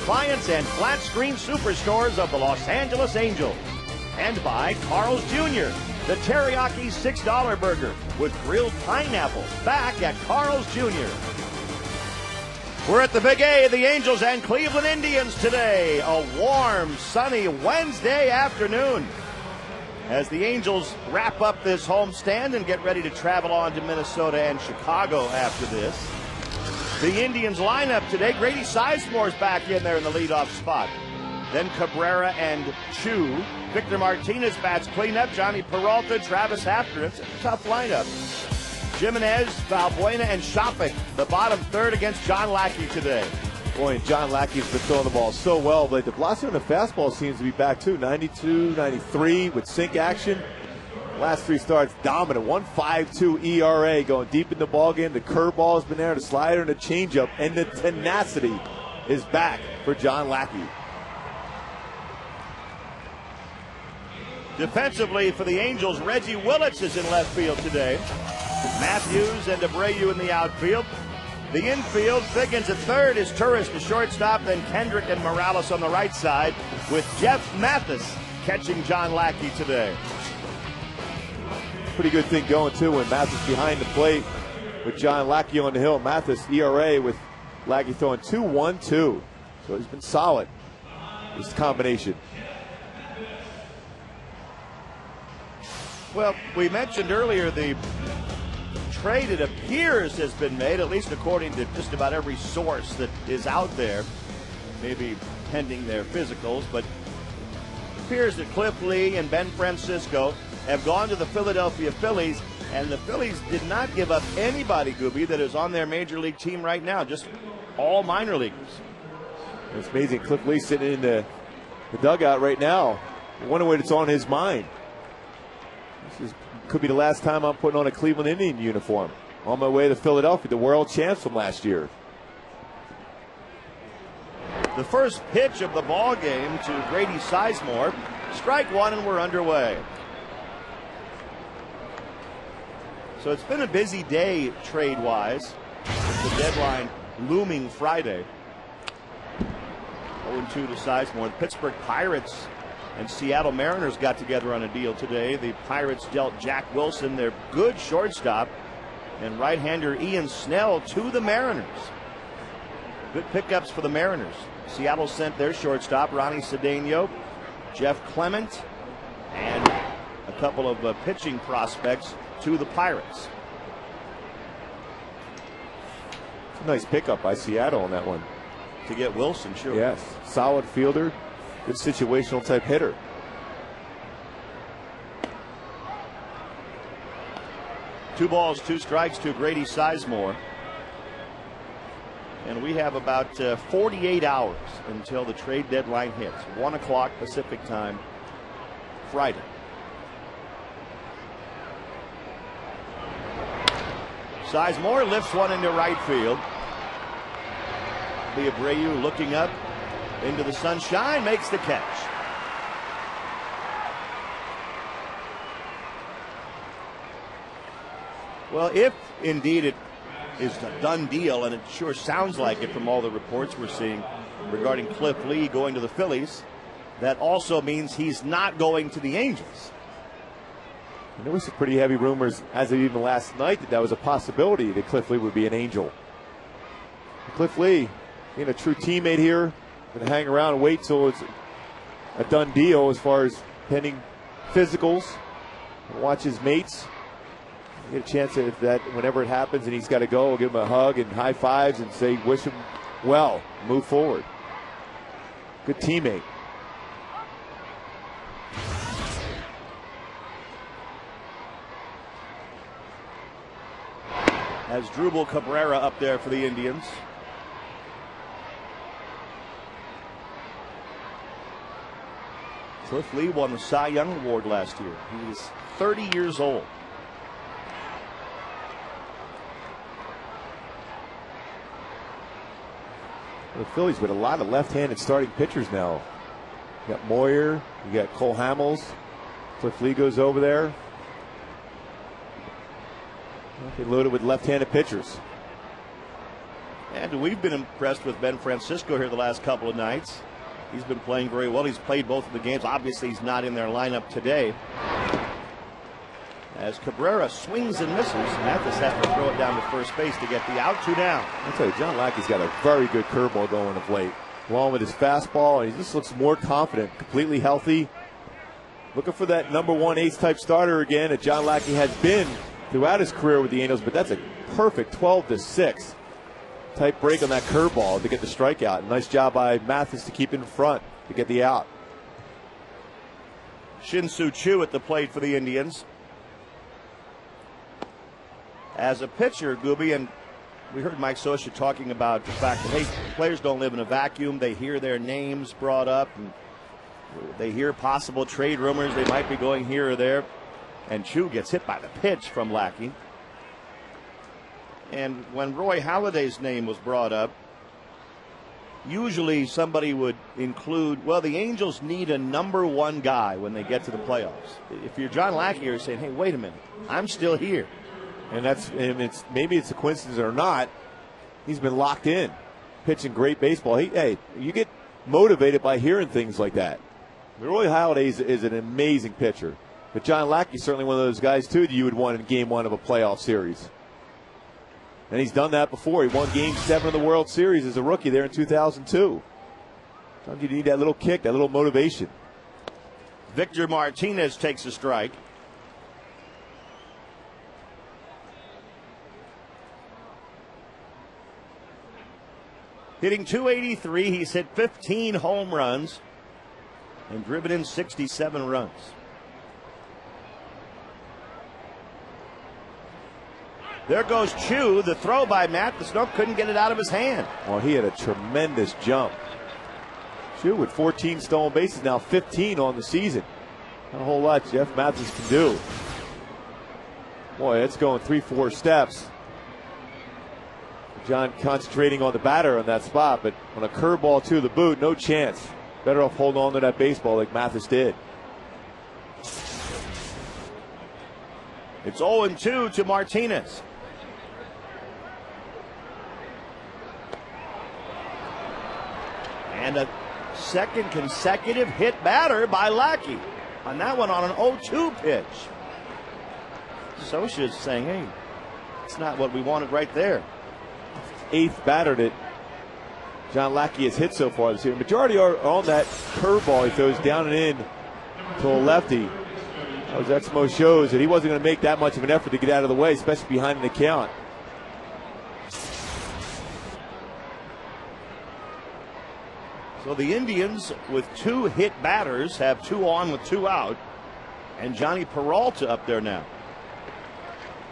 appliance and flat screen superstores of the Los Angeles Angels. And by Carl's Jr., the teriyaki $6 burger with grilled pineapple, back at Carl's Jr. We're at the Big A, the Angels and Cleveland Indians today. A warm, sunny Wednesday afternoon as the Angels wrap up this homestand and get ready to travel on to Minnesota and Chicago after this. The Indians lineup today, Grady Sizemore's back in there in the leadoff spot. Then Cabrera and Chu. Victor Martinez bats cleanup. Johnny Peralta, Travis Hafner. It's a tough lineup. Jimenez, Valbuena, and Shopik, the bottom third against John Lackey today. Boy, and John Lackey's been throwing the ball so well, but the velocity on the fastball seems to be back too. 92, 93 with sink action. Last three starts dominant. 1.52 ERA going deep in the ballgame. The curveball has been there, the slider and the changeup, and the tenacity is back for John Lackey. Defensively for the Angels, Reggie Willits is in left field today. Matthews and Abreu in the outfield. The infield, Figgins at third, is Turris to shortstop, then Kendrick and Morales on the right side, with Jeff Mathis catching John Lackey today. Pretty good thing going, too, when Mathis behind the plate with John Lackey on the hill. Mathis ERA with Lackey throwing 2.12. So he's been solid, this combination. Well, we mentioned earlier the trade, it appears, has been made, at least according to just about every source that is out there, maybe pending their physicals, but it appears that Cliff Lee and Ben Francisco have gone to the Philadelphia Phillies, and the Phillies did not give up anybody, Gooby, that is on their major league team right now, just all minor leaguers. It's amazing. Cliff Lee sitting in the dugout right now. I wonder what it's on his mind. This could be the last time I'm putting on a Cleveland Indian uniform. On my way to Philadelphia, the world champs from last year. The first pitch of the ball game to Grady Sizemore. Strike one, and we're underway. So it's been a busy day trade-wise. The deadline looming Friday. 0-2 to Sizemore. The Pittsburgh Pirates and Seattle Mariners got together on a deal today. The Pirates dealt Jack Wilson, their good shortstop, and right-hander Ian Snell to the Mariners. Good pickups for the Mariners. Seattle sent their shortstop, Ronnie Cedeno, Jeff Clement, and a couple of pitching prospects to the Pirates. It's a nice pickup by Seattle on that one. To get Wilson, sure. Yes, solid fielder. Good situational type hitter. Two balls, two strikes to Grady Sizemore. And we have about 48 hours until the trade deadline hits. 1 o'clock Pacific time, Friday. Sizemore lifts one into right field. Abreu looking up into the sunshine, makes the catch. Well, if indeed it is a done deal, and it sure sounds like it from all the reports we're seeing regarding Cliff Lee going to the Phillies, that also means he's not going to the Angels. And there was some pretty heavy rumors as of even last night that was a possibility that Cliff Lee would be an Angel. Cliff Lee, being a true teammate here, going to hang around and wait till it's a done deal as far as pending physicals, watch his mates. Get a chance if that, whenever it happens and he's got to go, we'll give him a hug and high fives and say wish him well, move forward. Good teammate. As Drupal Cabrera up there for the Indians. Cliff Lee won the Cy Young Award last year. He's 30 years old. The Phillies with a lot of left-handed starting pitchers now. You got Moyer, you got Cole Hamels. Cliff Lee goes over there. They loaded with left-handed pitchers. And we've been impressed with Ben Francisco here the last couple of nights. He's been playing very well. He's played both of the games. Obviously, he's not in their lineup today. As Cabrera swings and misses, Mathis has to throw it down to first base to get the out, 2 down. I'll tell you, John Lackey's got a very good curveball going of late, along with his fastball, and he just looks more confident, completely healthy. Looking for that number 1 ace type starter again that John Lackey has been throughout his career with the Angels, but that's a perfect 12-6 type break on that curveball to get the strikeout. Nice job by Mathis to keep in front to get the out. Shin-Soo Choo at the plate for the Indians. As a pitcher, Gooby, and we heard Mike Scioscia talking about the fact that, hey, players don't live in a vacuum. They hear their names brought up, and they hear possible trade rumors. They might be going here or there. And Choo gets hit by the pitch from Lackey. And when Roy Halladay's name was brought up, usually somebody would include, well, the Angels need a number 1 guy when they get to the playoffs. If you're John Lackey, you're saying, hey, wait a minute, I'm still here. And it's maybe it's a coincidence or not. He's been locked in, pitching great baseball. Hey, you get motivated by hearing things like that. Roy Halladay is an amazing pitcher, but John Lackey's certainly one of those guys too that you would want in Game 1 of a playoff series. And he's done that before. He won Game 7 of the World Series as a rookie there in 2002. Sometimes you need that little kick, that little motivation. Victor Martinez takes a strike. Hitting .283, he's hit 15 home runs and driven in 67 runs. There goes Choo. The throw by Matt. The Snook couldn't get it out of his hand. Well, he had a tremendous jump. Choo with 14 stolen bases, now 15 on the season. Not a whole lot Jeff Mathis can do. Boy, it's going 3-4 steps. John concentrating on the batter on that spot, but on a curveball to the boot, no chance. Better off holding on to that baseball like Mathis did. It's 0-2 to Martinez. And a second consecutive hit batter by Lackey. On that one on an 0-2 pitch. Scioscia's saying, hey, it's not what we wanted right there. 8th batter that John Lackey has hit so far this year. The majority are on that curveball he throws down and in to a lefty. Those Exmo shows that he wasn't going to make that much of an effort to get out of the way, especially behind the count. So the Indians, with 2 hit batters, have 2 on with 2 out. And Johnny Peralta up there now.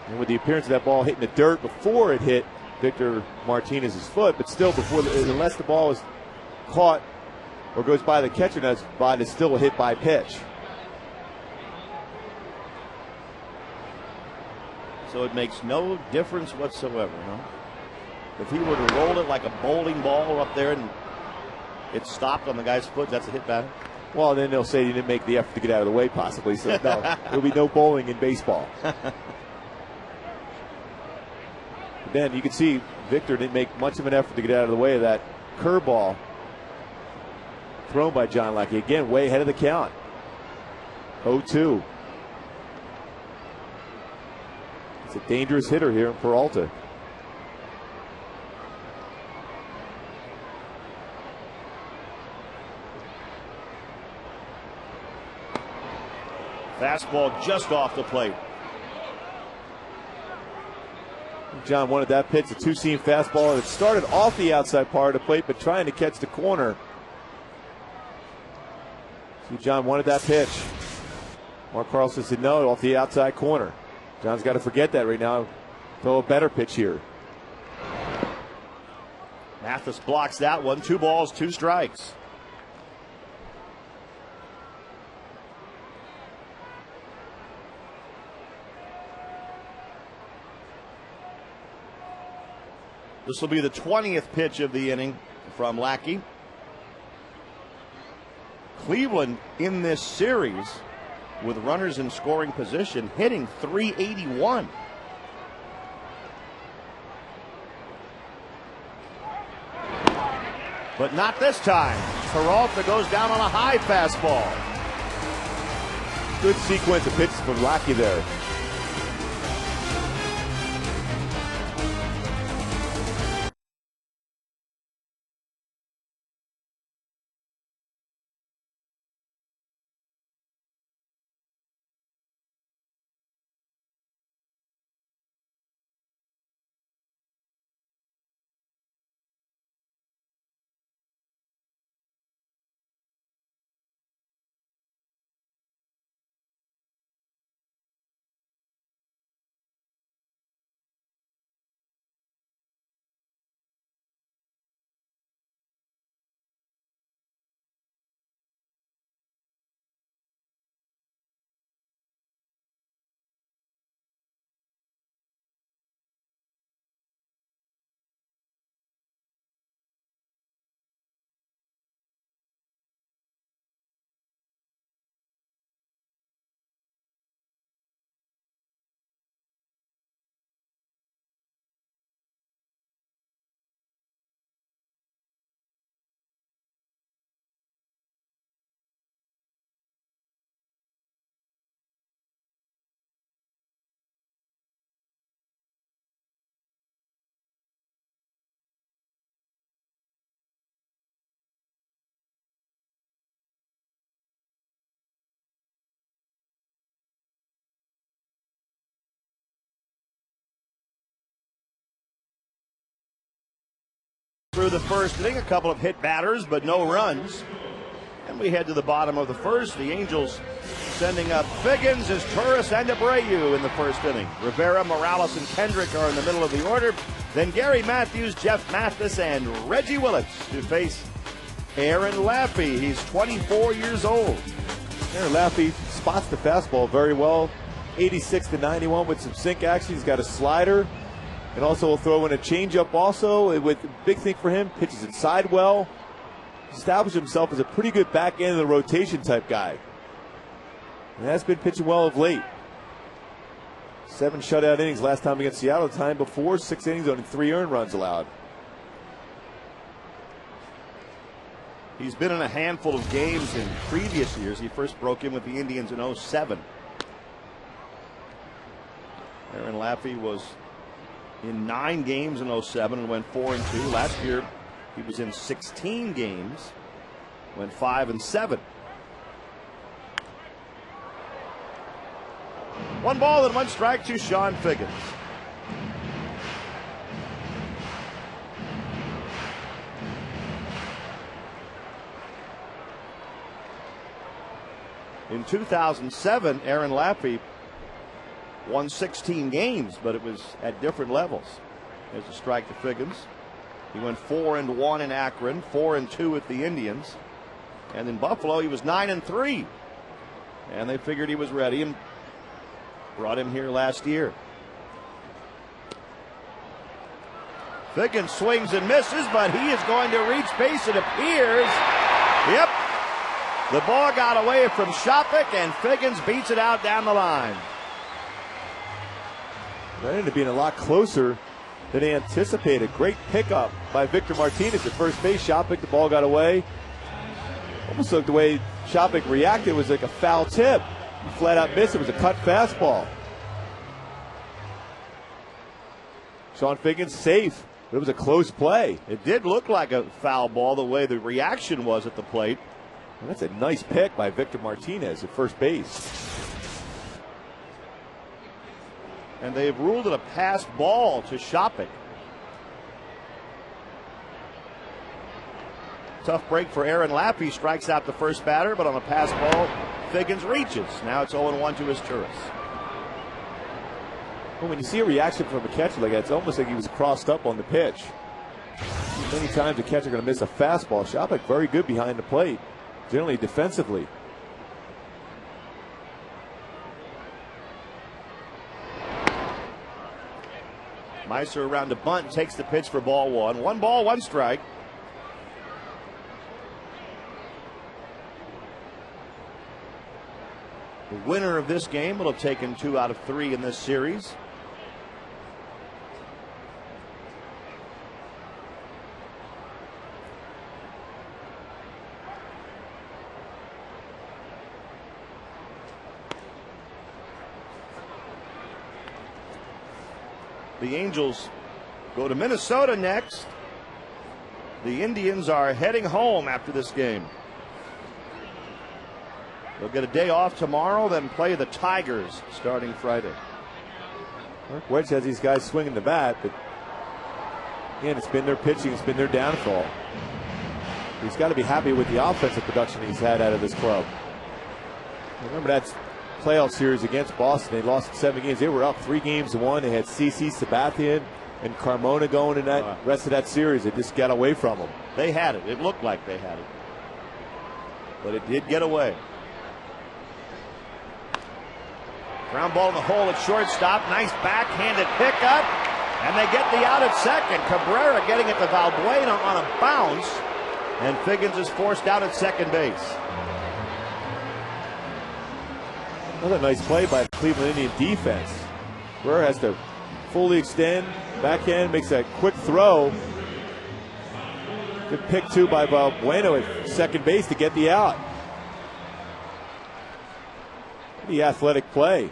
And with the appearance of that ball hitting the dirt before it hit Victor Martinez's foot, but still unless the ball is caught or goes by the catcher, that's still a hit by pitch. So it makes no difference whatsoever, huh? If he were to roll it like a bowling ball up there and it stopped on the guy's foot, that's a hit batter? Well, then they'll say he didn't make the effort to get out of the way, possibly. So no, there'll be no bowling in baseball. Then you can see Victor didn't make much of an effort to get out of the way of that curveball thrown by John Lackey. Again, way ahead of the count. 0-2. It's a dangerous hitter here in Peralta. Fastball just off the plate. John wanted that pitch, a 2-seam fastball that started off the outside part of the plate, but trying to catch the corner. See, John wanted that pitch. Mark Carlson said no, off the outside corner. John's got to forget that right now. Throw a better pitch here. Mathis blocks that one. 2 balls, 2 strikes. This will be the 20th pitch of the inning from Lackey. Cleveland in this series with runners in scoring position hitting .381. But not this time. Peralta goes down on a high fastball. Good sequence of pitches from Lackey there. Through the first inning, a couple of hit batters, but no runs. And we head to the bottom of the first. The Angels sending up Figgins, Turris, and Abreu in the first inning. Rivera, Morales, and Kendrick are in the middle of the order. Then Gary Matthews, Jeff Mathis, and Reggie Willits to face Aaron Laffey. He's 24 years old. Aaron Laffey spots the fastball very well. 86 to 91 with some sink action. He's got a slider. And also will throw in a changeup also. With the big thing for him, pitches inside well. Established himself as a pretty good back end of the rotation type guy. And has been pitching well of late. 7 shutout innings last time against Seattle. The time before, 6 innings, only 3 earned runs allowed. He's been in a handful of games in previous years. He first broke in with the Indians in 07. Aaron Laffey was in 9 games in 07 and went 4-2. Last year, he was in 16 games, went 5-7. 1 ball and 1 strike to Sean Figgins. In 2007, Aaron Laffey won 16 games, but it was at different levels. There's a strike to Figgins. He went 4-1 in Akron, 4-2 at the Indians. And in Buffalo, he was 9-3. And they figured he was ready and brought him here last year. Figgins swings and misses, but he is going to reach base, it appears. Yep. The ball got away from Shopik, and Figgins beats it out down the line. That ended up being a lot closer than they anticipated. Great pickup by Victor Martinez at first base. Shopik, the ball got away. Almost like the way Shopik reacted was like a foul tip. He flat out missed. It was a cut fastball. Sean Figgins safe, but it was a close play. It did look like a foul ball the way the reaction was at the plate. And that's a nice pick by Victor Martinez at first base. And they've ruled it a pass ball to Shopik. Tough break for Aaron Laffey. Strikes out the first batter, but on a pass ball, Figgins reaches. Now it's 0-1 to his Turris. Well, when you see a reaction from a catcher like that, it's almost like he was crossed up on the pitch. Many times the catcher going to miss a fastball. Shopik very good behind the plate, generally defensively. Meiser around to bunt, takes the pitch for ball 1. 1 ball, 1 strike. The winner of this game will have taken 2 out of 3 in this series. The Angels go to Minnesota next. The Indians are heading home after this game. They'll get a day off tomorrow, then play the Tigers starting Friday. Mark Wedge has these guys swinging the bat, but again, it's been their pitching, it's been their downfall. He's got to be happy with the offensive production he's had out of this club. Remember that playoff series against Boston, they lost 7 games. They were up 3-1. They had CC Sabathia and Carmona going in that rest of that series. It just got away from them. They had it. It looked like they had it, but it did get away. Ground ball in the hole at shortstop. Nice backhanded pickup, and they get the out at second. Cabrera getting it to Valbuena on a bounce, and Figgins is forced out at second base. Another nice play by the Cleveland Indian defense. Cabrera has to fully extend, backhand, makes a quick throw. Good pick too by Valbuena at second base to get the out. The athletic play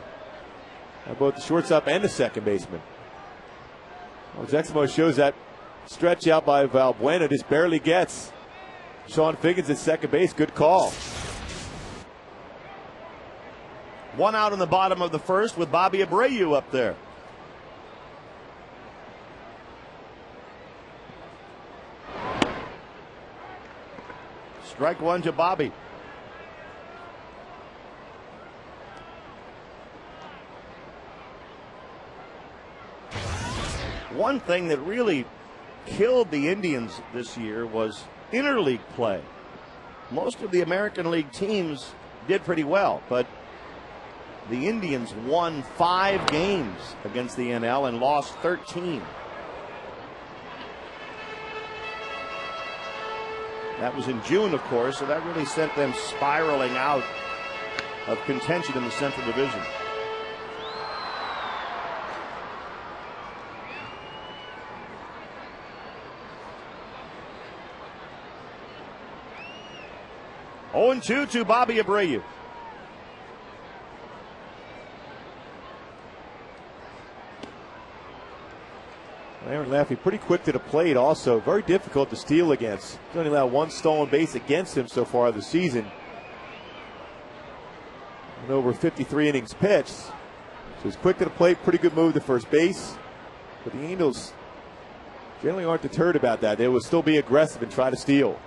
by both the shortstop and the second baseman. Well, Zeximo shows that stretch out by Valbuena just barely gets Sean Figgins at second base. Good call. 1 out in the bottom of the first with Bobby Abreu up there. Strike 1 to Bobby. One thing that really killed the Indians this year was interleague play. Most of the American League teams did pretty well, but the Indians won 5 games against the NL and lost 13. That was in June, of course, so that really sent them spiraling out of contention in the Central Division. Oh, 0-2 to Bobby Abreu. Aaron Laffey pretty quick to the plate also. Very difficult to steal against. He's only allowed 1 stolen base against him so far this season. And over 53 innings pitched. So he's quick to the plate, pretty good move to first base. But the Angels generally aren't deterred about that. They will still be aggressive and try to steal.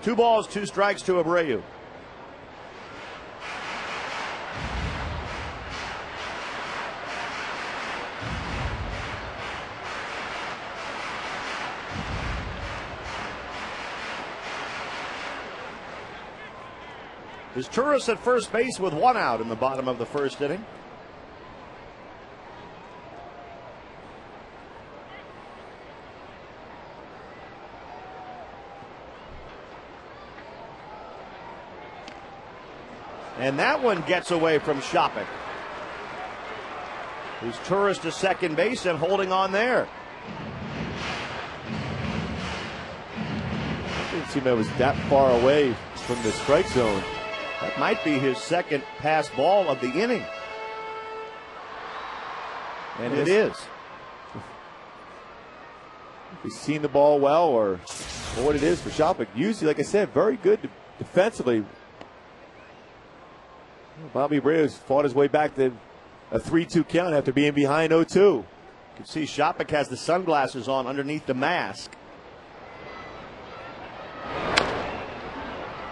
Two balls, 2 strikes to Abreu. Is Turris at first base with 1 out in the bottom of the first inning. And that one gets away from Shopik, who's Turris to second base and holding on there. Didn't seem that was that far away from the strike zone. That might be his second pass ball of the inning. And it is. He's seen the ball well or what it is for Shopik. Usually, like I said, very good defensively. Bobby Abreu has fought his way back to a 3-2 count after being behind 0-2. You can see Shopik has the sunglasses on underneath the mask.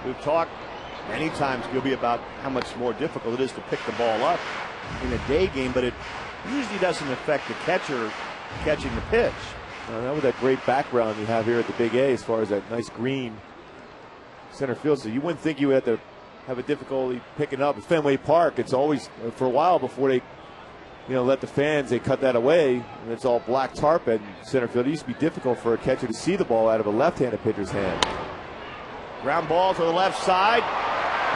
We've talked many times, Gilby, about how much more difficult it is to pick the ball up in a day game, but it usually doesn't affect the catcher catching the pitch. Not with that great background you have here at the Big A as far as that nice green center field. So you wouldn't think you would have to have a difficulty picking up at Fenway Park. It's always, for a while before they let the fans, they cut that away, and it's all black tarp in center field. It used to be difficult for a catcher to see the ball out of a left-handed pitcher's hand. Ground ball to the left side.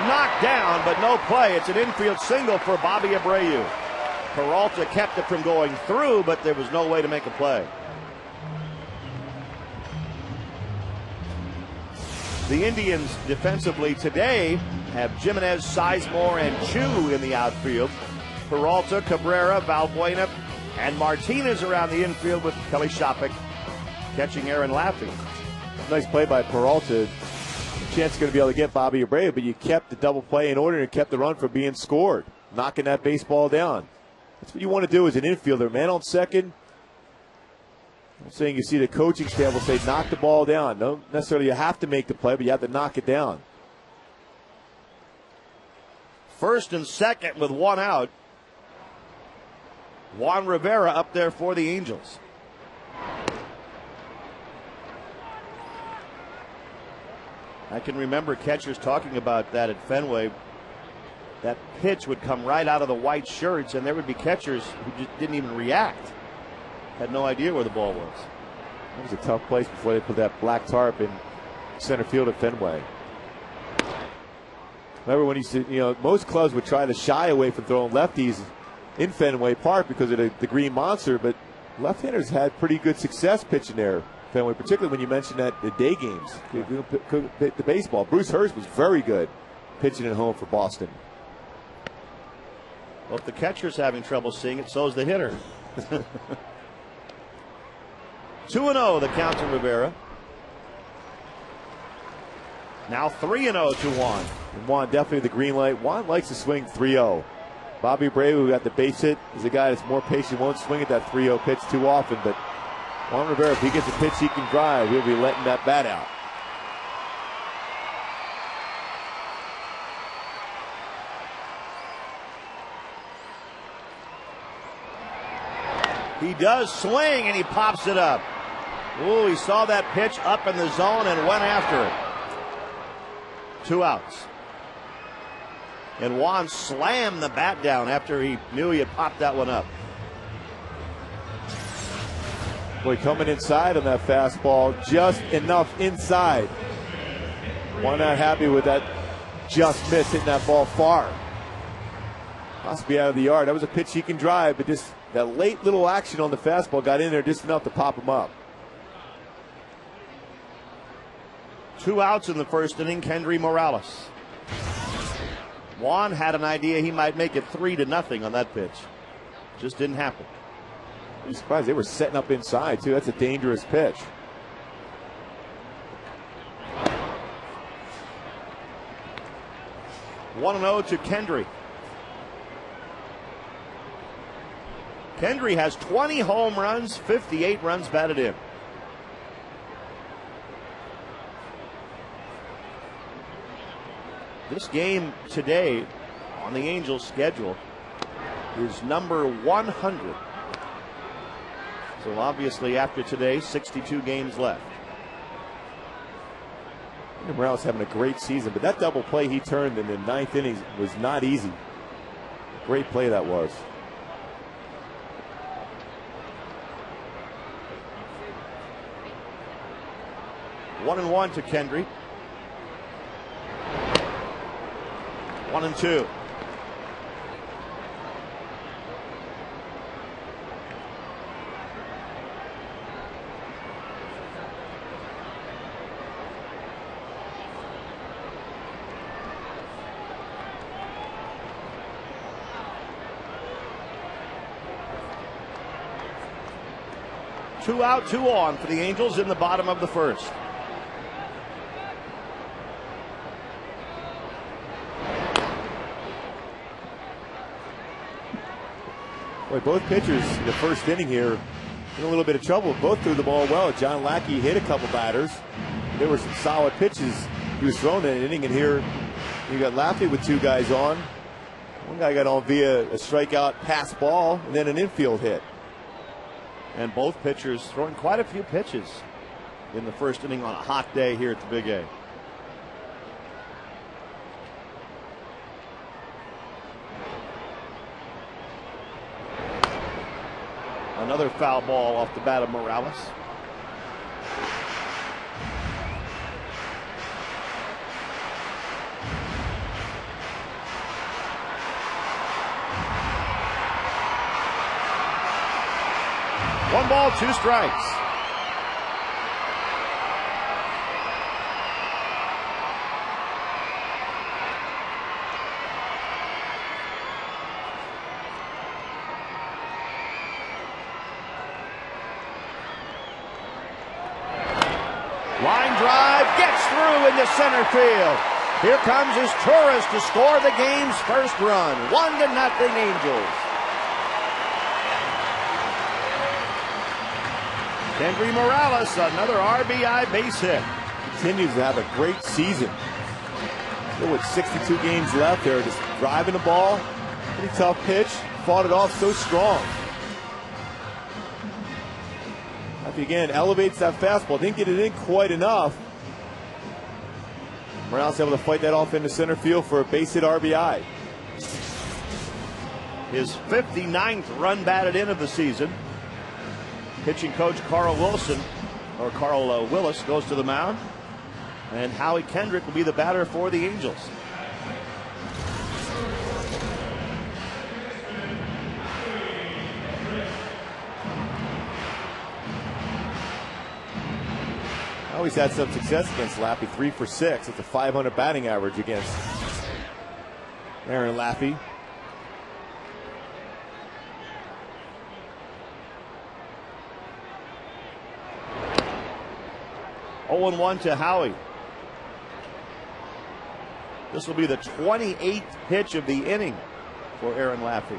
Knocked down, but no play. It's an infield single for Bobby Abreu. Peralta kept it from going through, but there was no way to make a play. The Indians defensively today have Jimenez, Sizemore, and Chu in the outfield. Peralta, Cabrera, Valbuena, and Martinez around the infield with Kelly Shopik catching Aaron Laffey. Nice play by Peralta. Chance going to be able to get Bobby Abreu, but you kept the double play in order and kept the run from being scored, knocking that baseball down. That's what you want to do as an infielder. Man on second. I'm saying you see the coaching staff will say knock the ball down. Don't necessarily you have to make the play, but you have to knock it down. First and second with one out. Juan Rivera up there for the Angels. I can remember catchers talking about that at Fenway. That pitch would come right out of the white shirts, and there would be catchers who just didn't even react. Had no idea where the ball was. It was a tough place before they put that black tarp in center field at Fenway. Remember when he said, most clubs would try to shy away from throwing lefties in Fenway Park because of the Green Monster, but left-handers had pretty good success pitching there. Fenway, particularly when you mentioned that the day games, could hit the baseball. Bruce Hurst was very good pitching at home for Boston. Well, if the catcher's having trouble seeing it, so is the hitter. 2-0 the count to Rivera. Now 3-0 to Juan. And Juan definitely the green light. Juan likes to swing 3-0. Bobby Abreu, who got the base hit, is a guy that's more patient, won't swing at that 3-0 pitch too often, but Juan Rivera, if he gets a pitch he can drive, he'll be letting that bat out. He does swing, and he pops it up. Ooh, he saw that pitch up in the zone and went after it. 2 outs. And Juan slammed the bat down after he knew he had popped that one up. Boy, coming inside on that fastball, just enough inside. Juan not happy with that just miss, hitting that ball far. Possibly out of the yard. That was a pitch he can drive, but just that late little action on the fastball got in there just enough to pop him up. 2 outs in the first inning, Kendry Morales. Juan had an idea he might make it 3-0 on that pitch. Just didn't happen. I'm surprised they were setting up inside, too. That's a dangerous pitch. One 1-0 to Kendry. Kendry has 20 home runs, 58 runs batted in. This game today on the Angels schedule is number 100. So obviously after today, 62 games left. Morales having a great season, but that double play he turned in the 9th inning was not easy. Great play that was. One and one to Kendry. 1-2. Two out, 2 on for the Angels in the bottom of the first. Boy, both pitchers in the first inning here in a little bit of trouble. Both threw the ball well. John Lackey hit a couple batters. There were some solid pitches he was throwing in an inning, and here you got Laffey with 2 guys on. One guy got on via a strikeout pass ball and then an infield hit. And both pitchers throwing quite a few pitches in the first inning on a hot day here at the Big A. Another foul ball off the bat of Morales. One ball, 2 strikes. gets through into center field. Here comes his tourist to score the game's first run. 1-0 Angels. Kendry Morales, another RBI base hit. Continues to have a great season. Still with 62 games left, they're just driving the ball. Pretty tough pitch. Fought it off so strong. Again, elevates that fastball. Didn't get it in quite enough. Morales able to fight that off into center field for a base hit RBI. His 59th run batted in of the season. Pitching coach Carl Willis goes to the mound. And Howie Kendrick will be the batter for the Angels. Always had some success against Laffey. 3 for 6. It's a .500 batting average against Aaron Laffey. Oh, 0-1 to Howie. This will be the 28th pitch of the inning for Aaron Laffey.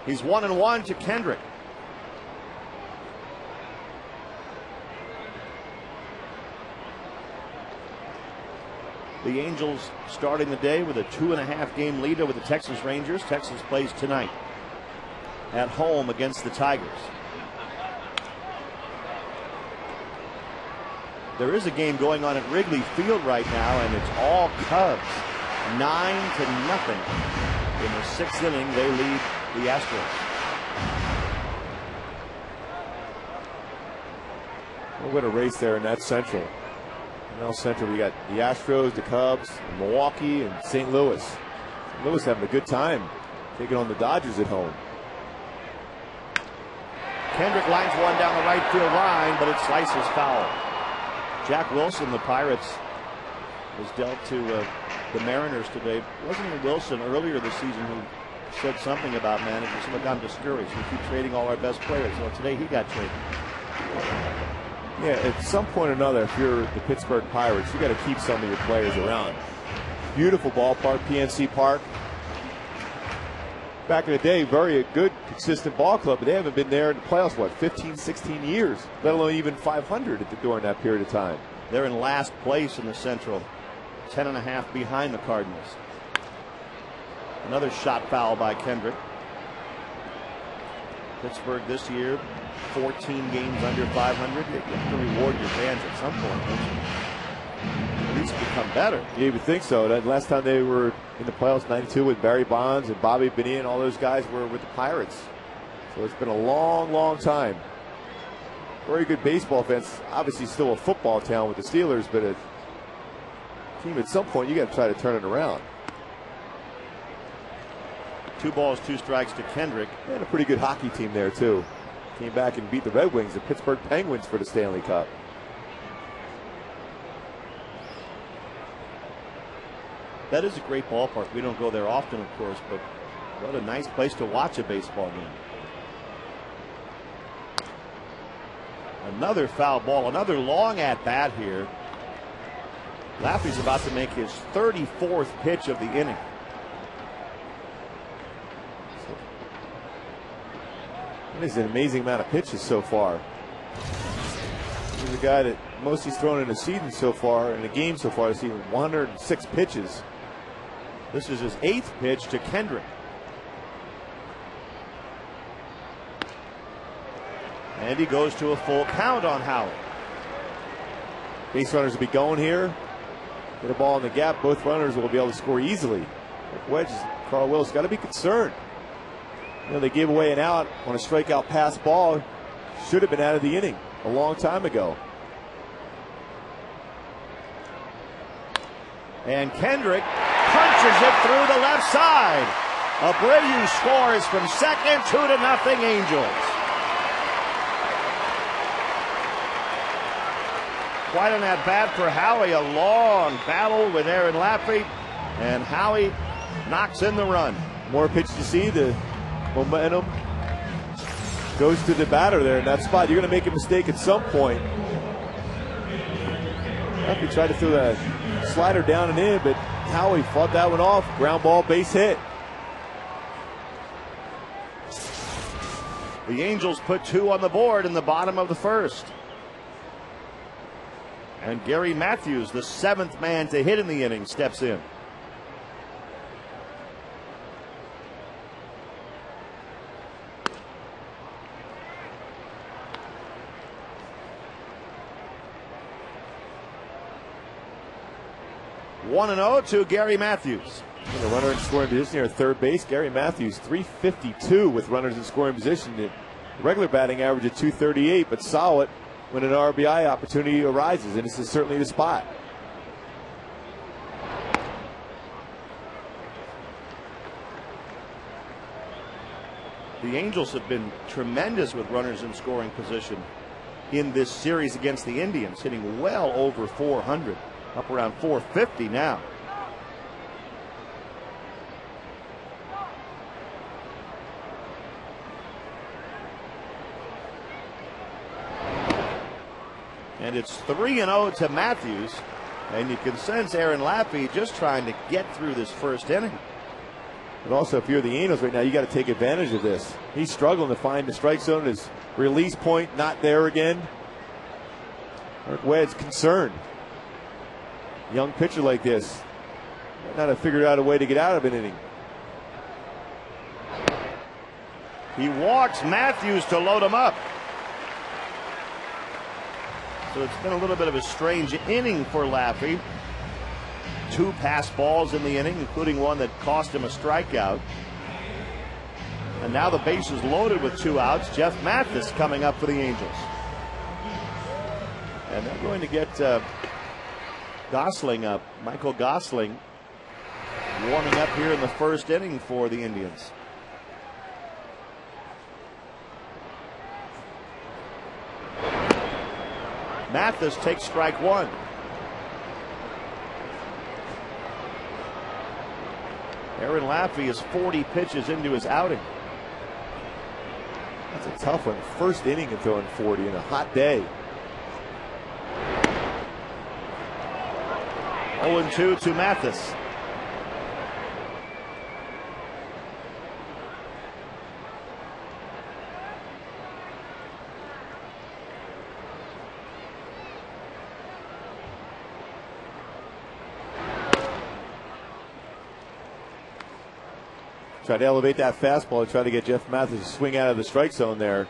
He's 1-1 to Kendrick. The Angels starting the day with a 2.5-game lead over the Texas Rangers. Texas plays tonight at home against the Tigers. There is a game going on at Wrigley Field right now, and it's all Cubs. 9-0. In the 6th inning, they lead the Astros. We're going to race there in that Central. Now Central, we got the Astros, the Cubs, Milwaukee, and St. Louis. St. Louis having a good time taking on the Dodgers at home. Kendrick lines one down the right field line, but it slices foul. Jack Wilson, the Pirates, was dealt to the Mariners today. Wasn't it Wilson earlier this season who said something about managers? Look, I'm discouraged. We keep trading all our best players. Well, today he got traded. Yeah, at some point or another, if you're the Pittsburgh Pirates, you got to keep some of your players around. Beautiful ballpark, PNC Park. Back in the day, very good, consistent ball club, but they haven't been there in the playoffs, what, 15, 16 years, let alone even 500 during that period of time. They're in last place in the Central, 10.5 behind the Cardinals. Another shot foul by Kendrick. Pittsburgh this year, 14 games under 500. You have to reward your fans at some point, don't you? At least become better. You would think so. That last time they were in the playoffs, 92, with Barry Bonds and Bobby Bonilla and all those guys were with the Pirates. So it's been a long, long time. Very good baseball fans. Obviously still a football town with the Steelers, but a team at some point, you got to try to turn it around. 2 balls, 2 strikes to Kendrick. And a pretty good hockey team there, too. Came back and beat the Red Wings, the Pittsburgh Penguins, for the Stanley Cup. That is a great ballpark. We don't go there often, of course, but what a nice place to watch a baseball game. Another foul ball, another long at bat here. Laffey's about to make his 34th pitch of the inning. It is an amazing amount of pitches so far. He's a guy that most he's thrown in a season so far, in a game so far this season, 106 pitches. This is his 8th pitch to Kendrick. And he goes to a full count on Howie. Base runners will be going here. Get a ball in the gap. Both runners will be able to score easily. Wedges, Carl Willis got to be concerned. You know, they gave away an out on a strikeout pass ball. Should have been out of the inning a long time ago. And Kendrick punches it through the left side. Abreu scores from second, 2-0 Angels. Quite an at-bat for Howie. A long battle with Aaron Laffey. And Howie knocks in the run. More pitches you see, the momentum goes to the batter there in that spot. You're going to make a mistake at some point. If he tried to throw that slider down and in, but Howie fought that one off. Ground ball, base hit. The Angels put 2 on the board in the bottom of the first. And Gary Matthews, the 7th man to hit in the inning, steps in. One and 0 to Gary Matthews. And a runner in scoring position here at third base. Gary Matthews, 352 with runners in scoring position. The regular batting average at 238, but solid when an RBI opportunity arises, and this is certainly the spot. The Angels have been tremendous with runners in scoring position in this series against the Indians, hitting well over 400, up around 450 now. And it's 3-0 to Matthews. And you can sense Aaron Laffey just trying to get through this first inning. But also, if you're the Angels right now, you got to take advantage of this. He's struggling to find the strike zone. His release point not there again. Eric Wedd's concerned. Young pitcher like this, might not have figured out a way to get out of an inning. He walks Matthews to load him up. So it's been a little bit of a strange inning for Laffey. 2 pass balls in the inning, including one that cost him a strikeout. And now the base is loaded with 2 outs. Jeff Mathis coming up for the Angels. And they're going to get Gosling up. Michael Gosling warming up here in the first inning for the Indians. Mathis takes strike 1. Aaron Laffey is 40 pitches into his outing. That's a tough one. First inning and throwing 40 in a hot day. 0-2 to Mathis. Try to elevate that fastball and try to get Jeff Mathis to swing out of the strike zone there.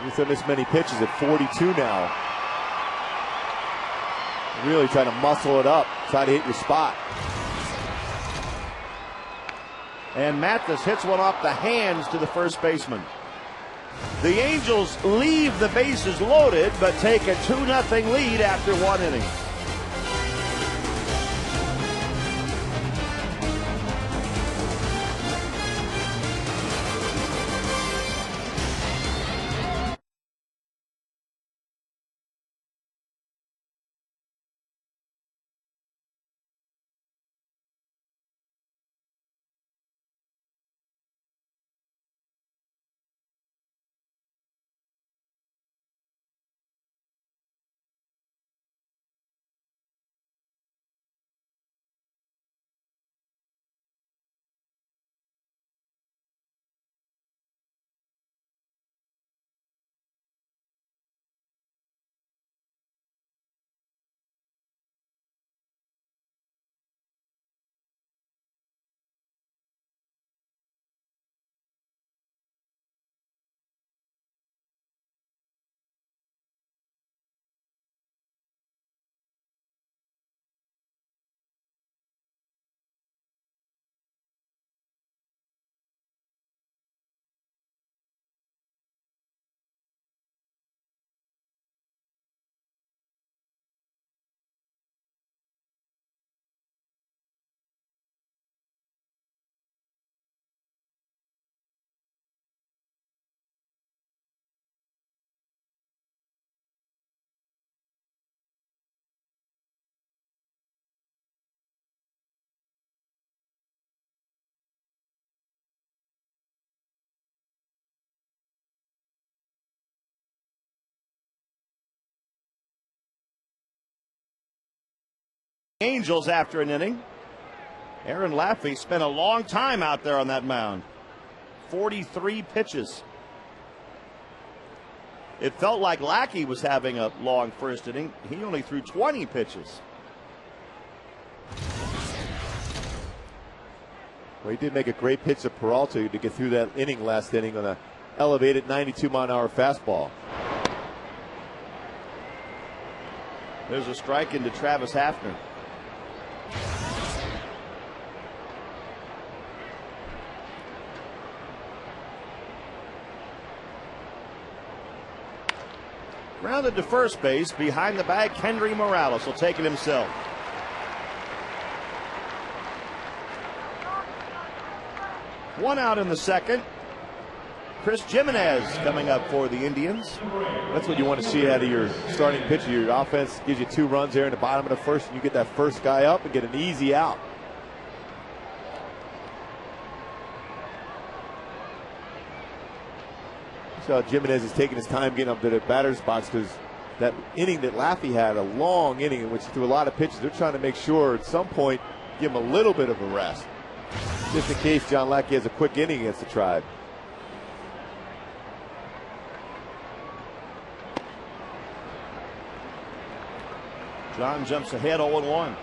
He's done this many pitches at 42 now. Really trying to muscle it up, try to hit your spot. And Mathis hits one off the hands to the first baseman. The Angels leave the bases loaded, but take a 2-0 lead after 1 inning. Angels after an inning. Aaron Laffey spent a long time out there on that mound. 43 pitches. It felt like Lackey was having a long first inning. He only threw 20 pitches. Well, he did make a great pitch to Peralta to get through that inning last inning on an elevated 92-mile-an-hour fastball. There's a strike into Travis Hafner. Grounded to first base. Behind the bag, Kendry Morales will take it himself. One out in the second. Chris Jimenez coming up for the Indians. That's what you want to see out of your starting pitcher. Your offense gives you 2 runs there in the bottom of the first, and you get that first guy up and get an easy out. So Jimenez is taking his time getting up to the batter's box because that inning that Laffey had, a long inning in which he threw a lot of pitches, they're trying to make sure at some point give him a little bit of a rest, just in case John Lackey has a quick inning against the Tribe. John jumps ahead 0-1.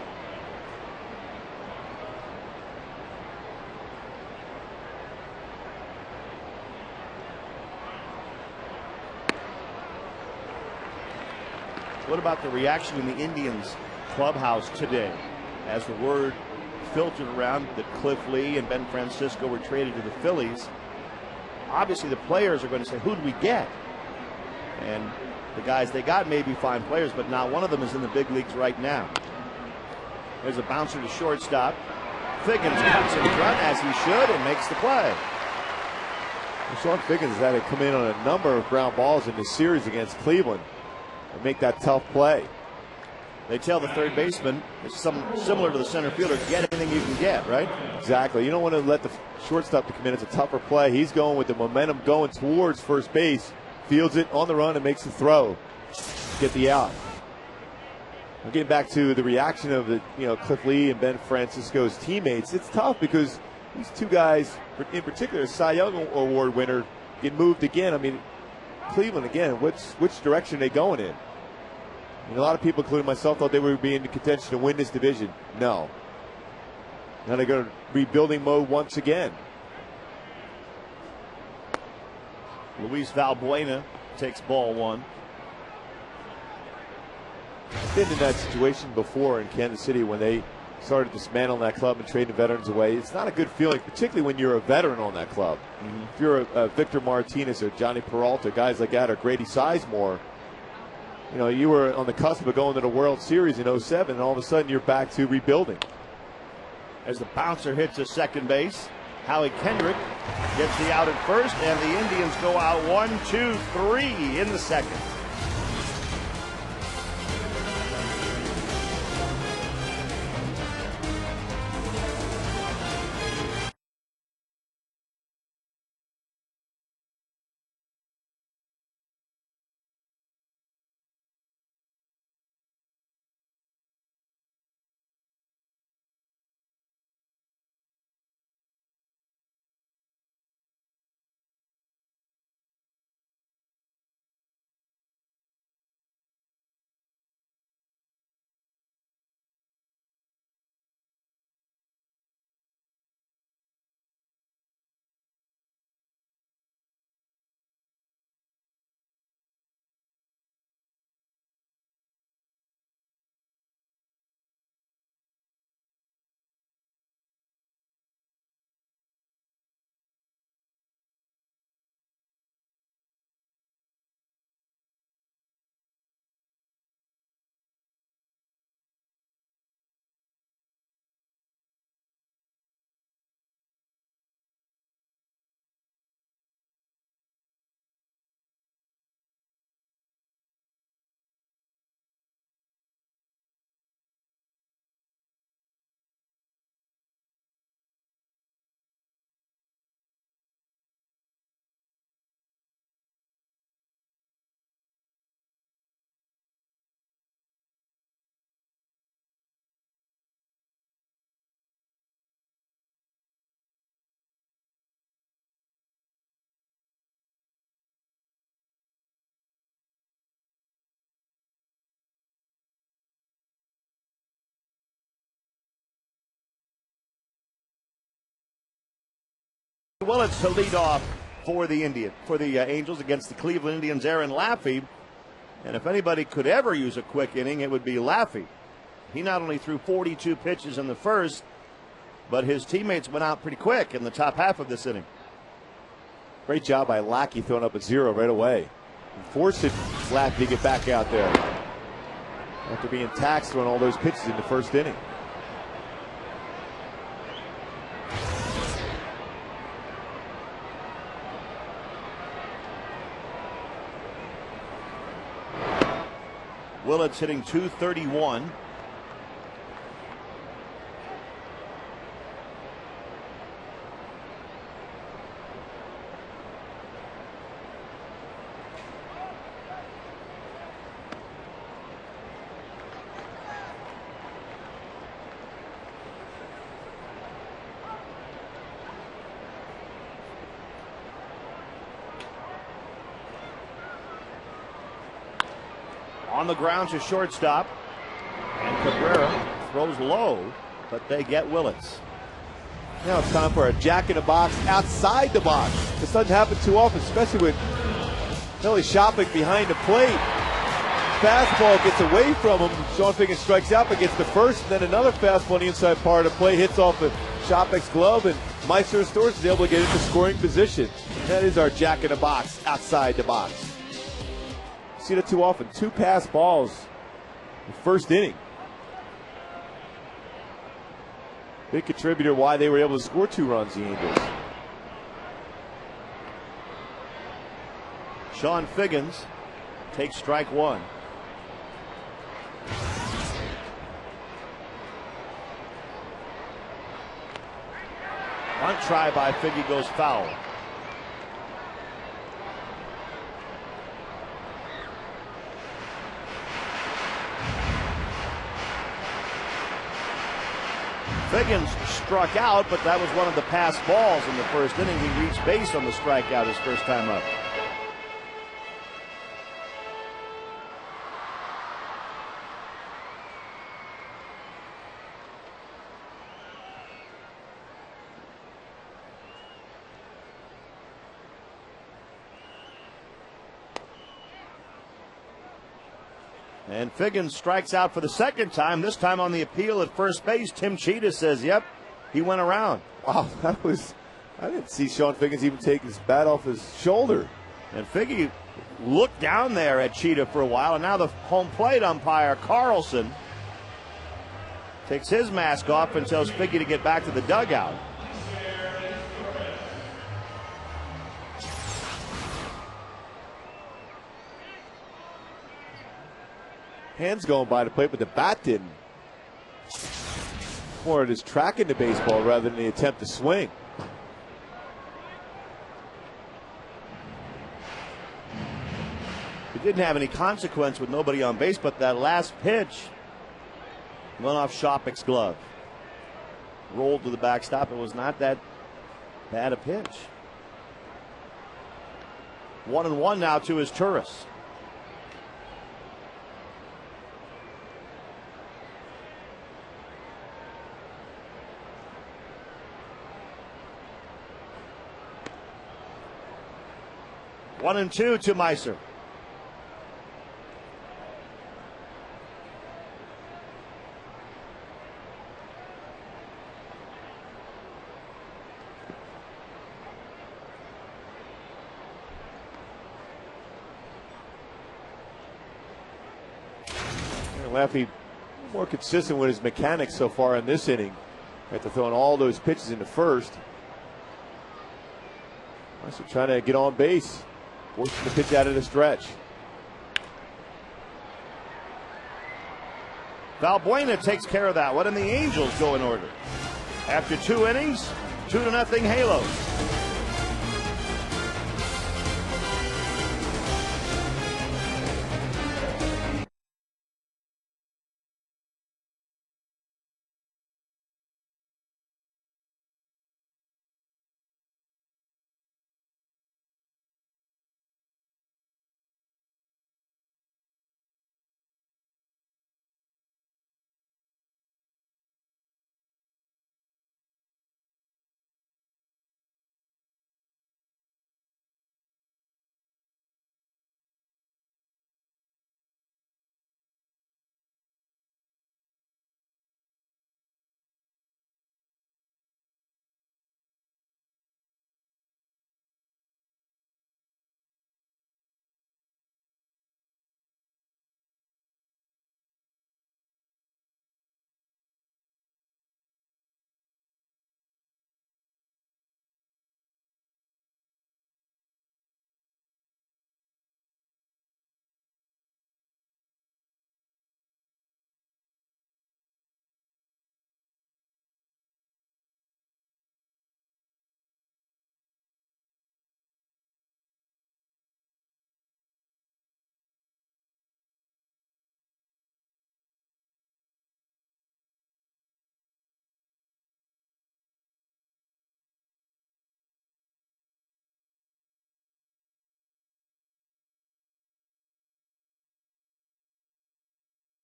What about the reaction in the Indians clubhouse today as the word filtered around that Cliff Lee and Ben Francisco were traded to the Phillies? Obviously the players are going to say, who do we get? And the guys they got may be fine players, but not one of them is in the big leagues right now. There's a bouncer to shortstop. Figgins cuts in front, as he should, and makes the play. Well, Sean Figgins has had to come in on a number of ground balls in this series against Cleveland and make that tough play. They tell the third baseman, it's similar to the center fielder, get anything you can get, right? Exactly. You don't want to let the shortstop to come in. It's a tougher play. He's going with the momentum going towards first base. Fields it on the run and makes the throw. Get the out. I'm getting back to the reaction of the Cliff Lee and Ben Francisco's teammates. It's tough because these 2 guys, in particular, Cy Young Award winner, get moved again. I mean, Cleveland again. Which direction are they going in? And a lot of people, including myself, thought they would be in contention to win this division. No. Now they go to rebuilding mode once again. Luis Valbuena takes ball 1. I've been in that situation before in Kansas City when they started dismantling that club and trading veterans away. It's not a good feeling, particularly when you're a veteran on that club. If you're a Victor Martinez or Johnny Peralta, guys like that, or Grady Sizemore, you were on the cusp of going to the World Series in '07, and all of a sudden you're back to rebuilding. As the bouncer hits to second base, Howie Kendrick gets the out at first, and the Indians go out 1, 2, 3 in the second. Willits to lead off for the Angels against the Cleveland Indians' Aaron Laffey. And if anybody could ever use a quick inning, it would be Laffey. He not only threw 42 pitches in the first, but his teammates went out pretty quick in the top half of this inning. Great job by Lackey throwing up a 0 right away. And forcing Laffey to get back out there after being taxed throwing all those pitches in the first inning. Willits hitting .231. On the ground to shortstop, and Cabrera throws low, but they get Willits. Now it's time for a jack-in-the-box outside the box. This doesn't happen too often, especially with Billy shopping behind the plate. Fastball gets away from him. Sean Figgins strikes out, but gets the first, and then another fastball on the inside part of the plate hits off of Shopek's glove, and Meister Stores is able to get into scoring position. That is our jack-in-the-box outside the box. See that too often. 2 pass balls in the first inning. Big contributor why they were able to score 2 runs, the Angels. Sean Figgins takes strike 1. Bunt try by Figgy goes foul. Figgins struck out, but that was one of the pass balls in the first inning. He reached base on the strikeout his first time up. And Figgins strikes out for the second time, this time on the appeal at first base. Tim Cheetah says, yep, he went around. Wow, I didn't see Sean Figgins even take his bat off his shoulder. And Figgy looked down there at Cheetah for a while, and now the home plate umpire, Carlson, takes his mask off and tells Figgy to get back to the dugout. Hands going by the plate, but the bat didn't. More it is tracking the baseball rather than the attempt to swing. It didn't have any consequence with nobody on base, but that last pitch went off Shopek's glove. Rolled to the backstop. It was not that bad a pitch. 1-1 now to his Turris. One and 2 to Meiser. Laffey more consistent with his mechanics so far in this inning. After throwing all those pitches in the first. Meiser trying to get on base. Forcing the pitch out of the stretch. Valbuena takes care of that one, and the Angels go in order. After 2 innings, 2-0 Halos.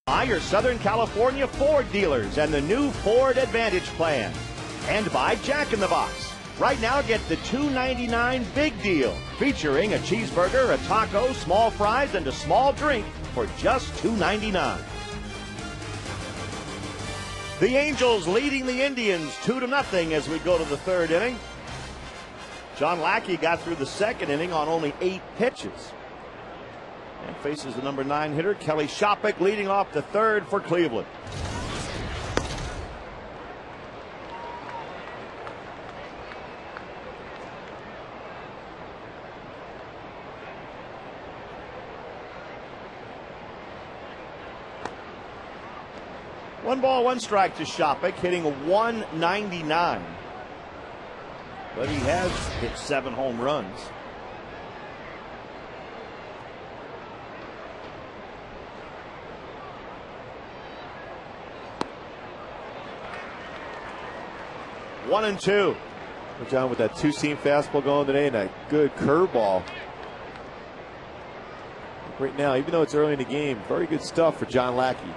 By your Southern California Ford dealers and the new Ford Advantage plan. And by Jack in the Box. Right now, get the $2.99 big deal, featuring a cheeseburger, a taco, small fries, and a small drink for just $2.99. The Angels leading the Indians 2-0 as we go to the third inning. John Lackey got through the second inning on only 8 pitches. And faces the number 9 hitter, Kelly Shopik, leading off the third for Cleveland. One ball, one strike to Shopik, hitting a .199. But he has hit 7 home runs. One and two. John with that two-seam fastball going today and that good curveball. Right now, even though it's early in the game, very good stuff for John Lackey.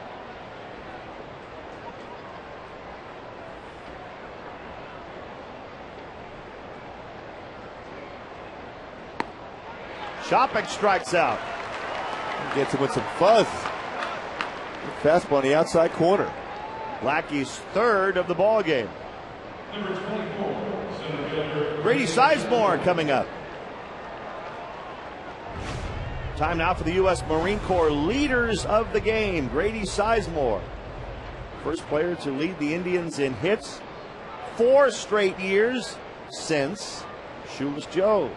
Shopik strikes out. Gets him with some fuzz. Fastball on the outside corner. Lackey's third of the ball game. Grady Sizemore coming up. Time now for the U.S. Marine Corps leaders of the game. Grady Sizemore, first player to lead the Indians in hits 4 straight years since Shoeless Joe.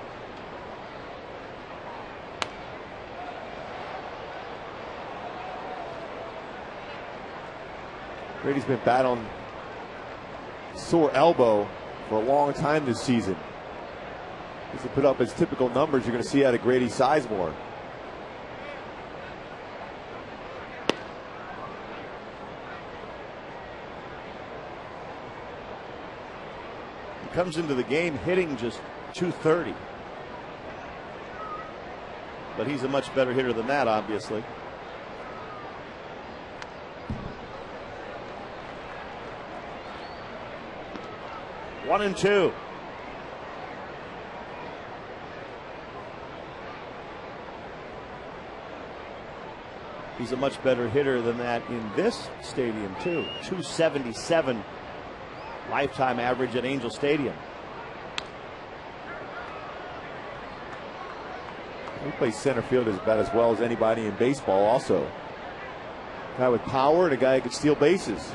Grady's been battling sore elbow for a long time this season. He's to put up his typical numbers you're going to see out of Grady Sizemore. He comes into the game hitting just .230. But he's a much better hitter than that, obviously. One and two. He's a much better hitter than that in this stadium, too. .277 lifetime average at Angel Stadium. He plays center field about as well as anybody in baseball also. A guy with power and a guy who can steal bases.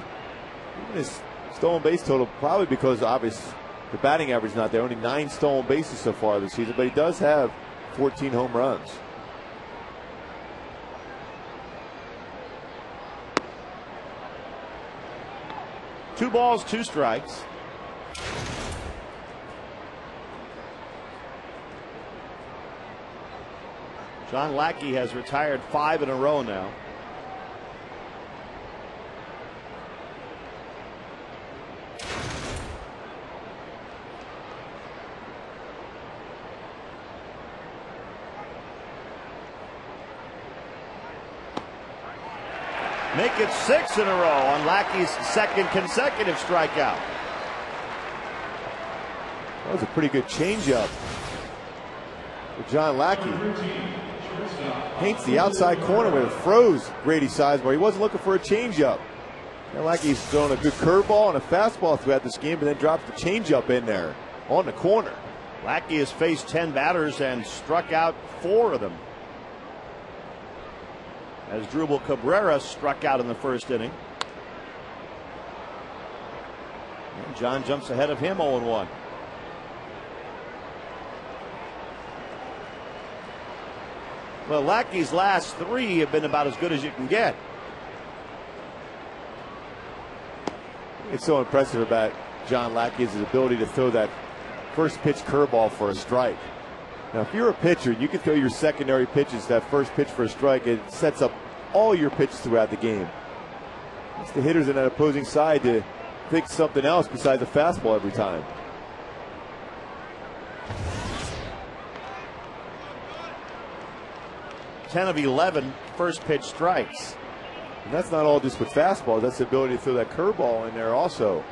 Even his stolen base total, probably because obviously the batting average is not there. Only 9 stolen bases so far this season, but he does have 14 home runs. Two balls, 2 strikes. John Lackey has retired 5 in a row now. Make it 6 in a row on Lackey's second consecutive strikeout. That was a pretty good changeup for John Lackey. Paints the outside corner where it froze Grady Sizemore. He wasn't looking for a changeup. Lackey's thrown a good curveball and a fastball throughout this game, but then drops the changeup in there on the corner. Lackey has faced 10 batters and struck out 4 of them, as Drubal Cabrera struck out in the first inning. And John jumps ahead of him 0-1. Well, Lackey's last 3 have been about as good as you can get. It's so impressive about John Lackey is his ability to throw that first pitch curveball for a strike. Now, if you're a pitcher, you can throw your secondary pitches, that first pitch for a strike. It sets up all your pitches throughout the game. It's the hitters in that opposing side to think something else besides a fastball every time. Ten of 11 first pitch strikes. And that's not all just with fastballs. That's the ability to throw that curveball in there also.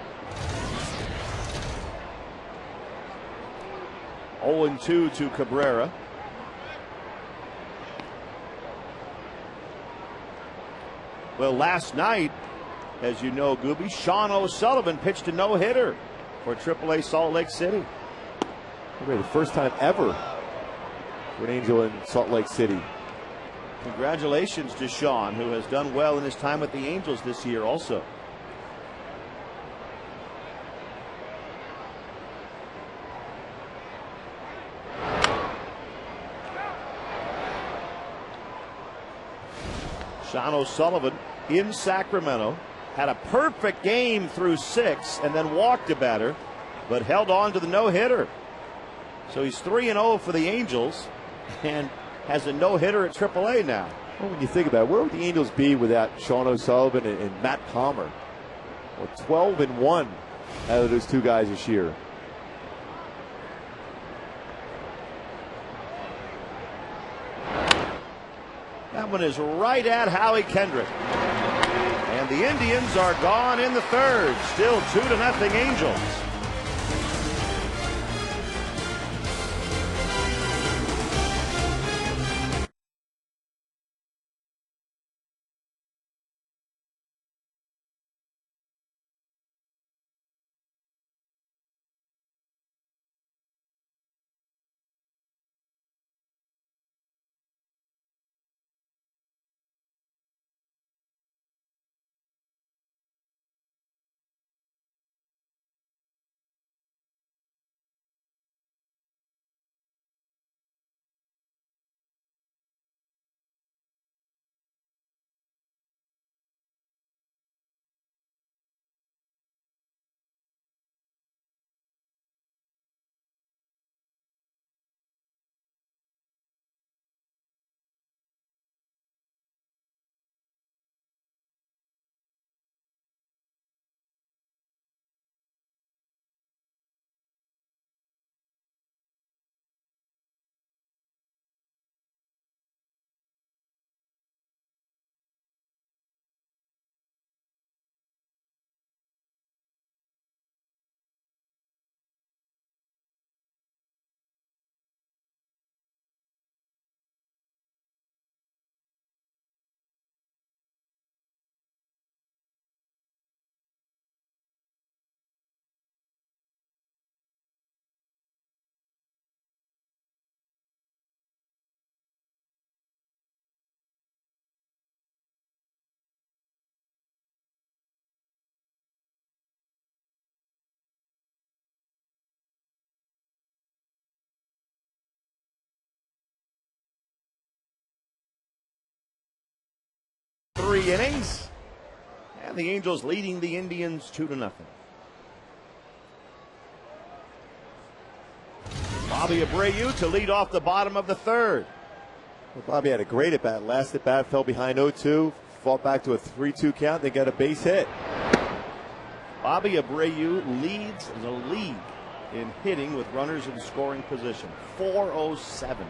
0-2 to Cabrera. Well, last night, as you know, Gooby, Sean O'Sullivan pitched a no-hitter for AAA Salt Lake City. The first time ever for an Angel in Salt Lake City. Congratulations to Sean, who has done well in his time with the Angels this year also. Sean O'Sullivan in Sacramento had a perfect game through 6 and then walked a batter, but held on to the no-hitter. So he's 3-0 for the Angels and has a no-hitter at AAA now. Well, when you think about it, where would the Angels be without Sean O'Sullivan and Matt Palmer? Well, 12-1 out of those two guys this year. That one is right at Howie Kendrick. And the Indians are gone in the third. Still 2-0 Angels. Three innings, and the Angels leading the Indians 2-0. Bobby Abreu to lead off the bottom of the third. Well, Bobby had a great at-bat. Last at-bat, fell behind 0-2, fought back to a 3-2 count. They got a base hit. Bobby Abreu leads the league in hitting with runners in scoring position. 407.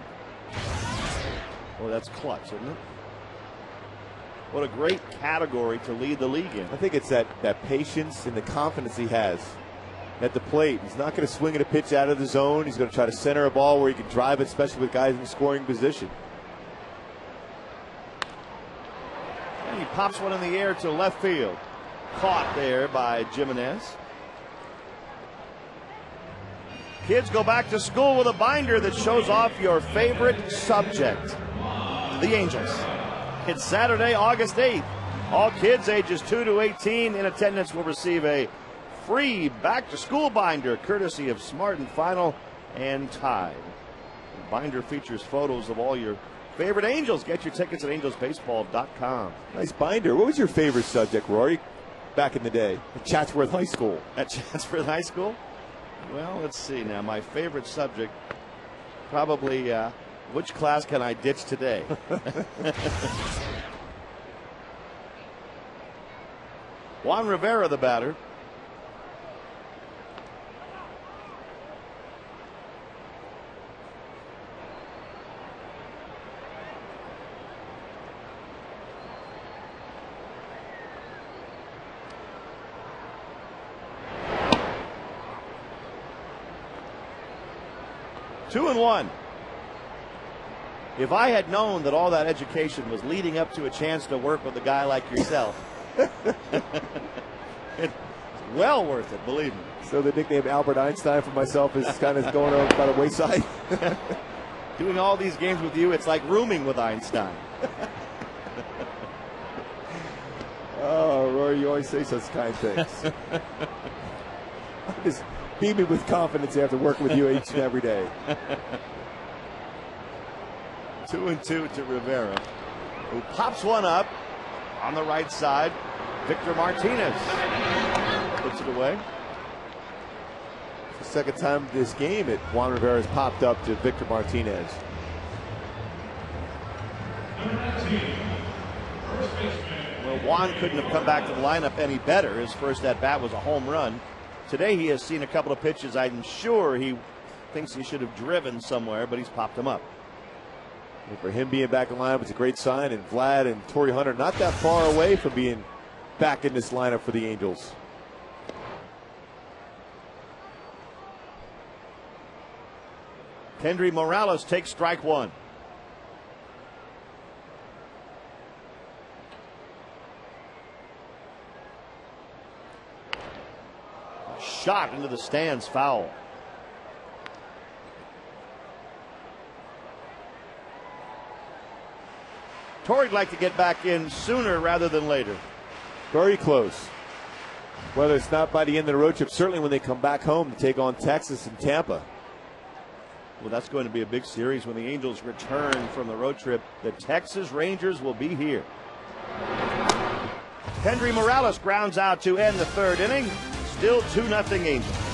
Well, that's clutch, isn't it? What a great category to lead the league in. I think it's that patience and the confidence he has at the plate. He's not going to swing at a pitch out of the zone. He's going to try to center a ball where he can drive it, especially with guys in scoring position. And he pops one in the air to left field. Caught there by Jimenez. Kids, go back to school with a binder that shows off your favorite subject, the Angels. It's Saturday, August 8th. All kids ages 2 to 18 in attendance will receive a free back-to-school binder courtesy of Smart and Final and Tide. The binder features photos of all your favorite Angels. Get your tickets at angelsbaseball.com. Nice binder. What was your favorite subject, Rory, back in the day at Chatsworth High School? At Chatsworth High School? Well, let's see now. My favorite subject, probably which class can I ditch today? Juan Rivera, the batter. 2-1. If I had known that all that education was leading up to a chance to work with a guy like yourself, it's well worth it, believe me. So the nickname Albert Einstein for myself is kind of going on by the wayside. Doing all these games with you, it's like rooming with Einstein. Oh, Rory, you always say such kind things. Just beaming with confidence after working with you each and every day. 2-2 to Rivera, who pops one up on the right side. Victor Martinez puts it away. The second time this game that Juan Rivera has popped up to Victor Martinez. Well, Juan couldn't have come back to the lineup any better. His first at bat was a home run. Today he has seen a couple of pitches I'm sure he thinks he should have driven somewhere, but he's popped them up. And for him being back in the lineup, it's a great sign. And Vlad and Torrey Hunter not that far away from being back in this lineup for the Angels. Kendry Morales takes strike one. Shot into the stands, foul. Torrey'd like to get back in sooner rather than later. Very close. Whether it's not by the end of the road trip, certainly when they come back home to take on Texas and Tampa. Well, that's going to be a big series when the Angels return from the road trip. The Texas Rangers will be here. Kendry Morales grounds out to end the third inning. Still 2-0 Angels.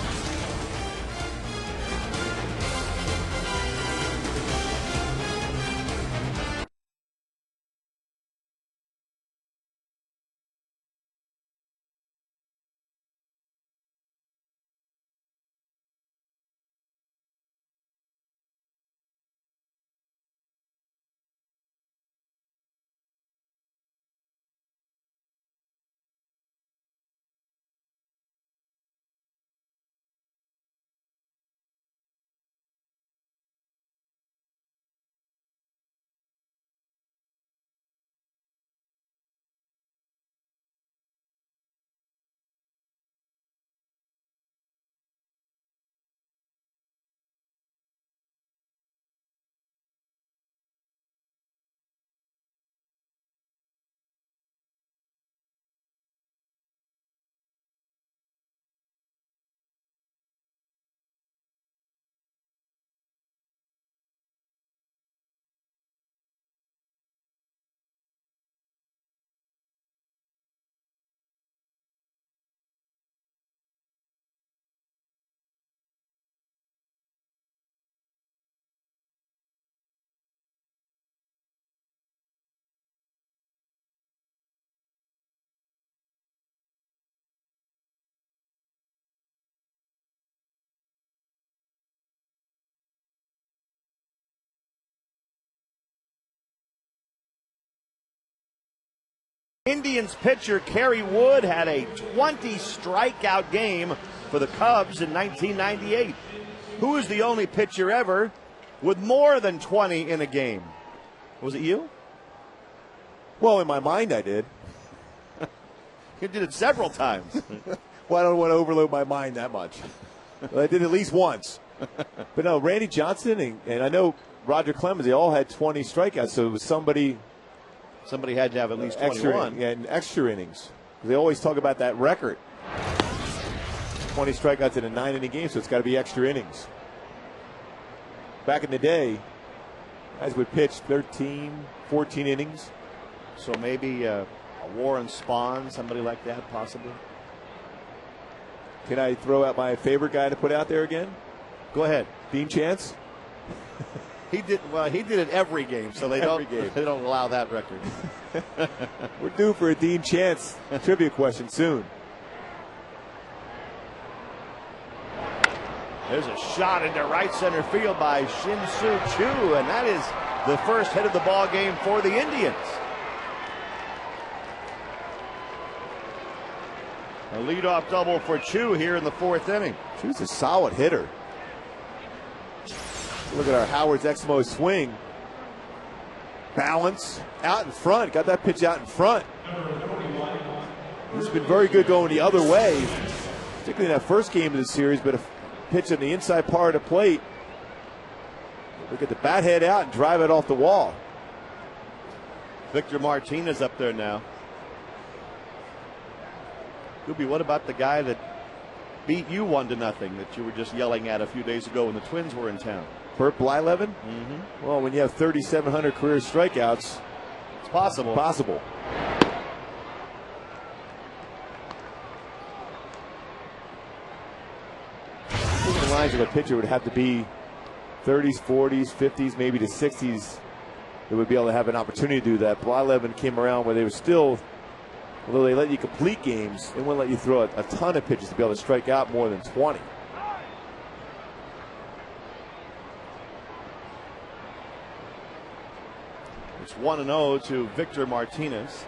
Indians pitcher Kerry Wood had a 20 strikeout game for the Cubs in 1998. Who is the only pitcher ever with more than 20 in a game? Was it you? Well, in my mind, I did. You did it several times. Well, I don't want to overload my mind that much. I did at least once. But no, Randy Johnson and I know Roger Clemens, they all had 20 strikeouts, so it was somebody had to have at least 21. Extra innings. They always talk about that record. 20 strikeouts in a 9-inning game, so it's got to be extra innings. Back in the day, guys would pitch 13, 14 innings. So maybe a Warren Spahn, somebody like that, possibly. Can I throw out my favorite guy to put out there again? Go ahead. Dean Chance? He did it every game, so they don't allow that record. We're due for a Dean Chance trivia question soon. There's a shot into right center field by Shin-Soo Choo, and that is the first hit of the ball game for the Indians. A leadoff double for Choo here in the fourth inning. Choo's a solid hitter. Look at our Howard's Exmo swing. Balance out in front. Got that pitch out in front. He's been very good going the other way, particularly in that first game of the series, but a pitch on the inside part of the plate. Look at the bat head out and drive it off the wall. Victor Martinez up there now. Gooby, what about the guy that beat you 1-0 that you were just yelling at a few days ago when the Twins were in town? Bert Blyleven? Well, when you have 3,700 career strikeouts, it's possible. Possible. The lines of a pitcher would have to be 30s, 40s, 50s, maybe the 60s that would be able to have an opportunity to do that. Blyleven came around where they were still, although they let you complete games, they wouldn't let you throw a ton of pitches to be able to strike out more than 20. It's 1-0 to Victor Martinez.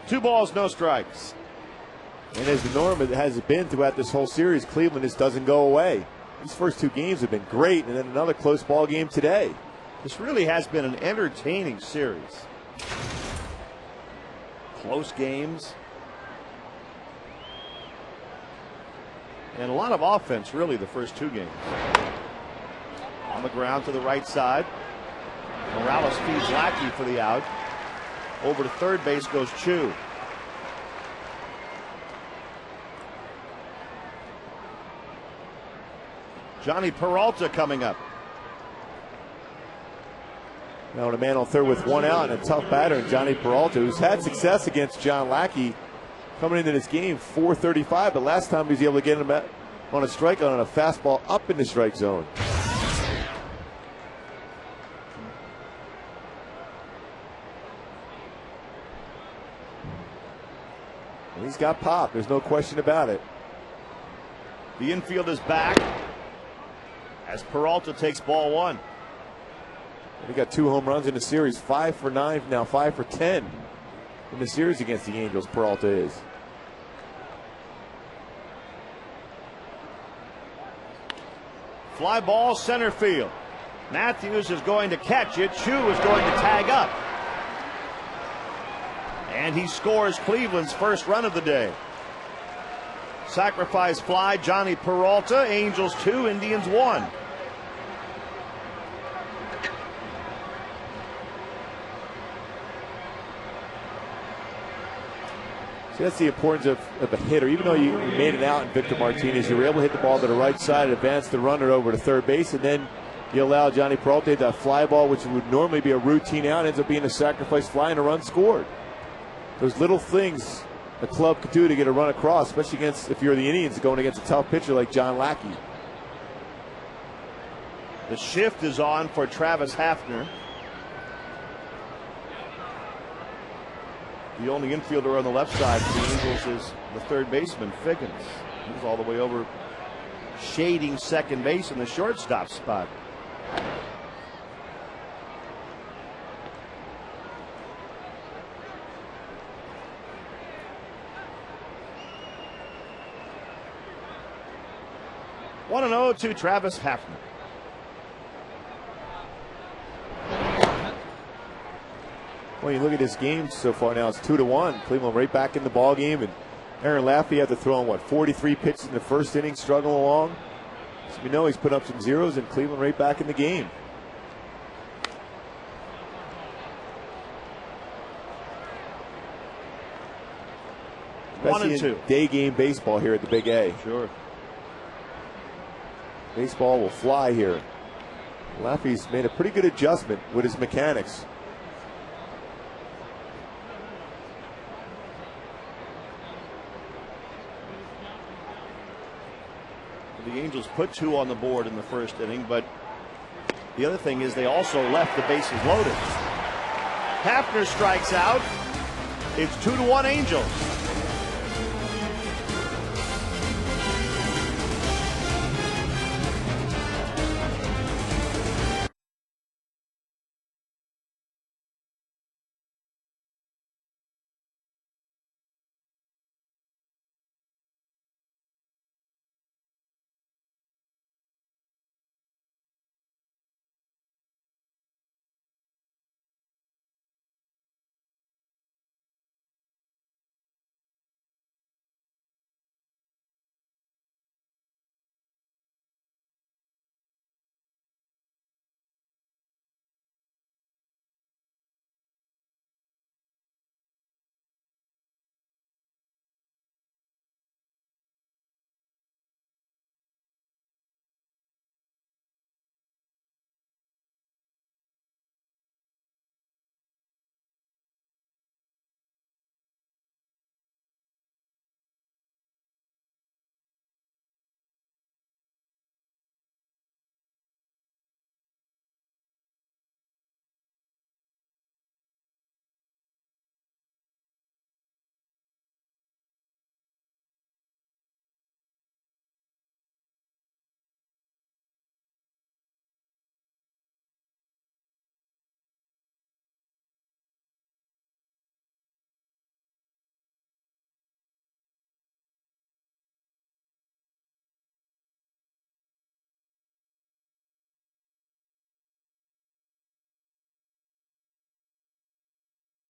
Two balls, no strikes. And as the norm has been throughout this whole series, Cleveland just doesn't go away. These first two games have been great, and then another close ball game today. This really has been an entertaining series. Close games. And a lot of offense, really, the first two games. On the ground to the right side. Morales feeds Lackey for the out. Over to third base goes Chu. Johnny Peralta coming up. Now a man on third with one out and a tough batter in Johnny Peralta, who's had success against John Lackey coming into this game, .435, but last time he was able to get him on a strikeout on a fastball up in the strike zone. And he's got pop, there's no question about it. The infield is back as Peralta takes ball one. He got 2 home runs in the series, 5 for 9, now 5 for 10 in the series against the Angels. Peralta is. Fly ball center field. Matthews is going to catch it. Chu is going to tag up. And he scores Cleveland's first run of the day. Sacrifice fly, Johnny Peralta. Angels 2, Indians 1. See, that's the importance of a hitter. Even though you made it out in Victor Martinez, you were able to hit the ball to the right side and advance the runner over to third base, and then you allow Johnny Peralta that fly ball, which would normally be a routine out, ends up being a sacrifice fly and a run scored. Those little things a club could do to get a run across, especially against, if you're the Indians, going against a tough pitcher like John Lackey. The shift is on for Travis Hafner. The only infielder on the left side for the Angels is the third baseman, Figgins. He's all the way over, shading second base in the shortstop spot. One and 0 to Travis Hafner. Well, you look at this game so far now, it's 2-1. Cleveland right back in the ball game, and Aaron Laffey had to throw in, 43 pitches in the first inning, struggling along. So we know he's put up some zeros, and Cleveland right back in the game. Especially 1-2. in day game baseball here at the Big A. Sure. Baseball will fly here. Laffey's made a pretty good adjustment with his mechanics. The Angels put 2 on the board in the first inning, but the other thing is they also left the bases loaded. Hafner strikes out. It's 2-1 Angels.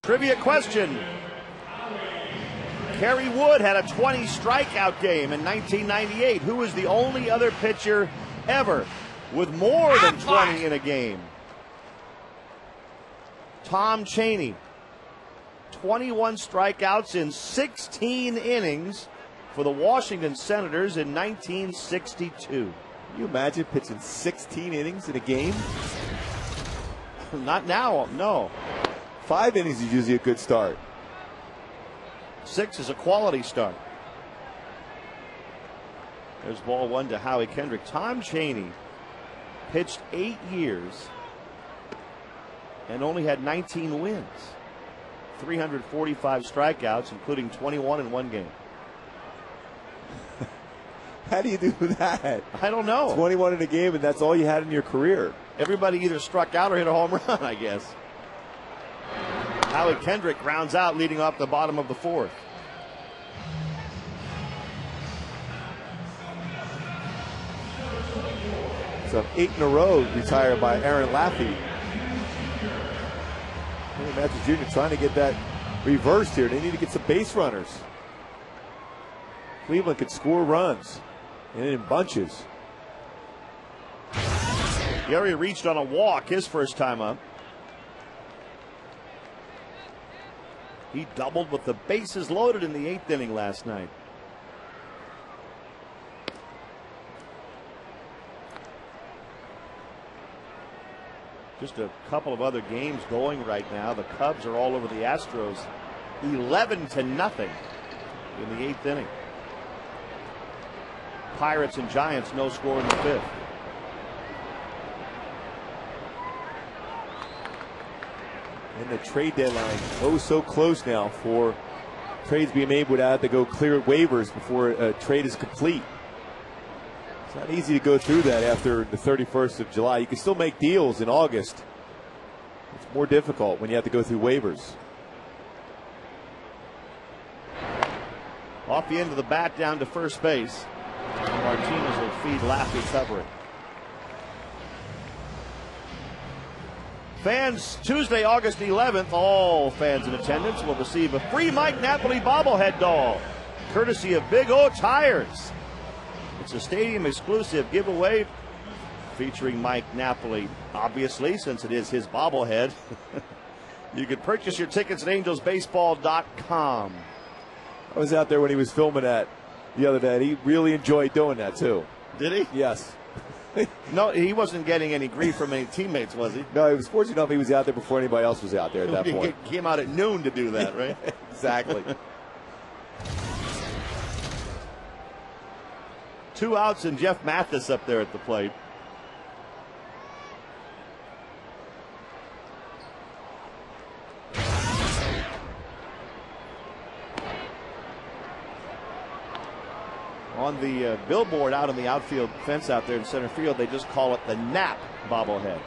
Trivia question. Kerry Wood had a 20 strikeout game in 1998. Who is the only other pitcher ever with more than 20 in a game? Tom Chaney. 21 strikeouts in 16 innings for the Washington Senators in 1962. Can you imagine pitching 16 innings in a game? Not now, no. 5 innings is usually a good start. 6 is a quality start. There's ball 1 to Howie Kendrick. Tom Chaney pitched 8 years and only had 19 wins. 345 strikeouts, including 21 in one game. How do you do that? I don't know. 21 in a game, and that's all you had in your career. Everybody either struck out or hit a home run, I guess. Howie Kendrick grounds out, leading off the bottom of the 4th. So 8 in a row retired by Aaron Laffey. Matthews Jr. trying to get that reversed here. They need to get some base runners. Cleveland could score runs, and in bunches. Gary reached on a walk his first time up. He doubled with the bases loaded in the 8th inning last night. Just a couple of other games going right now. The Cubs are all over the Astros, 11-0 in the 8th inning. Pirates and Giants, no score in the 5th. And the trade deadline, oh so close now for trades being made without to go clear waivers before a trade is complete. It's not easy to go through that after the 31st of July. You can still make deals in August. It's more difficult when you have to go through waivers. Off the end of the bat down to first base. Martinez will feed Laffey covering. Fans, Tuesday, August 11th, all fans in attendance will receive a free Mike Napoli bobblehead doll, courtesy of Big O Tires. It's a stadium exclusive giveaway featuring Mike Napoli, obviously, since it is his bobblehead. You can purchase your tickets at angelsbaseball.com. I was out there when he was filming that the other day. He really enjoyed doing that, too. Did he? Yes. No, he wasn't getting any grief from any teammates, was he? No, he was fortunate enough he was out there before anybody else was out there at that point. He came out at noon to do that, right? Exactly. 2 outs and Jeff Mathis up there at the plate. On the billboard out on the outfield fence out there in center field, they just call it the Nap bobblehead.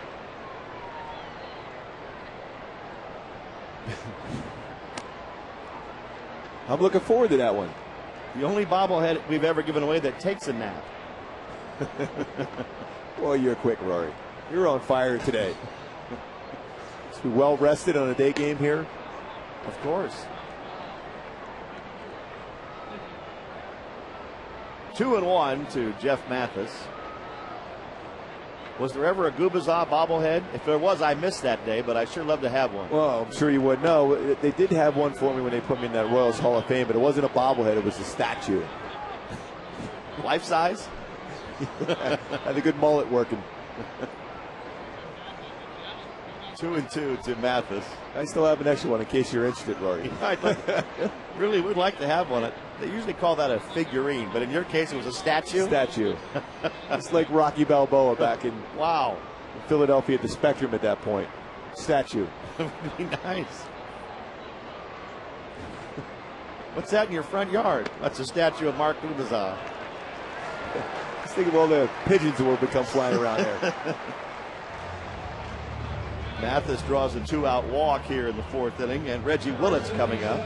I'm looking forward to that one. The only bobblehead we've ever given away that takes a nap. Well, you're quick, Rory. You're on fire today. Just be well rested on a day game here. Of course. 2-1 to Jeff Mathis. Was there ever a Gubazov bobblehead? If there was, I missed that day, but I sure love to have one. Well, I'm sure you would. No, they did have one for me when they put me in that Royals Hall of Fame, but it wasn't a bobblehead. It was a statue. Life size? Had a good mullet working. 2-2 to Mathis. I still have an extra one in case you're interested, Rory. Really would like to have one. They usually call that a figurine, but in your case, it was a statue? Statue. It's like Rocky Balboa back in wow, Philadelphia at the Spectrum at that point. Statue. That would be nice. What's that in your front yard? That's a statue of Mark Gubazov. Just think of all the pigeons that will become flying around here. Mathis draws a 2-out walk here in the 4th inning, and Reggie Willett's coming up.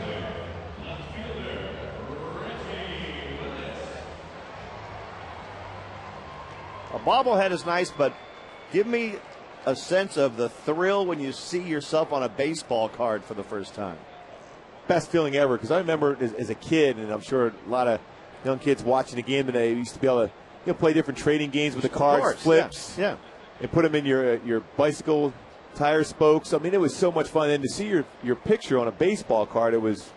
A bobblehead is nice, but give me a sense of the thrill when you see yourself on a baseball card for the first time. Best feeling ever, because I remember as a kid, and I'm sure a lot of young kids watching the game today used to be able to play different trading games with the cards, flips, yeah, and put them in your bicycle tire spokes. I mean, it was so much fun. And to see your picture on a baseball card, it was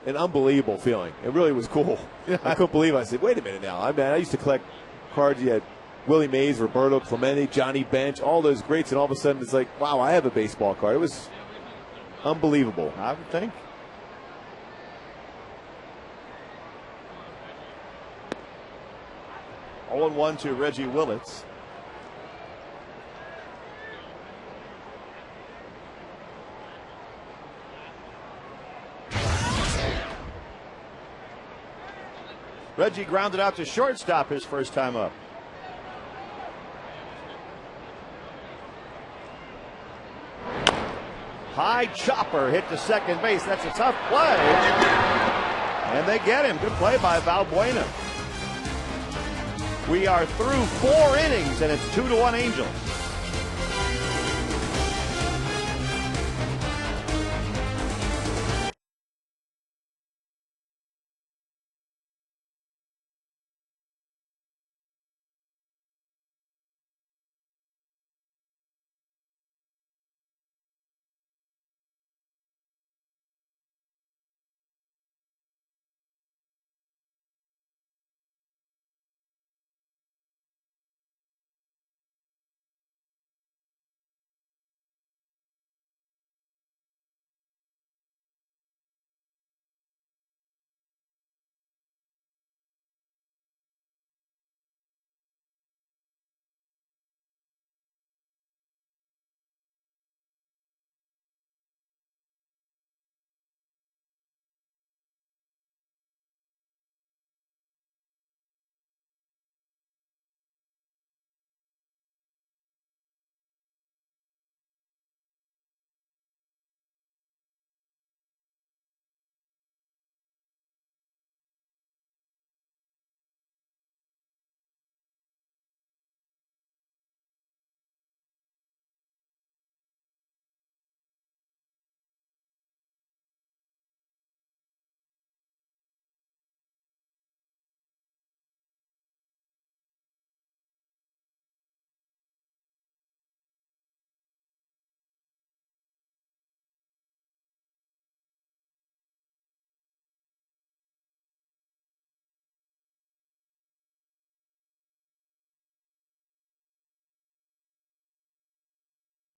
an unbelievable feeling. It really was cool. Yeah. I couldn't believe it. I said, wait a minute now. I used to collect cards. You had Willie Mays, Roberto Clemente, Johnny Bench, all those greats, and all of a sudden it's like, wow, I have a baseball card. It was unbelievable. I would think. Oh, 0-1 to Reggie Willits. Reggie grounded out to shortstop his first time up. High chopper hit to second base. That's a tough play. And they get him. Good play by Valbuena. We are through 4 innings, and it's 2-1 Angels.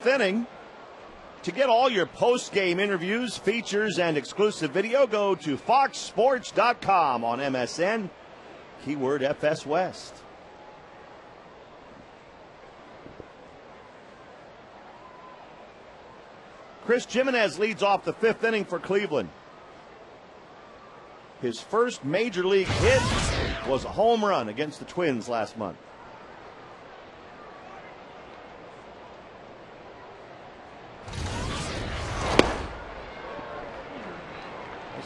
Inning. To get all your post-game interviews, features, and exclusive video, go to foxsports.com on MSN, keyword FS West. Chris Jimenez leads off the 5th inning for Cleveland. His first major league hit was a home run against the Twins last month.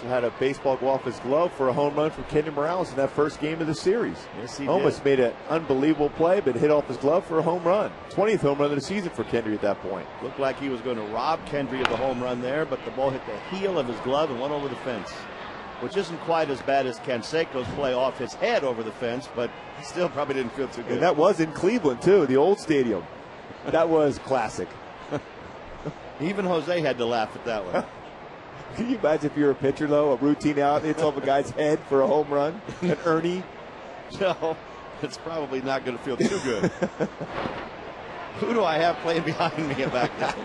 Had a baseball go off his glove for a home run from Kendry Morales in that first game of the series. Yes, he almost made an unbelievable play, but hit off his glove for a home run. 20th home run of the season for Kendry at that point. Looked like he was going to rob Kendry of the home run there, but the ball hit the heel of his glove and went over the fence, which isn't quite as bad as Canseco's play off his head over the fence, but still probably didn't feel too good. And that was in Cleveland, too, the old stadium. That was classic. Even Jose had to laugh at that one. Can you imagine if you're a pitcher, though, a routine out, hits off a guy's head for a home run? An Ernie? No, it's probably not going to feel too good. Who do I have playing behind me back there?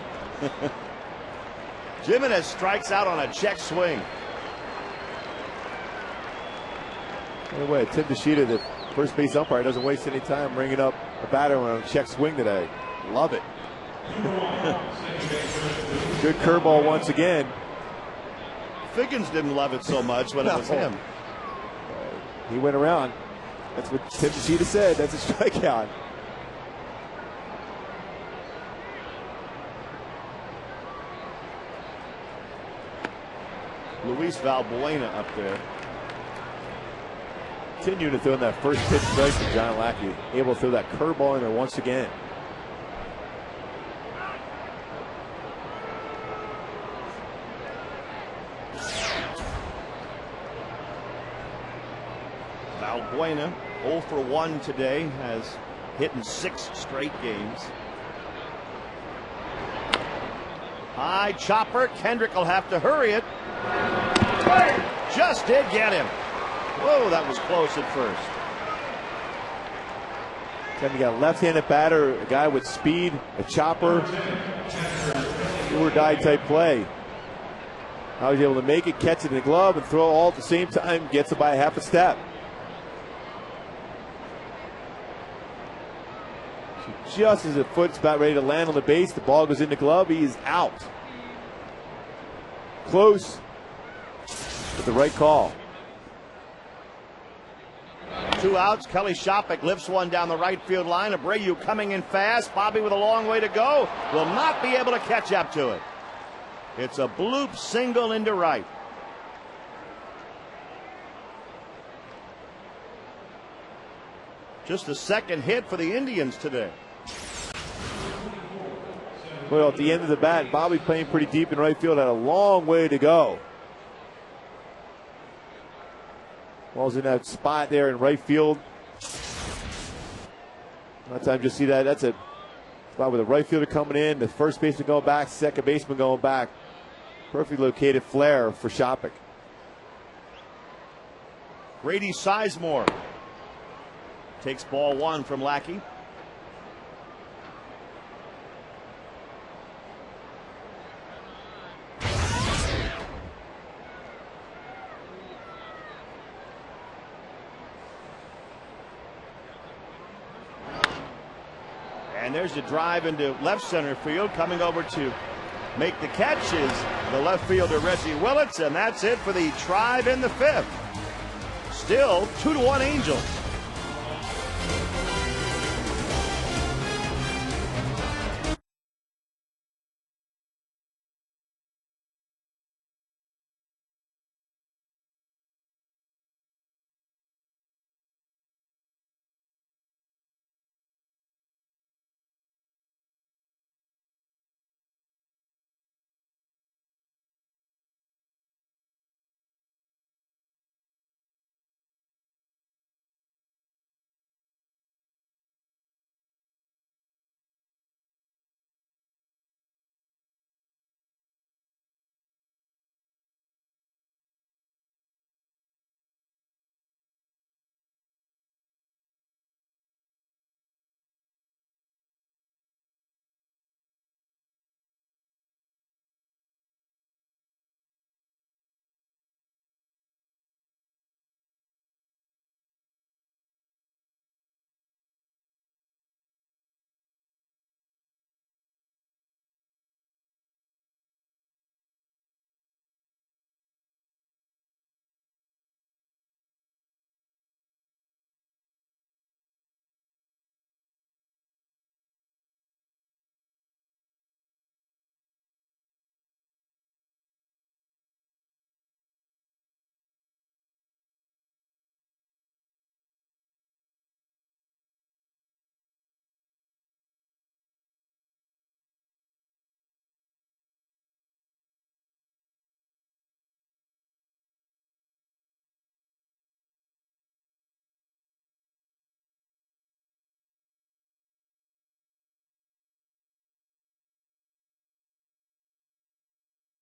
Jimenez strikes out on a check swing. By the way, Tim DeShita, the first base umpire, doesn't waste any time bringing up a batter on a check swing today. Love it. Good curveball once again. Figgins didn't love it so much when it was him. He went around. That's what Tim DeShita said. That's a strikeout. Luis Valbuena up there. Continuing to throw in that first pitch strike to John Lackey. Able to throw that curveball in there once again. Buena, 0 for 1 today, has hit in 6 straight games. High chopper. Kendrick will have to hurry it. Just did get him. Whoa, that was close at first. Then you got a left-handed batter, a guy with speed, a chopper, do or die type play. I was able to make it, catch it in the glove, and throw all at the same time, gets it by a half a step. So just as the foot's about ready to land on the base, the ball goes in the glove, he is out. Close, but the right call. 2 outs. Kelly Shopik lifts one down the right field line. Abreu coming in fast. Bobby with a long way to go. Will not be able to catch up to it. It's a bloop single into right. Just the second hit for the Indians today. Well, at the end of the bat, Bobby playing pretty deep in right field, had a long way to go. Ball's in that spot there in right field. A lot of times you see that. That's a spot with the right fielder coming in, the first baseman going back, second baseman going back. Perfectly located flare for Shopik. Grady Sizemore takes ball 1 from Lackey. And there's the drive into left center field. Coming over to make the catch is the left fielder Reggie Willits, and that's it for the Tribe in the 5th. Still 2-1 Angels.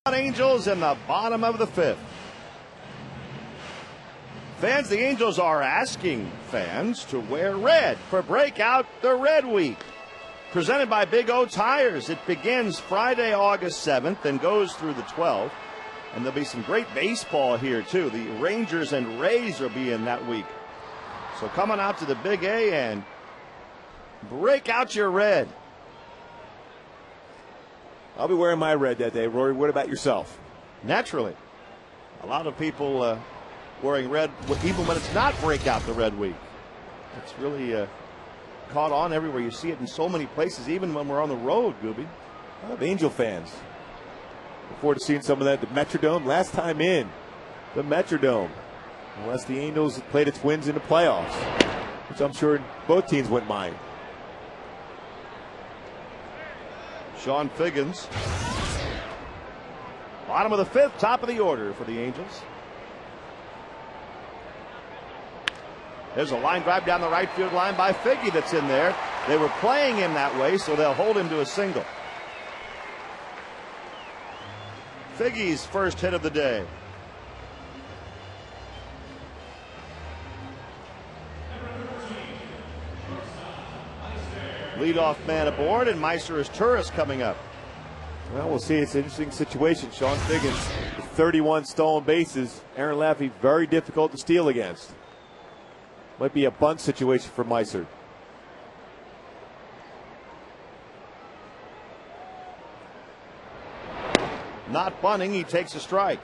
Angels in the bottom of the 5th. Fans, the Angels are asking fans to wear red for Breakout the Red Week. Presented by Big O Tires. It begins Friday, August 7th and goes through the 12th. And there'll be some great baseball here, too. The Rangers and Rays will be in that week. So coming out to the Big A and break out your red. I'll be wearing my red that day. Rory, what about yourself? Naturally. A lot of people wearing red, even when it's not Breakout the Red Week. It's really caught on everywhere. You see it in so many places, even when we're on the road, Gooby. I have Angel fans. Look forward to seeing some of that at the Metrodome. Last time in the Metrodome, unless the Angels played its Twins in the playoffs, which I'm sure both teams wouldn't mind. Sean Figgins. Bottom of the 5th, top of the order for the Angels. There's a line drive down the right field line by Figge that's in there. They were playing him that way, so they'll hold him to a single. Figge's first hit of the day. Leadoff man aboard, and Meister is Turris coming up. Well, we'll see. It's an interesting situation. Sean Figgins, 31 stolen bases. Aaron Laffey, very difficult to steal against. Might be a bunt situation for Meister. Not bunting, he takes a strike.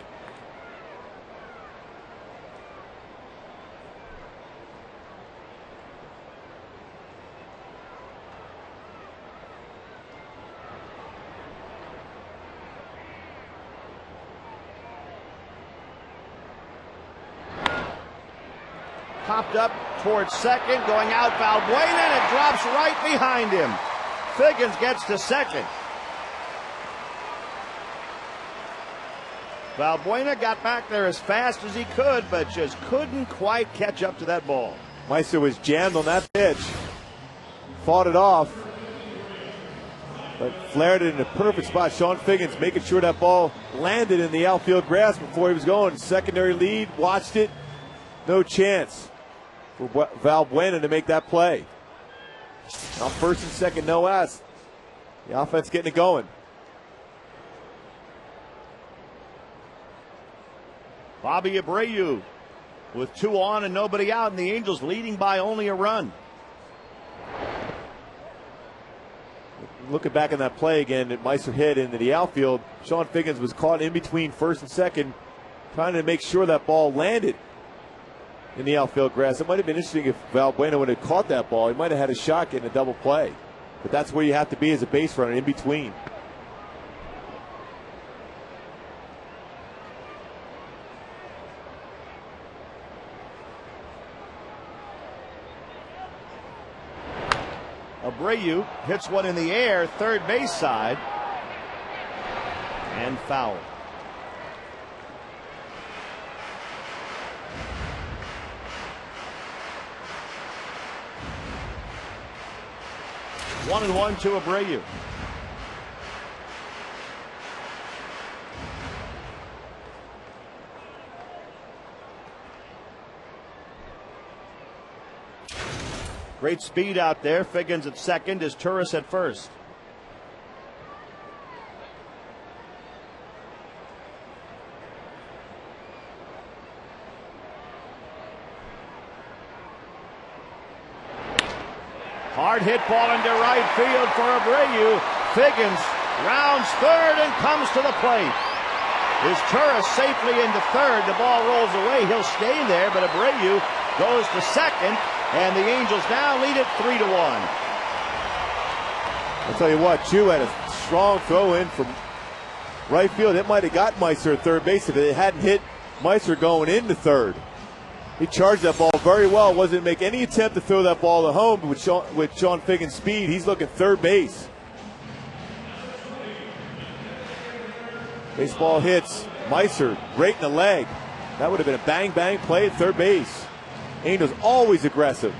Popped up towards second, going out Valbuena, and it drops right behind him. Figgins gets to second. Valbuena got back there as fast as he could, but just couldn't quite catch up to that ball. Meister was jammed on that pitch. Fought it off, but flared it in a perfect spot. Sean Figgins making sure that ball landed in the outfield grass before he was going. Secondary lead, watched it. No chance for Valbuena to make that play. Now first and second, no outs. The offense getting it going. Bobby Abreu with 2 on and nobody out, and the Angels leading by only a run. Looking back on that play again that Meister hit into the outfield, Sean Figgins was caught in between first and second, trying to make sure that ball landed in the outfield grass. It might have been interesting if Valbuena would have caught that ball. He might have had a shot getting a double play. But that's where you have to be as a base runner, in between. Abreu hits one in the air, third base side, and foul. One and one to Abreu. Great speed out there. Figgins at second, is Turris at first. Hard hit ball into right field for Abreu. Figgins rounds third and comes to the plate. Is Turris safely into third? The ball rolls away. He'll stay there, but Abreu goes to second, and the Angels now lead it 3-1. I'll tell you what, Chu had a strong throw in from right field. It might have got Meister at third base if it hadn't hit Meister going into third. He charged that ball very well. Wasn't make any attempt to throw that ball to home, but with Sean Figgins' speed, he's looking third base. Baseball hits Meister right in the leg. That would have been a bang-bang play at third base. Angels always aggressive.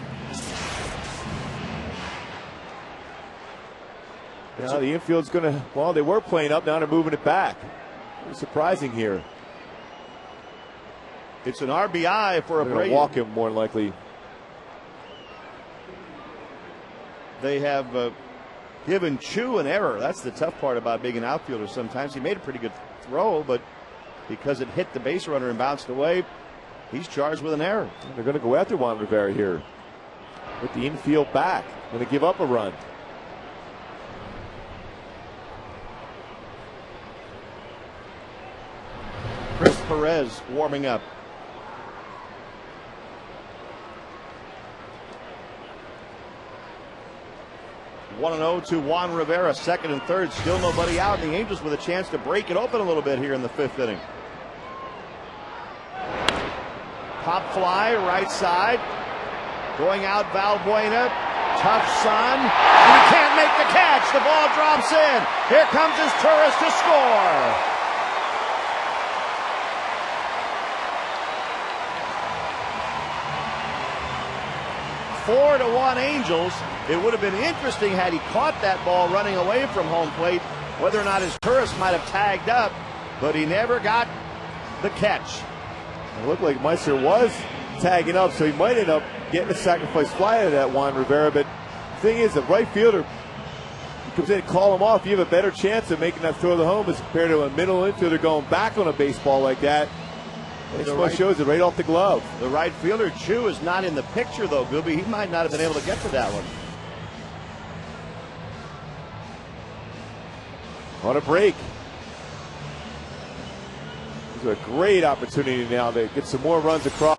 Now the infield's going to, well, they were playing up, now they're moving it back. Pretty surprising here. It's an RBI for Abreu. They're going to walk him more than likely. They have given Chu an error. That's the tough part about being an outfielder sometimes. He made a pretty good throw, but because it hit the base runner and bounced away, he's charged with an error. They're going to go after Juan Rivera here with the infield back. Going to give up a run. Chris Perez warming up. One and 0 to Juan Rivera, second and third. Still nobody out. And the Angels with a chance to break it open a little bit here in the fifth inning. Pop fly, right side. Going out, Valbuena. Tough sun. And he can't make the catch. The ball drops in. Here comes his Turris to score. 4-1 Angels. It would have been interesting had he caught that ball running away from home plate, whether or not his tourist might have tagged up, but he never got the catch. It looked like Meister was tagging up, so he might end up getting a sacrifice fly out of that Juan Rivera. But the thing is, the right fielder comes in and call him off. You have a better chance of making that throw to the home as compared to a middle infielder going back on a baseball like that. This shows it right off the glove. The right fielder, Chu, is not in the picture, though, Gooby. He might not have been able to get to that one. On a break. This is a great opportunity now to get some more runs across.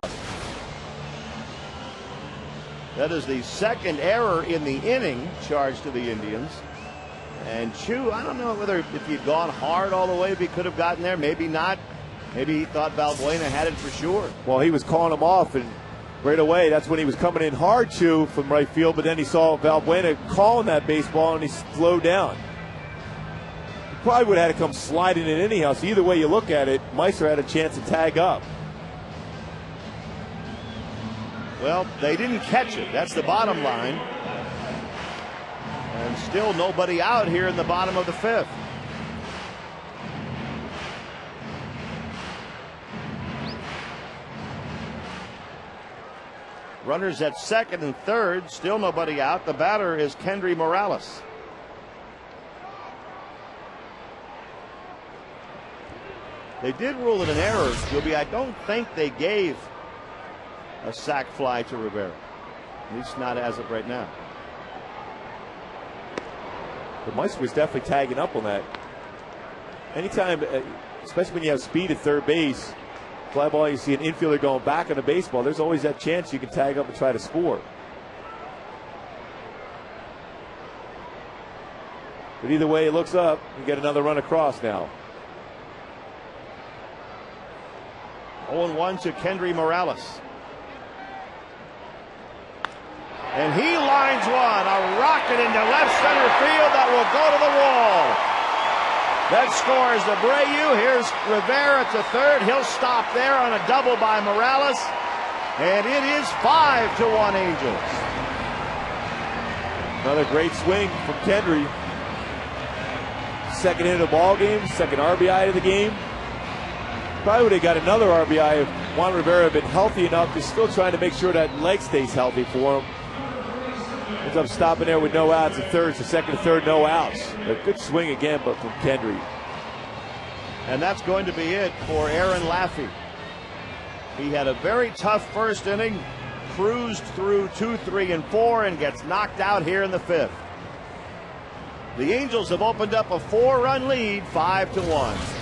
That is the second error in the inning charged to the Indians. And Chu, I don't know whether if he'd gone hard all the way, if he could have gotten there. Maybe not. Maybe he thought Valbuena had it for sure. Well, he was calling him off, and right away, that's when he was coming in hard, Chu, from right field. But then he saw Valbuena calling that baseball, and he slowed down. He probably would have had to come sliding in anyhow. So either way you look at it, Meister had a chance to tag up. Well, they didn't catch it. That's the bottom line. And still nobody out here in the bottom of the fifth. Runners at second and third, still nobody out. The batter is Kendry Morales. They did rule it an error, Gilby. I don't think they gave a sac fly to Rivera. At least not as of right now. But Meister was definitely tagging up on that. Anytime, especially when you have speed at third base, fly ball, you see an infielder going back on a baseball, there's always that chance you can tag up and try to score. But either way it looks up, you get another run across now. 0-1 to Kendry Morales. And he lines one, a rocket into left center field that will go to the wall. That scores Abreu. Here's Rivera to third. He'll stop there on a double by Morales. And it is 5-1 Angels. Another great swing from Kendry. Second hit of the ball game, second RBI of the game. Probably would have got another RBI if Juan Rivera had been healthy enough. He's still trying to make sure that leg stays healthy for him. Ends up stopping there with no outs at third. So second and third, no outs. A good swing again, but from Kendry. And that's going to be it for Aaron Laffey. He had a very tough first inning, cruised through 2, 3, and 4, and gets knocked out here in the fifth. The Angels have opened up a 4-run lead, 5-1.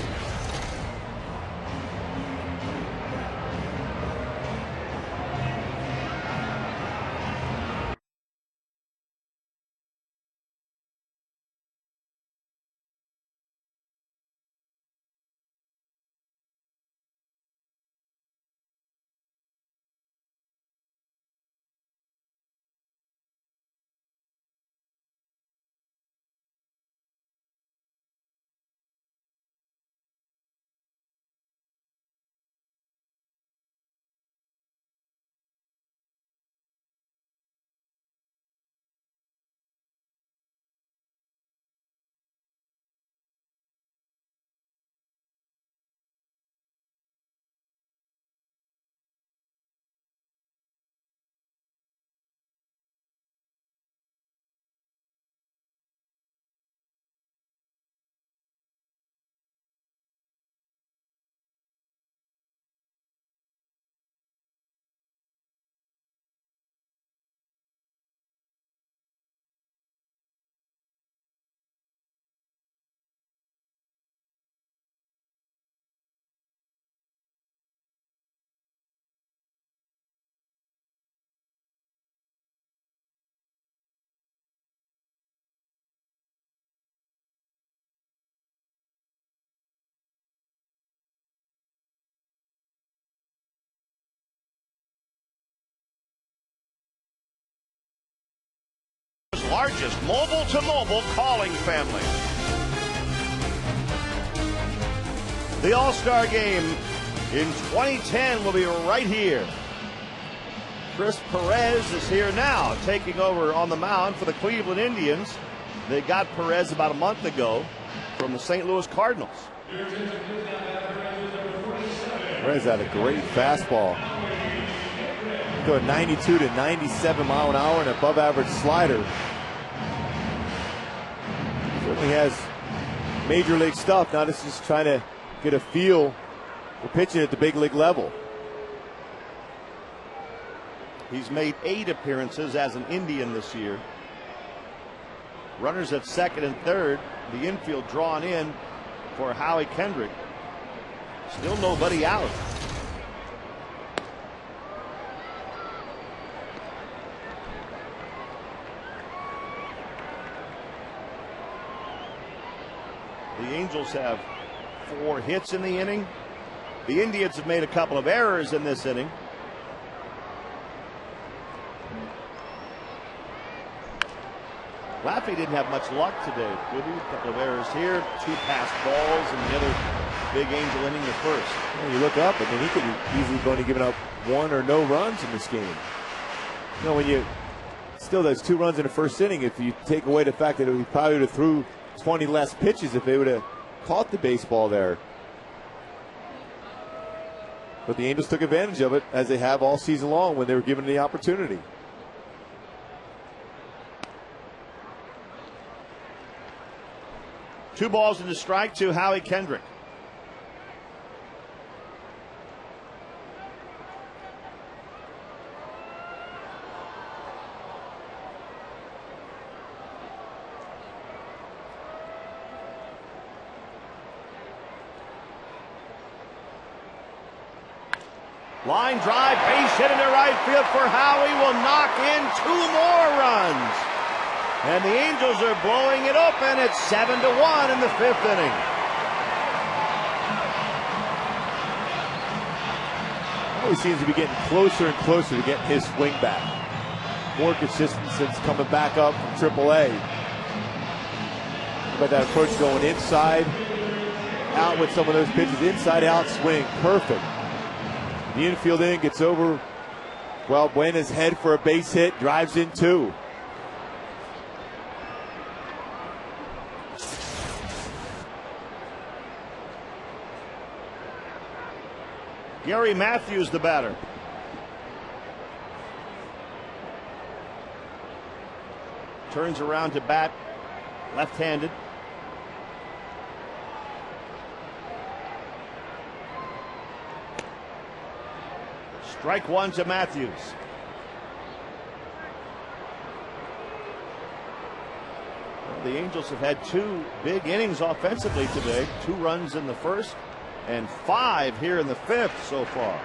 Largest mobile-to-mobile calling family. The All-Star Game in 2010 will be right here. Chris Perez is here now, taking over on the mound for the Cleveland Indians. They got Perez about a month ago from the St. Louis Cardinals. Perez had a great fastball. Go at 92 to 97 mile an hour and above average slider. Certainly has major league stuff. Now this is just trying to get a feel for pitching at the big league level. He's made 8 appearances as an Indian this year. Runners at second and third. The infield drawn in for Howie Kendrick. Still nobody out. The Angels have 4 hits in the inning. The Indians have made a couple of errors in this inning. Laffey didn't have much luck today, did he? A couple of errors here, 2 passed balls, and the other big Angel inning, the first. Well, you look up, and then he could easily have only given up 1 or no runs in this game. You know, when you still, there's 2 runs in the first inning. If you take away the fact that he probably would have threw 20 less pitches if they would have caught the baseball there. But the Angels took advantage of it, as they have all season long when they were given the opportunity. Two balls and a strike to Howie Kendrick. Line drive, base hit into right field for Howie, will knock in 2 more runs. And the Angels are blowing it open. It's 7-1 in the 5th inning. He seems to be getting closer and closer to getting his swing back. More consistent since coming back up from AAA. But that approach going inside, out with some of those pitches, inside out swing, perfect. The infield in gets over. Well, Buena's head for a base hit, drives in 2. Gary Matthews, the batter. Turns around to bat, left-handed. Strike 1 to Matthews. Well, the Angels have had 2 big innings offensively today. 2 runs in the first and 5 here in the 5th so far.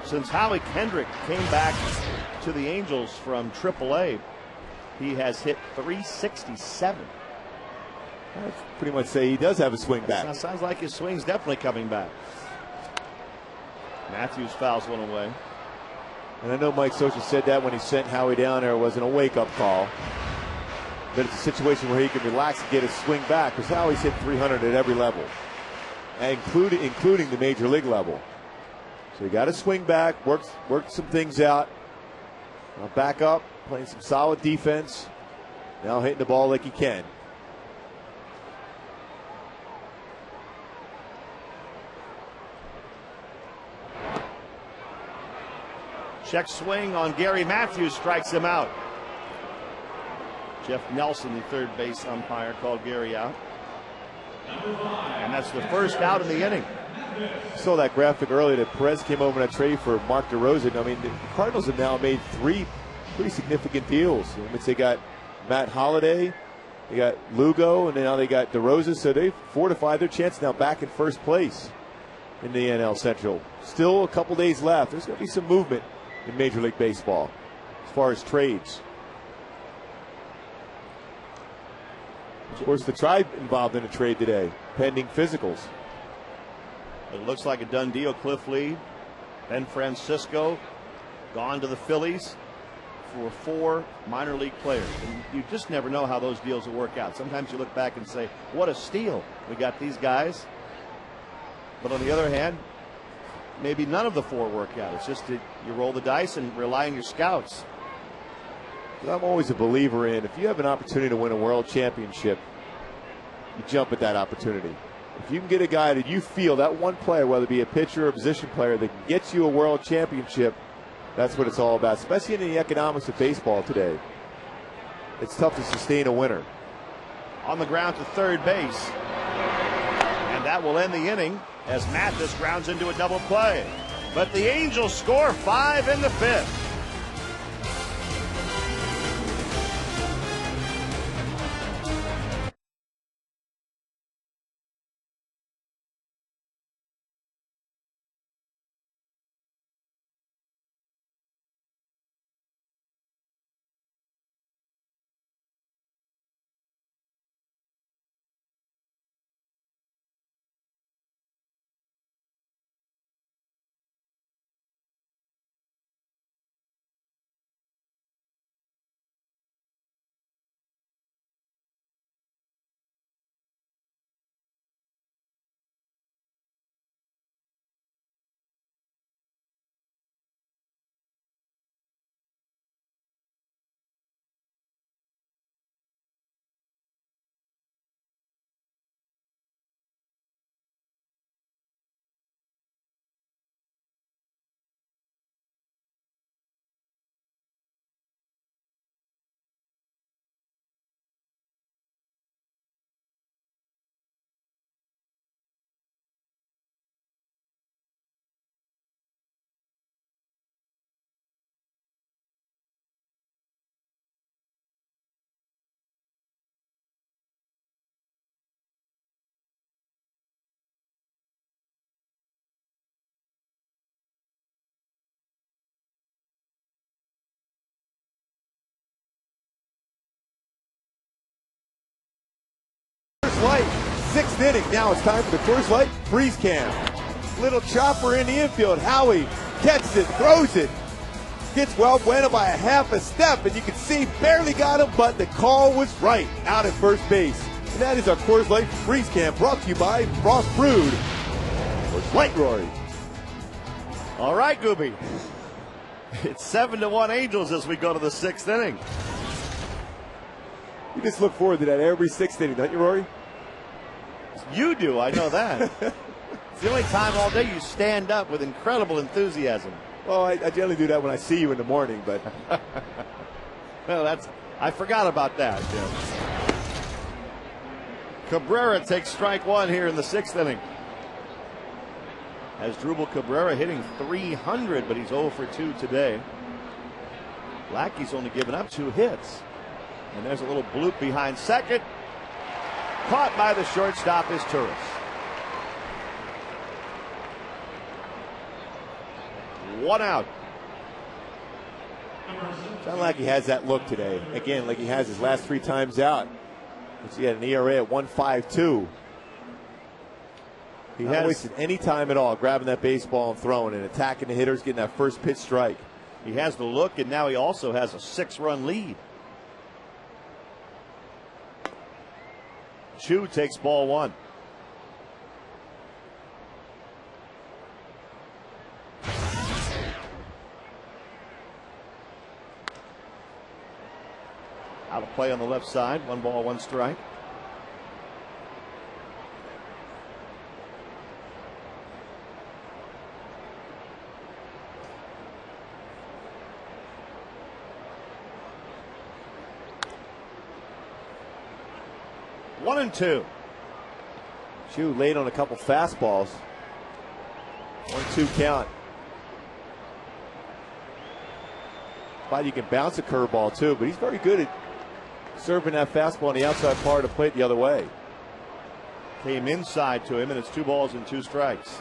Since Howie Kendrick came back to the Angels from AAA, he has hit .367. I'd pretty much say he does have a swing back. Sounds like his swing's definitely coming back. Matthews fouls one away. And I know Mike Socha said that when he sent Howie down there, it wasn't a wake-up call. But it's a situation where he can relax and get his swing back, because Howie's hit 300 at every level, including the major league level. So he got his swing back, worked some things out. Now back up, playing some solid defense. Now hitting the ball like he can. Check swing on Gary Matthews, strikes him out. Jeff Nelson, the third base umpire, called Gary out. And that's the first out of the inning. Saw that graphic earlier that Perez came over in a trade for Mark DeRozan. I mean, the Cardinals have now made 3 pretty significant deals. They got Matt Holliday, they got Lugo, and now they got DeRozan. So they've fortified their chance now back in first place in the NL Central. Still a couple days left. There's going to be some movement in Major League Baseball as far as trades. Of course, the Tribe involved in a trade today, pending physicals. It looks like a done deal. Cliff Lee, Ben Francisco, gone to the Phillies. for 4 minor league players. And you just never know how those deals will work out. Sometimes you look back and say, what a steal. We got these guys. But on the other hand, maybe none of the 4 work out. It's just that you roll the dice and rely on your scouts. I'm always a believer in, if you have an opportunity to win a world championship, you jump at that opportunity. If you can get a guy that you feel, that one player, whether it be a pitcher or a position player, that can get you a world championship, that's what it's all about, especially in the economics of baseball today. It's tough to sustain a winner. On the ground to third base. And that will end the inning as Mathis grounds into a double play. But the Angels score 5 in the 5th. Light, 6th inning. Now it's time for the Coors Light freeze cam. Little chopper in the infield. Howie catches it, throws it. Gets Buena by a half a step, and you can see barely got him, but the call was right out at first base. And that is our Coors Light freeze cam, brought to you by Frost Brewed. Coors Light, Rory. All right, Gooby. It's 7-1 Angels as we go to the 6th inning. You just look forward to that every 6th inning, don't you, Rory? You do, I know that. It's the only time all day you stand up with incredible enthusiasm. Well, I generally do that when I see you in the morning, but well, I forgot about that, Jim. Cabrera takes strike 1 here in the 6th inning. As Drupal Cabrera hitting .300, but he's 0 for 2 today. Lackey's only given up 2 hits. And there's a little bloop behind second. Caught by the shortstop is Turris. One out. Sounds like he has that look today. Again, like he has his last 3 times out. He had an ERA at 1.52. He hasn't wasted any time at all grabbing that baseball and throwing and attacking the hitters, getting that first pitch strike. He has the look, and now he also has a 6-run lead. Chu takes ball 1. Out of play on the left side. 1 ball, 1 strike. One and 2. Chu late on a couple fastballs. 1-2 count. Glad you can bounce a curveball too, but he's very good at serving that fastball on the outside part of the plate the other way. Came inside to him, and it's 2 balls and 2 strikes.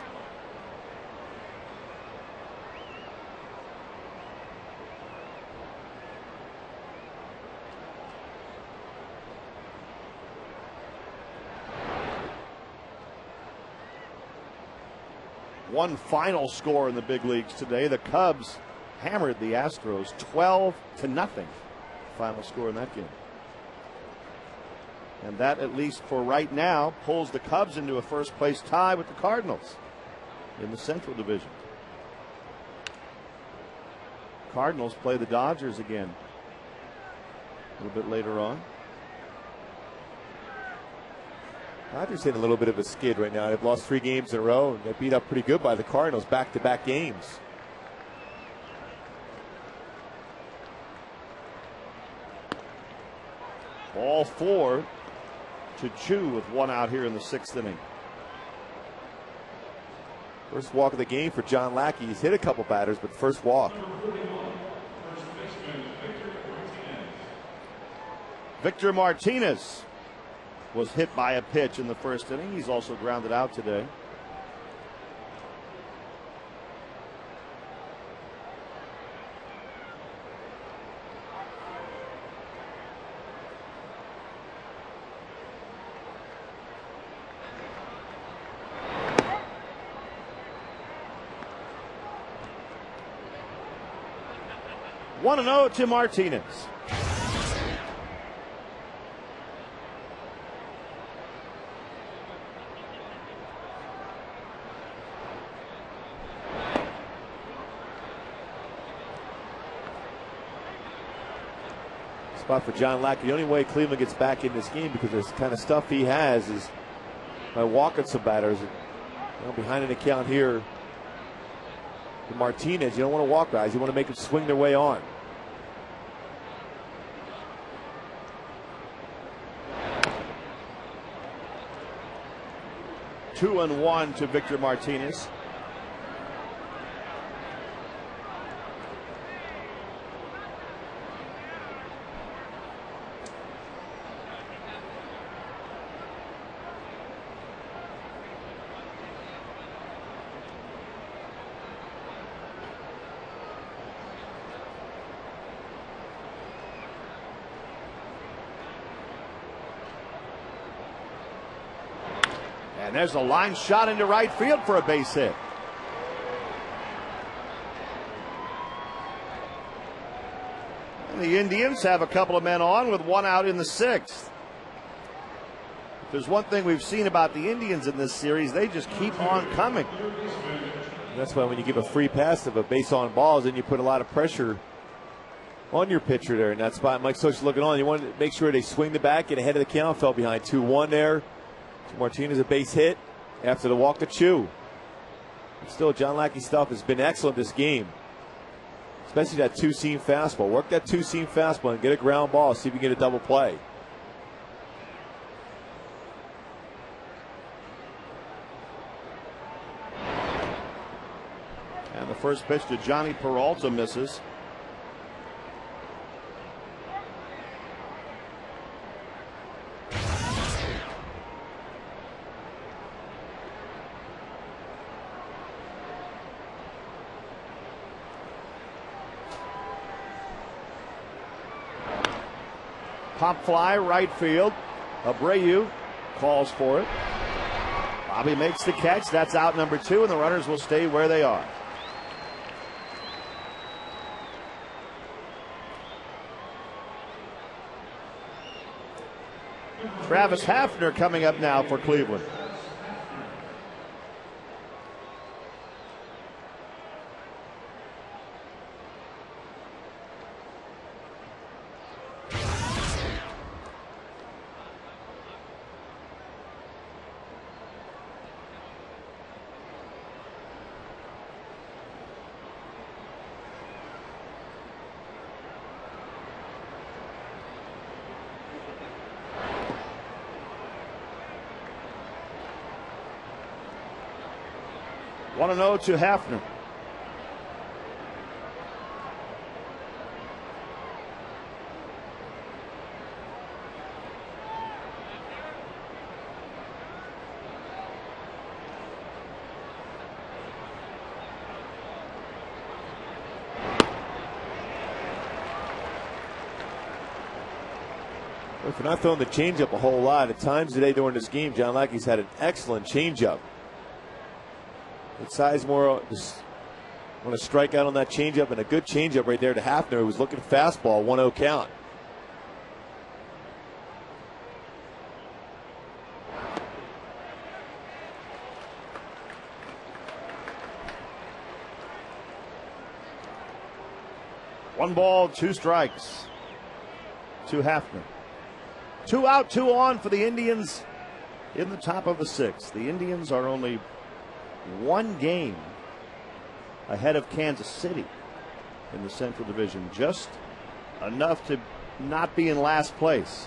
One final score in the big leagues today. The Cubs hammered the Astros 12-0. Final score in that game. And that, at least for right now, pulls the Cubs into a first place tie with the Cardinals in the Central Division. Cardinals play the Dodgers again a little bit later on. Dodgers in a little bit of a skid right now. They've lost 3 games in a row, and they're beat up pretty good by the Cardinals back-to-back games. Ball 4 to Chu with 1 out here in the 6th inning. First walk of the game for John Lackey. He's hit a couple batters, but first walk. Victor Martinez was hit by a pitch in the 1st inning. He's also grounded out today. One 1-0 to Martinez. Spot for John Lackey. The only way Cleveland gets back in this game, because this kind of stuff he has, is by walking some batters. Behind an account here, Martinez, you don't want to walk guys. You want to make them swing their way on. Two and 1 to Victor Martinez. And there's a line shot into right field for a base hit. And the Indians have a couple of men on with 1 out in the 6th. If there's one thing we've seen about the Indians in this series, they just keep on coming. That's why when you give a free pass of a base on balls, then you put a lot of pressure on your pitcher there in that spot. Mike Socha's looking on. You want to make sure they swing the bat, get ahead of the count. Fell behind 2-1 there. Martinez a base hit after the walk to Chu. But still, John Lackey's stuff has been excellent this game, especially that 2-seam fastball. Work that 2-seam fastball and get a ground ball. See if you can get a double play. And the first pitch to Johnny Peralta misses. Pop fly right field. Abreu calls for it. Bobby makes the catch. That's out number 2, and the runners will stay where they are. Travis Hafner coming up now for Cleveland. Want to know to Hafner. If you're not throwing the changeup a whole lot, at times today during this game, John Lackey's had an excellent changeup. With Sizemore Want to strike out on that changeup, and a good changeup right there to Hafner, who was looking fastball, 1-0 count. One ball, two strikes to Hafner. 2 out, 2 on for the Indians in the top of the 6th. The Indians are only 1 game ahead of Kansas City in the Central Division, just enough to not be in last place.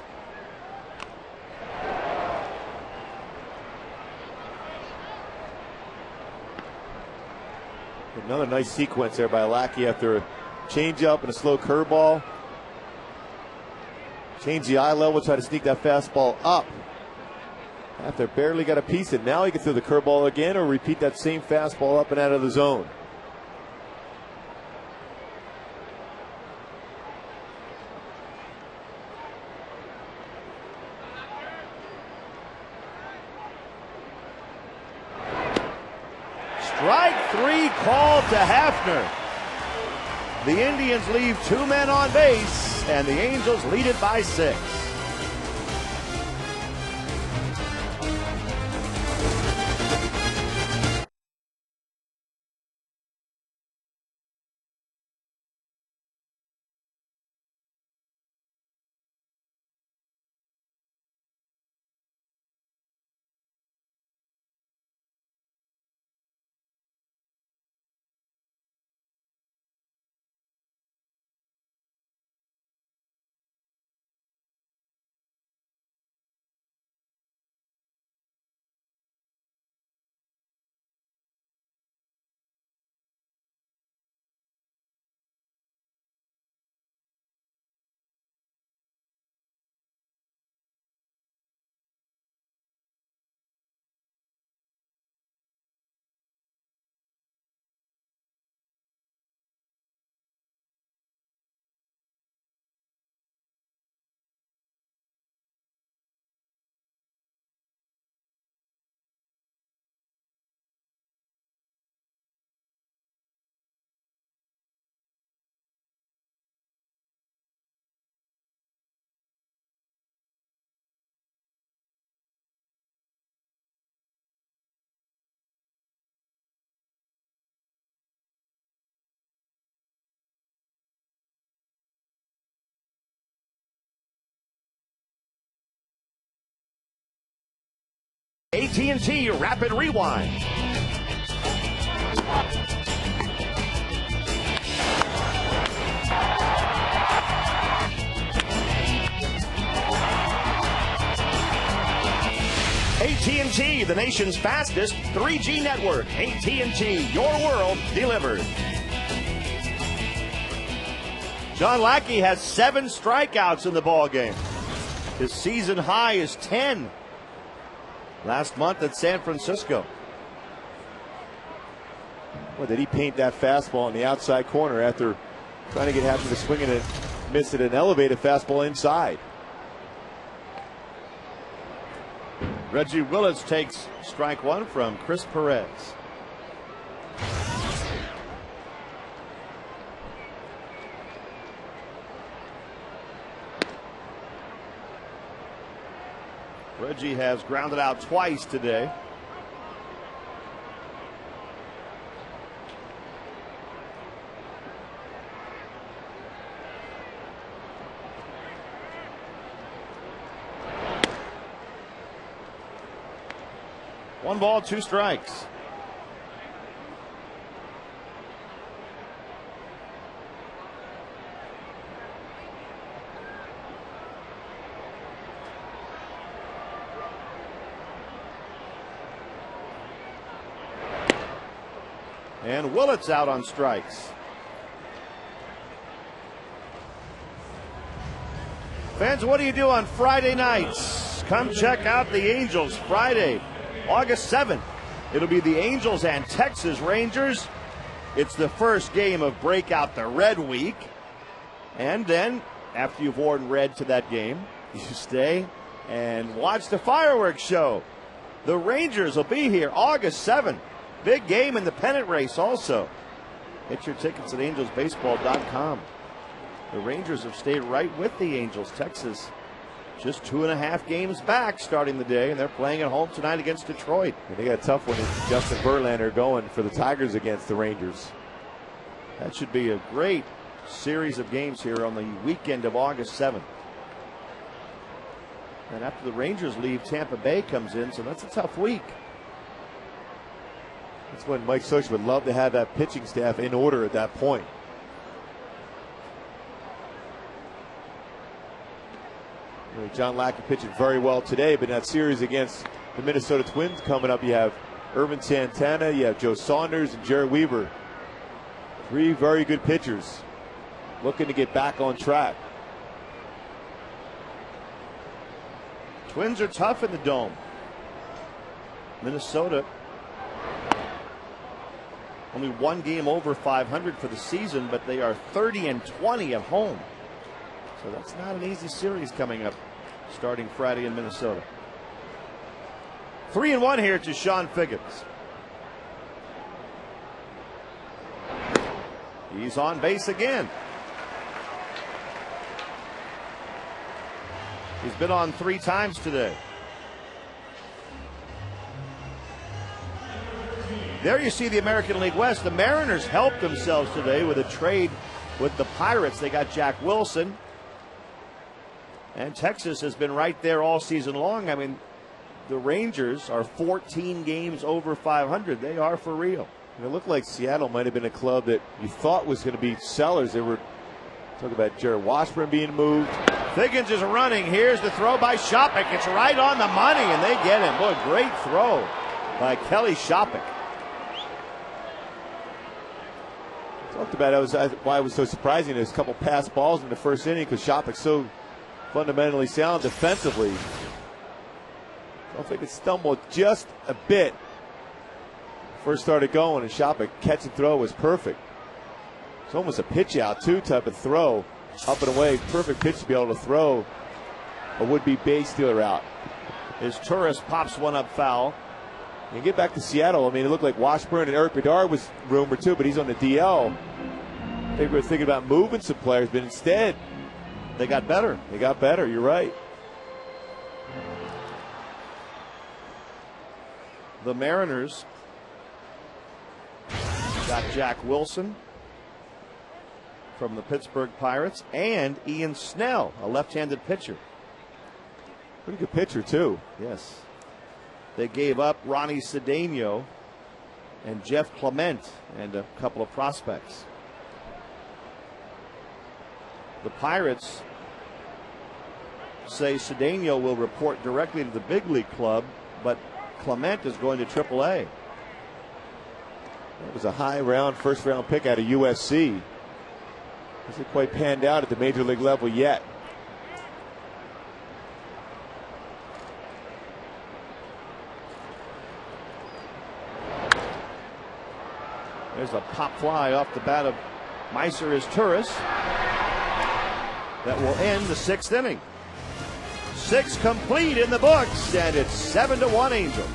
Another nice sequence there by Lackey after a changeup and a slow curveball. Change the eye level, try to sneak that fastball up. After barely got a piece of it, now he can throw the curveball again or repeat that same fastball up and out of the zone. Strike 3 called to Hafner. The Indians leave 2 men on base, and the Angels lead it by 6. AT&T Rapid Rewind. AT&T, the nation's fastest 3G network. AT&T, your world delivered. John Lackey has 7 strikeouts in the ballgame. His season high is 10. Last month at San Francisco. Well, did he paint that fastball in the outside corner after trying to get Hafner to swing it, miss it, and elevate a fastball inside? Reggie Willits takes strike 1 from Chris Perez. Reggie has grounded out twice today. One ball, 2 strikes. And Willits out on strikes. Fans, what do you do on Friday nights? Come check out the Angels Friday, August 7th. It'll be the Angels and Texas Rangers. It's the first game of Breakout the Red Week. And then, after you've worn red to that game, you stay and watch the fireworks show. The Rangers will be here August 7th. Big game in the pennant race also. Get your tickets at angelsbaseball.com. The Rangers have stayed right with the Angels. Texas just 2.5 games back starting the day, and they're playing at home tonight against Detroit. And they got a tough one. It's Justin Verlander going for the Tigers against the Rangers. That should be a great series of games here on the weekend of August 7th. And after the Rangers leave, Tampa Bay comes in, so that's a tough week. That's when Mike Scioscia would love to have that pitching staff in order at that point. John Lackey pitching very well today, but in that series against the Minnesota Twins coming up, you have Irvin Santana, you have Joe Saunders, and Jerry Weaver. 3 very good pitchers looking to get back on track. Twins are tough in the Dome. Minnesota only 1 game over 500 for the season, but they are 30-20 at home. So that's not an easy series coming up starting Friday in Minnesota. 3-1 here to Sean Figgins. He's on base again. He's been on 3 times today. There you see the American League West. The Mariners helped themselves today with a trade with the Pirates. They got Jack Wilson. And Texas has been right there all season long. I mean, the Rangers are 14 games over 500. They are for real. And it looked like Seattle might have been a club that you thought was going to be sellers. They were talking about Jared Washburn being moved. Figgins is running. Here's the throw by Shopik. It's right on the money, and they get him. Boy, great throw by Kelly Shopik. Talked about why it was so surprising. There's a couple pass balls in the first inning because Shopik's so fundamentally sound defensively. I think it stumbled just a bit. First started going, and Shopik catch and throw was perfect. It's almost a pitch out too type of throw, up and away. Perfect pitch to be able to throw a would-be base stealer out. His Turris pops one up foul. You get back to Seattle. I mean, it looked like Washburn and Eric Bedard was rumored too, but he's on the DL. They were thinking about moving some players, but instead they got better. They got better. You're right. The Mariners got Jack Wilson from the Pittsburgh Pirates and Ian Snell, a left-handed pitcher. Pretty good pitcher too. Yes. They gave up Ronnie Cedeno and Jeff Clement and a couple of prospects. The Pirates say Cedeno will report directly to the big league club, but Clement is going to AAA. That was a high first round pick out of USC. Hasn't quite panned out at the major league level yet. There's a pop fly off the bat of Meiser as Turris. That will end the 6th inning. 6 complete in the books, and it's 7-1 Angels.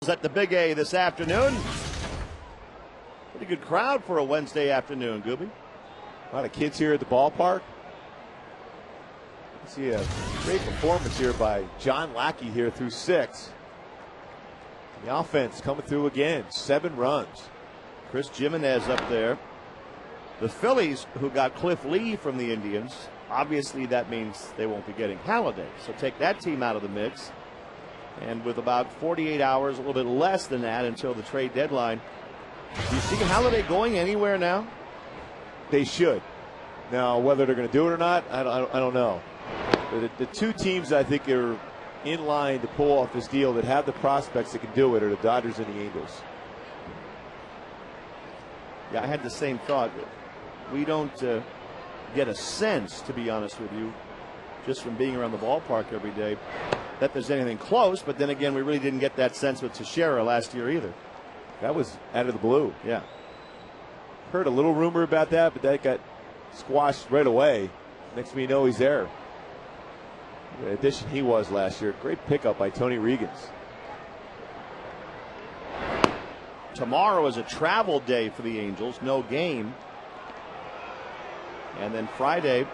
at the Big A this afternoon. Pretty good crowd for a Wednesday afternoon, Gooby. A lot of kids here at the ballpark. See a great performance here by John Lackey here through 6. The offense coming through again, 7 runs. Chris Jimenez up there. The Phillies, who got Cliff Lee from the Indians, obviously that means they won't be getting Halladay. So take that team out of the mix. And with about 48 hours, a little bit less than that until the trade deadline, do you see Halladay going anywhere now? They should. Now, whether they're going to do it or not, I don't know. But the 2 teams I think are in line to pull off this deal that have the prospects that can do it are the Dodgers and the Angels. Yeah, I had the same thought. We don't get a sense, to be honest with you, just from being around the ballpark every day, that there's anything close. But then again, we really didn't get that sense with Teixeira last year either. That was out of the blue. Yeah. Heard a little rumor about that, but that got squashed right away. Next thing you know, he's there. The addition he was last year. Great pickup by Tony Regans. Tomorrow is a travel day for the Angels. No game. And then Friday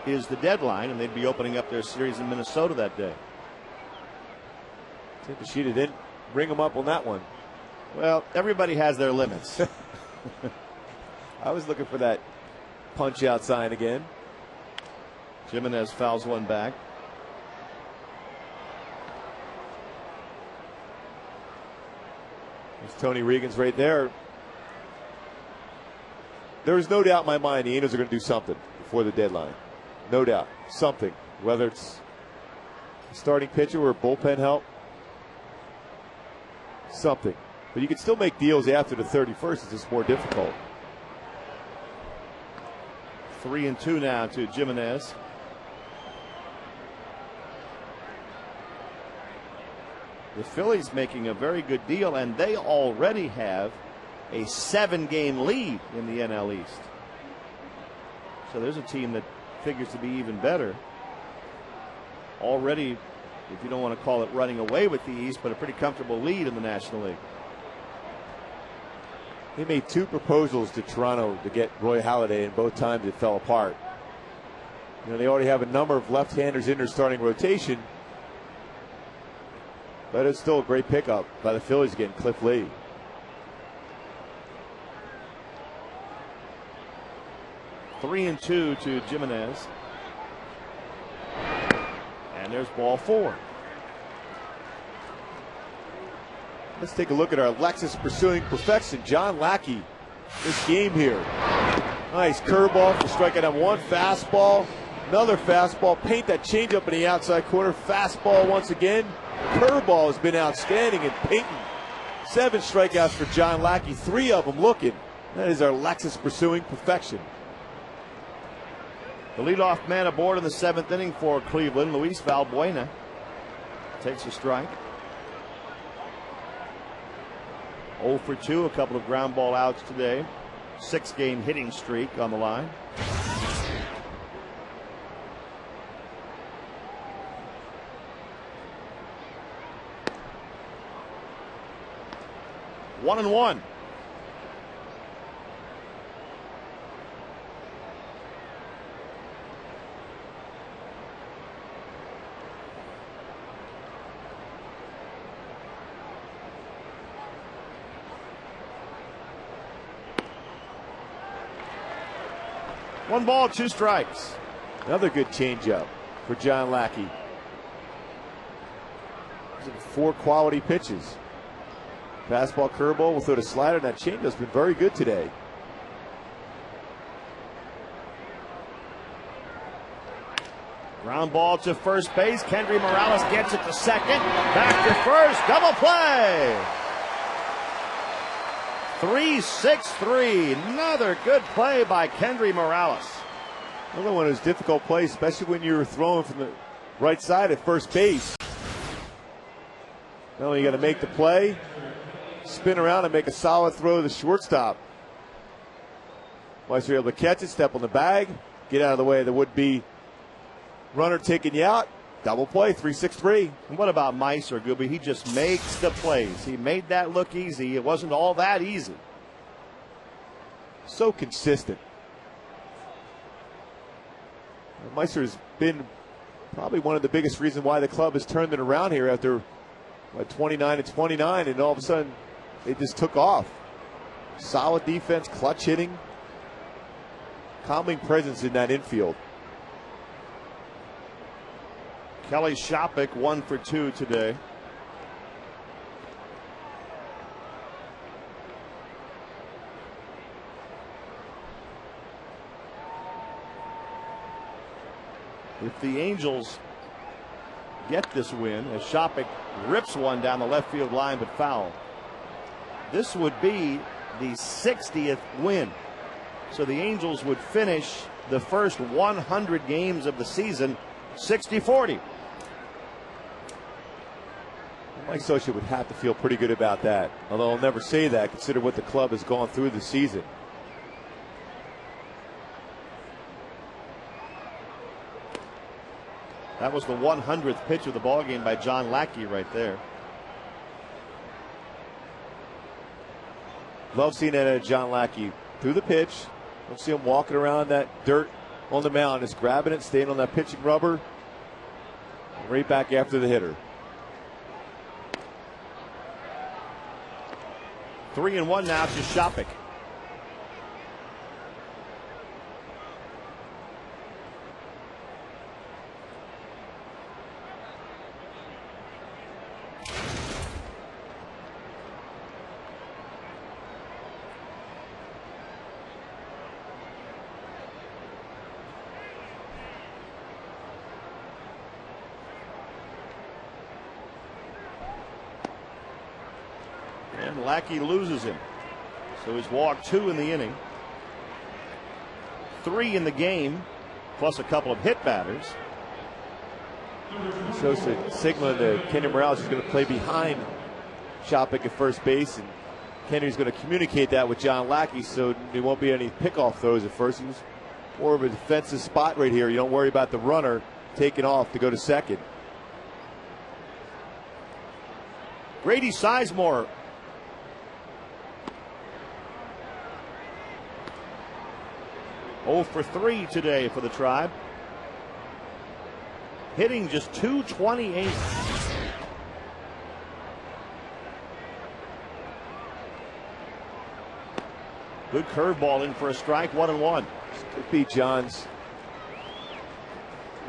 is the deadline, and they'd be opening up their series in Minnesota that day. Takashita didn't bring him up on that one. Well, everybody has their limits. I was looking for that punch out sign again. Jimenez fouls one back. There's Tony Regans right there. There is no doubt in my mind the Angels are going to do something before the deadline. No doubt. Something. Whether it's a starting pitcher or bullpen help. Something. But you can still make deals after the 31st. It's just more difficult. 3-2 now to Jimenez. The Phillies making a very good deal, and they already have a 7-game lead in the NL East. So there's a team that figures to be even better. Already, if you don't want to call it running away with the East, but a pretty comfortable lead in the National League. They made 2 proposals to Toronto to get Roy Halladay, and both times it fell apart. You know, they already have a number of left-handers in their starting rotation, but it's still a great pickup by the Phillies getting Cliff Lee. 3-2 to Jimenez. And there's ball 4. Let's take a look at our Lexus pursuing perfection. John Lackey, this game here. Nice curveball for strikeout on 1. Fastball, another fastball. Paint that changeup in the outside corner. Fastball once again. Curveball has been outstanding and painting. 7 strikeouts for John Lackey, 3 of them looking. That is our Lexus pursuing perfection. The leadoff man aboard in the 7th inning for Cleveland, Luis Valbuena, takes a strike. 0 for 2, a couple of ground ball outs today. 6-game hitting streak on the line. One and one. One ball, 2 strikes. Another good changeup for John Lackey. 4 quality pitches. Fastball, curveball, we'll throw the slider, and that changeup's been very good today. Ground ball to first base. Kendry Morales gets it to second. Back to first. Double play. 3-6-3. Another good play by Kendry Morales. Another one of those difficult plays, especially when you're throwing from the right side at first base. Not only you got to make the play, spin around and make a solid throw to the shortstop. Once you're able to catch it, step on the bag, get out of the way of the would-be runner taking you out, Double play, 3-6-3. And what about Meiser, Gooby? He just makes the plays. He made that look easy. It wasn't all that easy. So consistent. Meiser's been probably one of the biggest reasons why the club has turned it around here after 29-29, and all of a sudden they just took off. Solid defense, clutch hitting, calming presence in that infield. Kelly Shopik 1 for 2 today. If the Angels get this win, as Shopik rips one down the left field line but foul, this would be the 60th win. So the Angels would finish the first 100 games of the season 60-40. Mike Scioscia would have to feel pretty good about that, although I'll never say that, consider what the club has gone through this season. That was the 100th pitch of the ballgame by John Lackey right there. Love seeing that at John Lackey. Through the pitch. Don't see him walking around that dirt on the mound. Just grabbing it, staying on that pitching rubber. Right back after the hitter. 3-1 now to Shopik. And Lackey loses him. So he's walked 2 in the inning. 3 in the game, plus a couple of hit batters. Scioscia signaling to Kenny Morales is going to play behind Shopik at first base, and Kenny's going to communicate that with John Lackey so there won't be any pickoff throws at first. He's more of a defensive spot right here. You don't worry about the runner taking off to go to second. Grady Sizemore. Oh for 3 today for the Tribe. Hitting just .228. Good curveball in for a strike, 1-1. Could be John's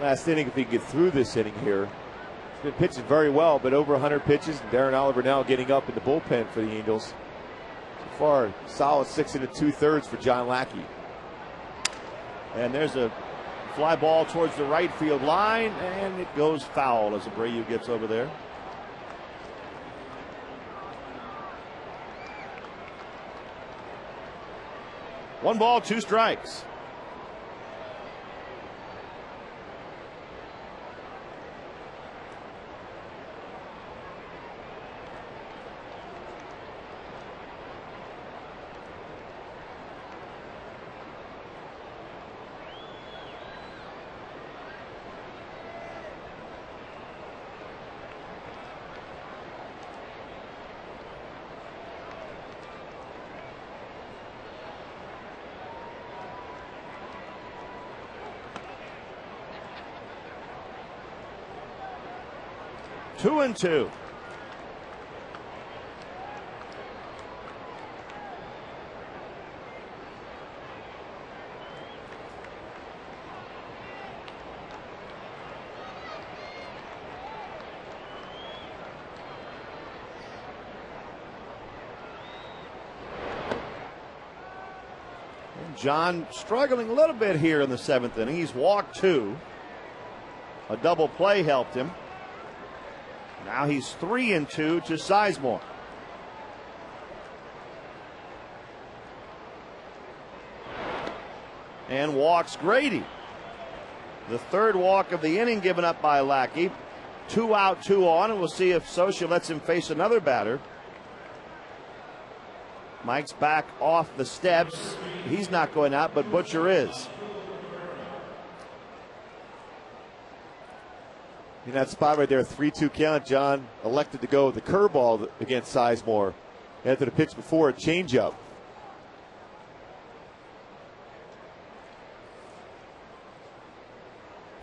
last inning if he can get through this inning here. He's been pitching very well, but over 100 pitches. And Darren Oliver now getting up in the bullpen for the Angels. So far, solid 6 2/3 for John Lackey. And there's a fly ball towards the right field line, and it goes foul as Abreu gets over there. One ball, 2 strikes. Two and two. John struggling a little bit here in the 7th inning. He's walked 2. A double play helped him. Now he's 3-2 to Sizemore. And walks Grady. The 3rd walk of the inning given up by Lackey. 2 out, 2 on, and we'll see if Scioscia lets him face another batter. Mike's back off the steps. He's not going out, but Butcher is. In that spot right there, 3-2 count, John elected to go with the curveball against Sizemore. After the pitch before, a changeup.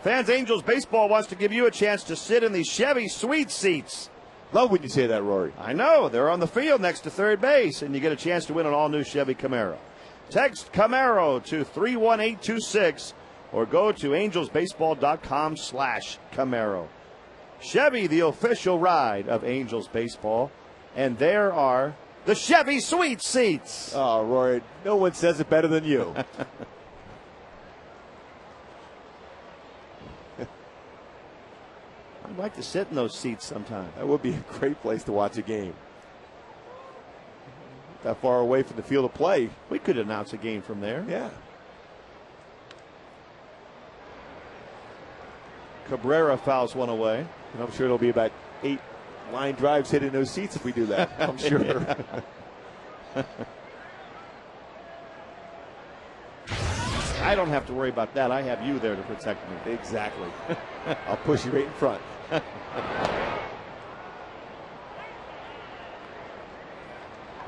Fans Angels Baseball wants to give you a chance to sit in the Chevy Suite seats. Love when you say that, Rory. I know. They're on the field next to third base, and you get a chance to win an all-new Chevy Camaro. Text Camaro to 31826 or go to angelsbaseball.com/Camaro. Chevy, the official ride of Angels Baseball. And there are the Chevy Suite seats. Oh, Rory, no one says it better than you. I'd like to sit in those seats sometime. That would be a great place to watch a game. That far away from the field of play. We could announce a game from there. Yeah. Cabrera fouls one away. And I'm sure it'll be about 8 line drives hitting those seats if we do that. I'm sure. I don't have to worry about that. I have you there to protect me. Exactly. I'll push you right in front.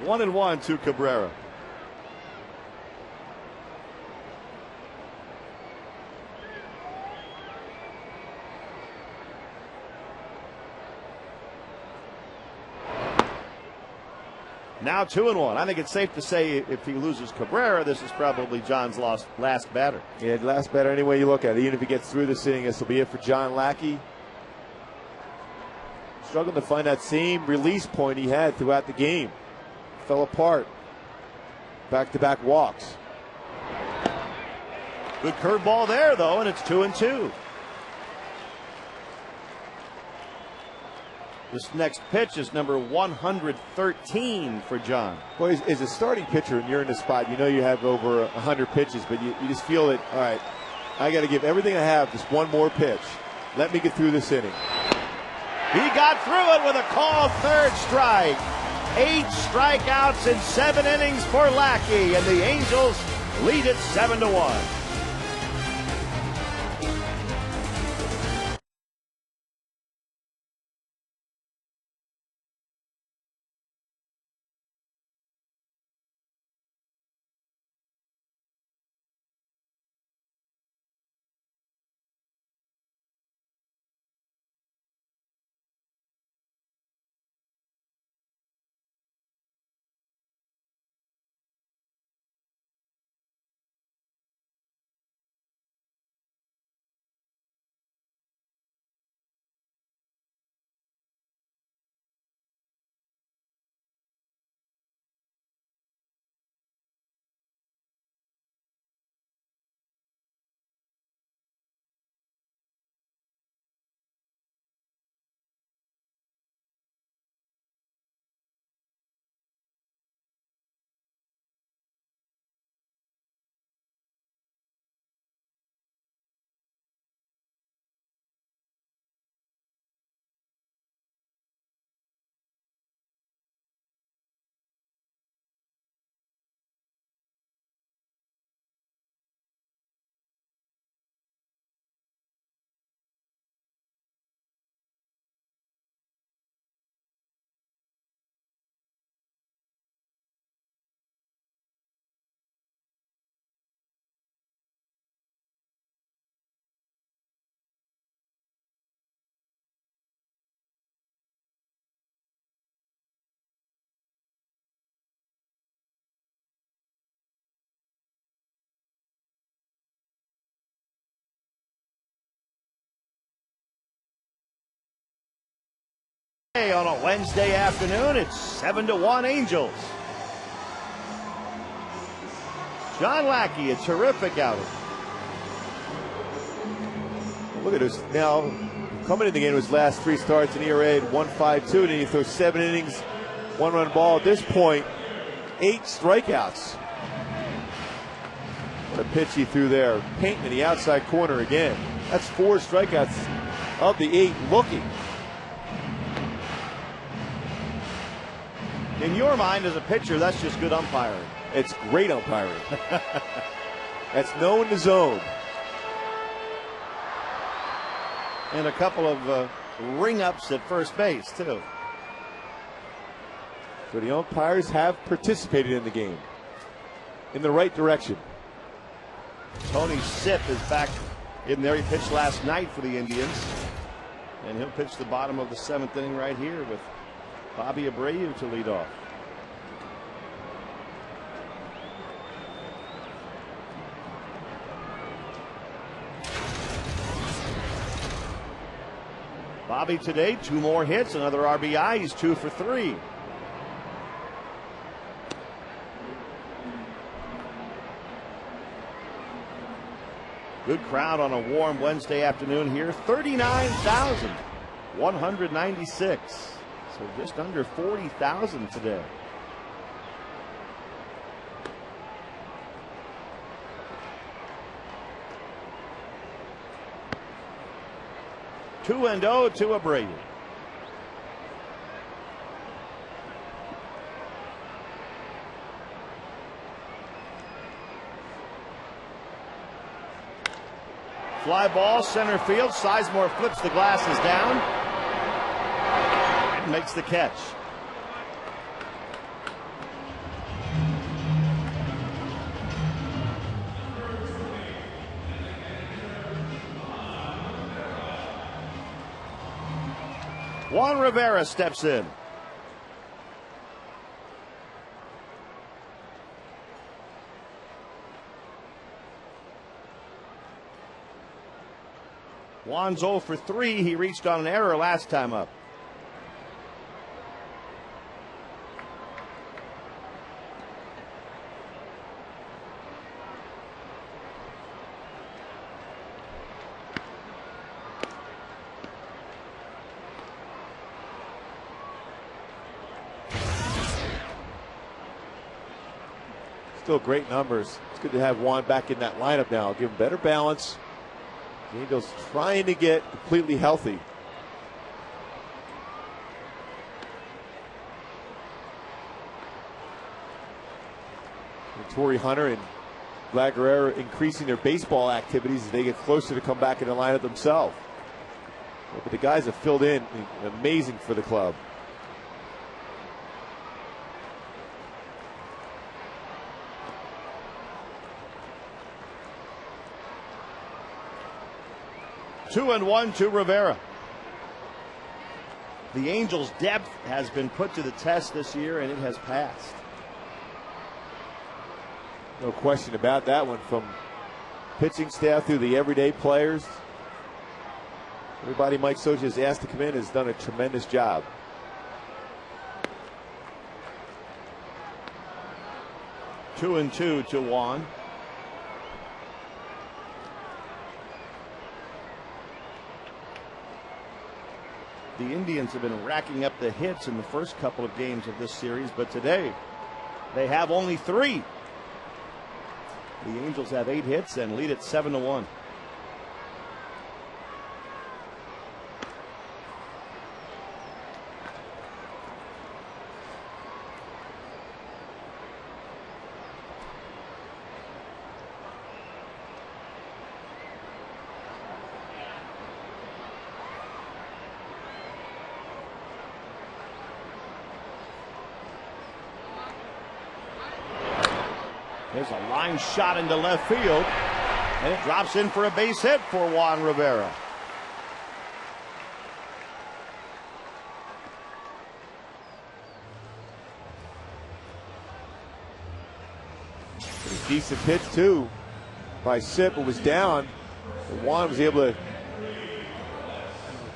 1-1 to Cabrera. Now 2-1. I think it's safe to say if he loses Cabrera, this is probably John's last batter. Yeah, last batter any way you look at it. Even if he gets through this inning, this will be it for John Lackey. Struggling to find that same release point he had throughout the game. Fell apart. Back-to-back walks. Good curveball there, though, and it's 2-2. This next pitch is number 113 for John. Well, as a starting pitcher and you're in the spot, you know you have over 100 pitches, but you just feel that, all right, I got to give everything I have, just one more pitch. Let me get through this inning. He got through it with a called third strike. 8 strikeouts in 7 innings for Lackey, and the Angels lead it 7-1. On a Wednesday afternoon, it's 7-1 Angels. John Lackey, a terrific outing. Look at this. Now, coming in the game, his last 3 starts in ERA at 1.52, and he throws 7 innings, 1-run ball. At this point, 8 strikeouts. What a pitch he threw there. Painting in the outside corner again. That's 4 strikeouts of the 8 looking. In your mind, as a pitcher, that's just good umpiring. It's great umpiring. That's knowing the zone. And a couple of ring-ups at first base, too. So the umpires have participated in the game in the right direction. Tony Sipp is back in there. He pitched last night for the Indians. And he'll pitch the bottom of the 7th inning right here with Bobby Abreu to lead off. Bobby today, 2 more hits, another RBI. He's 2 for 3. Good crowd on a warm Wednesday afternoon here. 39,196. So just under 40,000 today. Two and 0 to Abreu. Fly ball, center field. Sizemore flips the glasses down and makes the catch. Juan Rivera steps in. Juan's 0 for 3. He reached on an error last time up. Still great numbers. It's good to have Juan back in that lineup now. Give him better balance. The Angels trying to get completely healthy. And Torrey Hunter and Vlad Guerrero increasing their baseball activities as they get closer to come back in the lineup themselves. But the guys have filled in amazing for the club. Two and 1 to Rivera. The Angels' depth has been put to the test this year, and it has passed. No question about that one. From pitching staff through the everyday players, everybody Mike Socha has asked to come in has done a tremendous job. Two and 2 to Juan. The Indians have been racking up the hits in the first couple of games of this series, but today they have only 3. The Angels have 8 hits and lead it 7-1. There's a line shot into left field, and it drops in for a base hit for Juan Rivera. Pretty decent pitch too by Sipp. It was down, and Juan was able to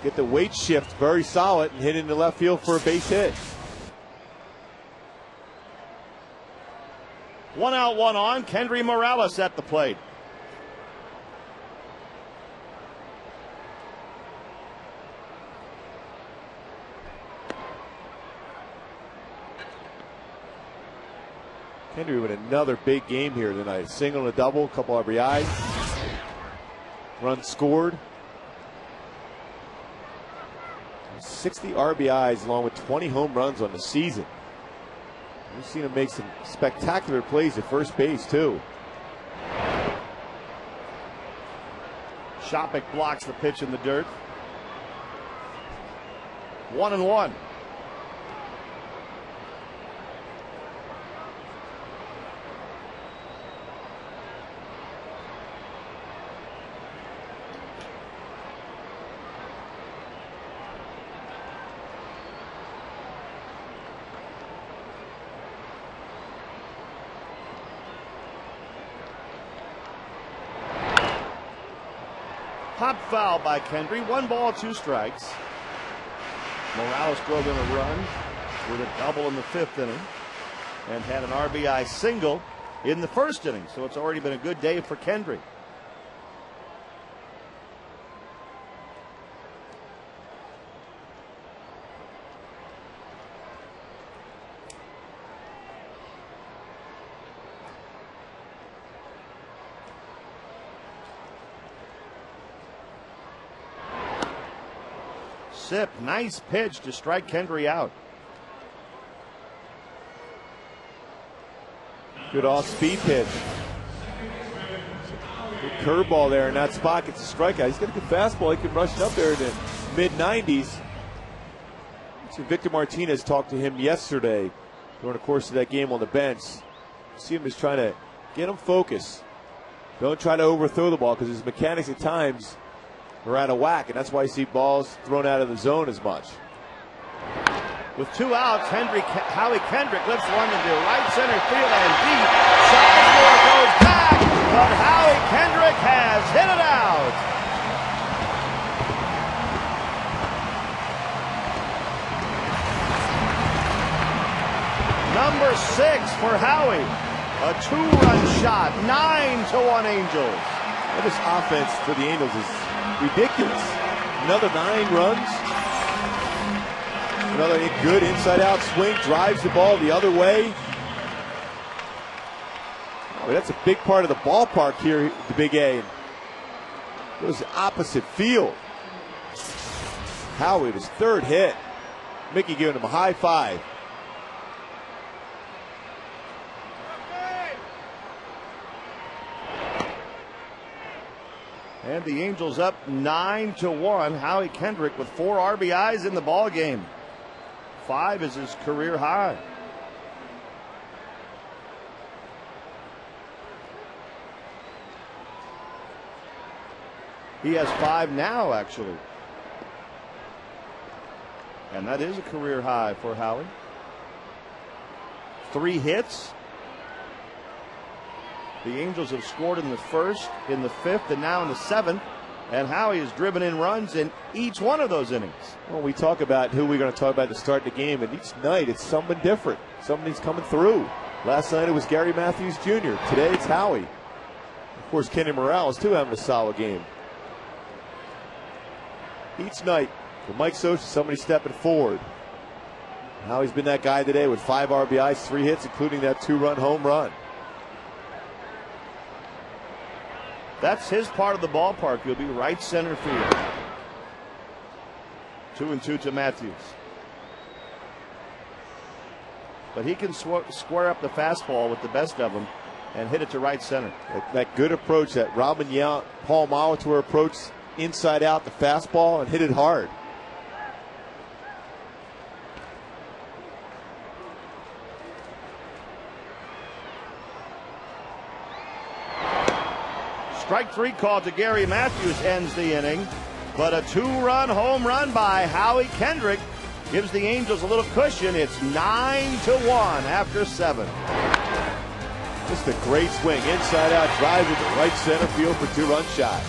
get the weight shift very solid and hit into left field for a base hit. 1 out, 1 on. Kendry Morales at the plate. Kendry with another big game here tonight. Single and a double, a couple RBIs. Runs scored. 60 RBIs along with 20 home runs on the season. We've seen him make some spectacular plays at first base, too. Shopik blocks the pitch in the dirt. 1-1. Hot foul by Kendry. 1 ball, 2 strikes. Morales drove in a run with a double in the 5th inning and had an RBI single in the 1st inning. So it's already been a good day for Kendry. Sip, nice pitch to strike Kendry out. Good off-speed pitch. Good curveball there in that spot. Gets a strikeout. He's got a good fastball. He can rush it up there in the mid-90s. So Victor Martinez talked to him yesterday during the course of that game on the bench. See him just trying to get him focused. Don't try to overthrow the ball because his mechanics at times are out of whack, and that's why you see balls thrown out of the zone as much. With 2 outs, Howie Kendrick lifts one into right center field and deep. Sizemore goes back, but Howie Kendrick has hit it out. Number 6 for Howie. A 2-run shot, 9-1 Angels. Well, this offense for the Angels is ridiculous. Another 9 runs. Another good inside-out swing. Drives the ball the other way. Oh, that's a big part of the ballpark here at the Big A. It was the opposite field. Howie, his 3rd hit. Mickey giving him a high five. And the Angels up 9-1. Howie Kendrick with 4 RBIs in the ball game. 5 is his career high. He has 5 now, actually. And that is a career high for Howie. 3 hits. The Angels have scored in the 1st, in the 5th, and now in the 7th. And Howie has driven in runs in each one of those innings. Well, we talk about who we're going to talk about to start the game, and each night it's someone different. Somebody's coming through. Last night it was Gary Matthews Jr. Today it's Howie. Of course, Kenny Morales, too, having a solid game. Each night, for Mike Socha, somebody stepping forward. Howie's been that guy today with 5 RBIs, 3 hits, including that 2-run home run. That's his part of the ballpark. He'll be right center field. 2-2 to Matthews. But he can square up the fastball with the best of them and hit it to right center. That good approach, that Robin Yount, Paul Molitor approach, inside out the fastball and hit it hard. Strike 3 called to Gary Matthews ends the inning, but a 2-run home run by Howie Kendrick gives the Angels a little cushion. It's 9-1 after 7. Just a great swing, inside out, drive into right center field for 2-run shot.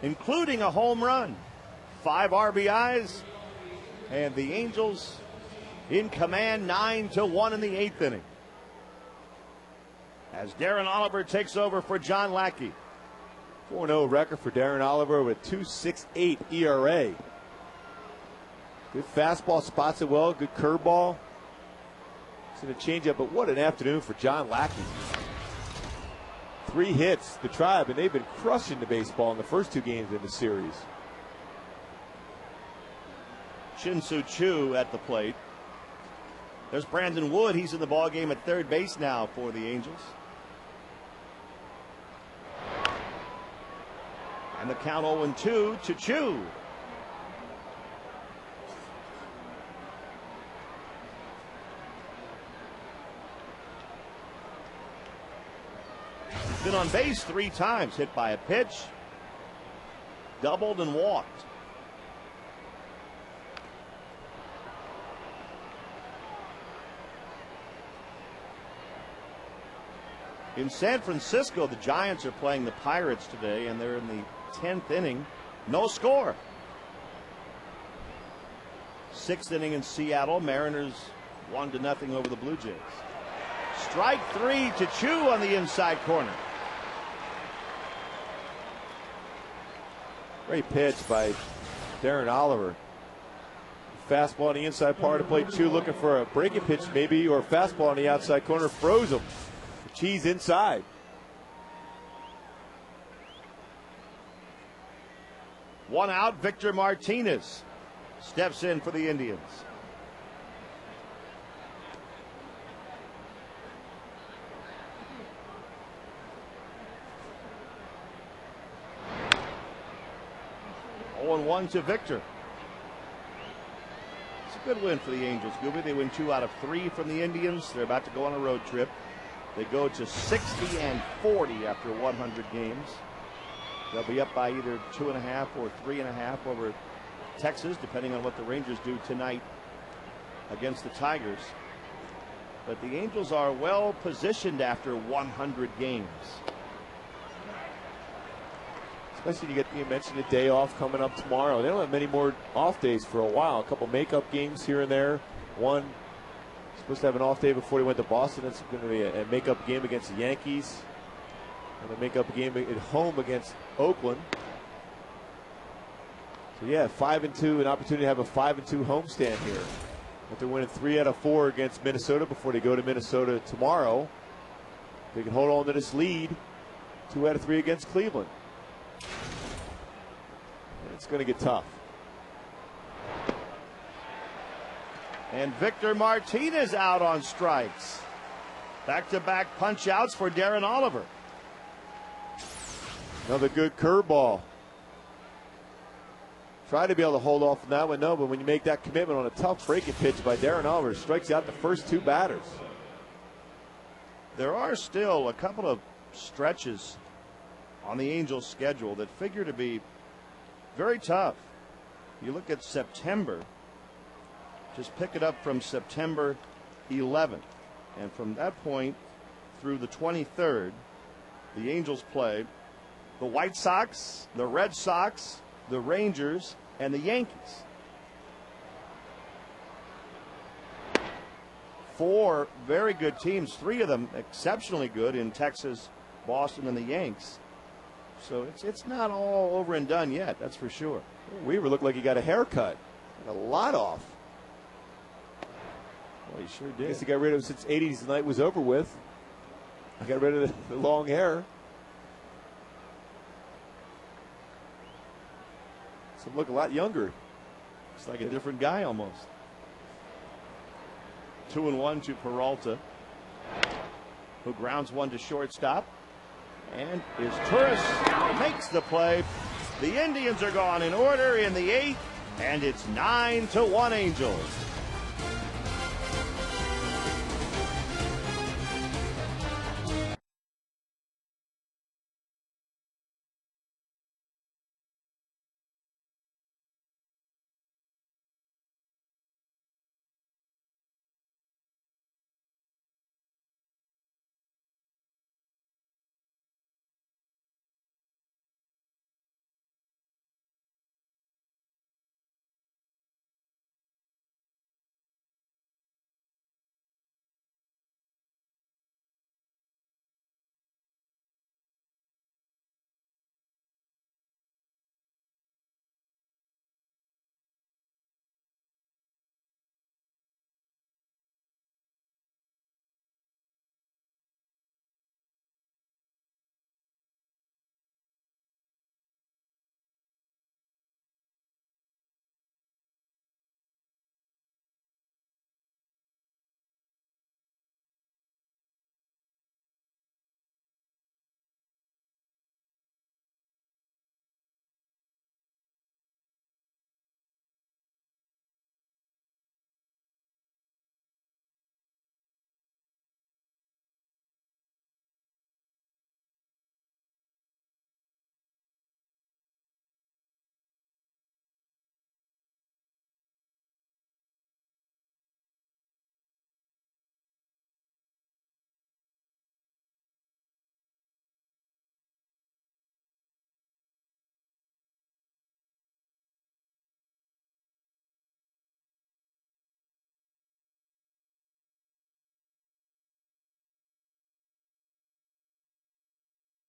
including a home run, 5 RBIs, and the Angels in command 9-1 in the 8th inning. As Darren Oliver takes over for John Lackey. 4-0 record for Darren Oliver with 2.68 ERA. Good fastball, spots it well, good curveball. It's going to change up, but what an afternoon for John Lackey. 3 hits, the Tribe, and they've been crushing the baseball in the first 2 games in the series. Shin-Soo Choo at the plate. There's Brandon Wood. He's in the ballgame at third base now for the Angels. And the count 0-2 to Choo. Been on base 3 times, hit by a pitch, doubled and walked. In San Francisco, the Giants are playing the Pirates today, and they're in the 10th inning. No score. 6th inning in Seattle. Mariners 1-0 over the Blue Jays. Strike 3 to Choo on the inside corner. Great pitch by Darren Oliver. Fastball on the inside part of the plate. Choo looking for a breaking pitch maybe, or a fastball on the outside corner. Froze him. Cheese inside. One out. Victor Martinez steps in for the Indians. One to Victor. It's a good win for the Angels, Gooby. They win 2 out of 3 from the Indians. They're about to go on a road trip. They go to 60-40 after 100 games. They'll be up by either 2.5 or 3.5 over Texas, depending on what the Rangers do tonight against the Tigers. But the Angels are well positioned after 100 games. Especially you mentioned a day off coming up tomorrow. They don't have many more off days for a while. A couple makeup games here and there. One supposed to have an off day before he went to Boston. It's going to be a makeup game against the Yankees, and a makeup game at home against Oakland. So yeah, 5-2, an opportunity to have a 5-2 homestand here. After winning 3 out of 4 against Minnesota before they go to Minnesota tomorrow, they can hold on to this lead. 2 out of 3 against Cleveland. It's going to get tough. And Victor Martinez out on strikes. Back-to-back punch outs for Darren Oliver. Another good curveball. Try to be able to hold off on that one, no, but when you make that commitment on a tough breaking pitch by Darren Oliver, strikes out the first 2 batters. There are still a couple of stretches on the Angels' schedule that figure to be very tough. You look at September, just pick it up from September 11th. And from that point through the 23rd, the Angels play the White Sox, the Red Sox, the Rangers, and the Yankees. 4 very good teams, 3 of them exceptionally good in Texas, Boston, and the Yanks. So it's not all over and done yet, that's for sure. Weaver looked like he got a haircut. Got a lot off. Well, he sure I did. guess he got rid of it since 80s. The night was over with. He got rid of the long hair. So look a lot younger. Looks like a different guy almost. 2-1 to Peralta, who grounds one to shortstop. And his Turris makes the play. The Indians are gone in order in the 8th, and it's 9-1 Angels.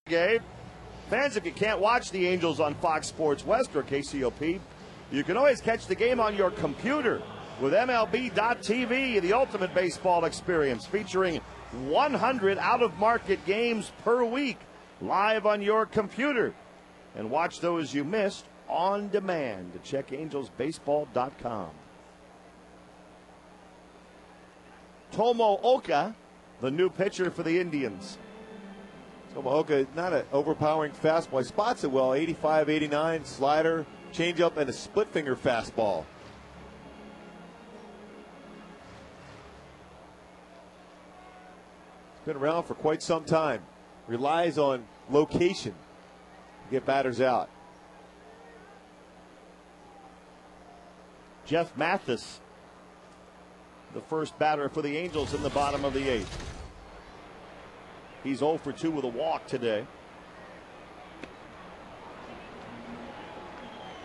Gabe. Fans, if you can't watch the Angels on Fox Sports West or KCOP, you can always catch the game on your computer with MLB.TV, the ultimate baseball experience, featuring 100 out-of-market games per week live on your computer. And watch those you missed on demand. To check angelsbaseball.com. Tomo Oka, the new pitcher for the Indians. Tomohooka, not an overpowering fastball. He spots it well. 85, 89, slider, changeup, and a split finger fastball. He's been around for quite some time. Relies on location to get batters out. Jeff Mathis, the first batter for the Angels in the bottom of the 8th. He's 0 for 2 with a walk today.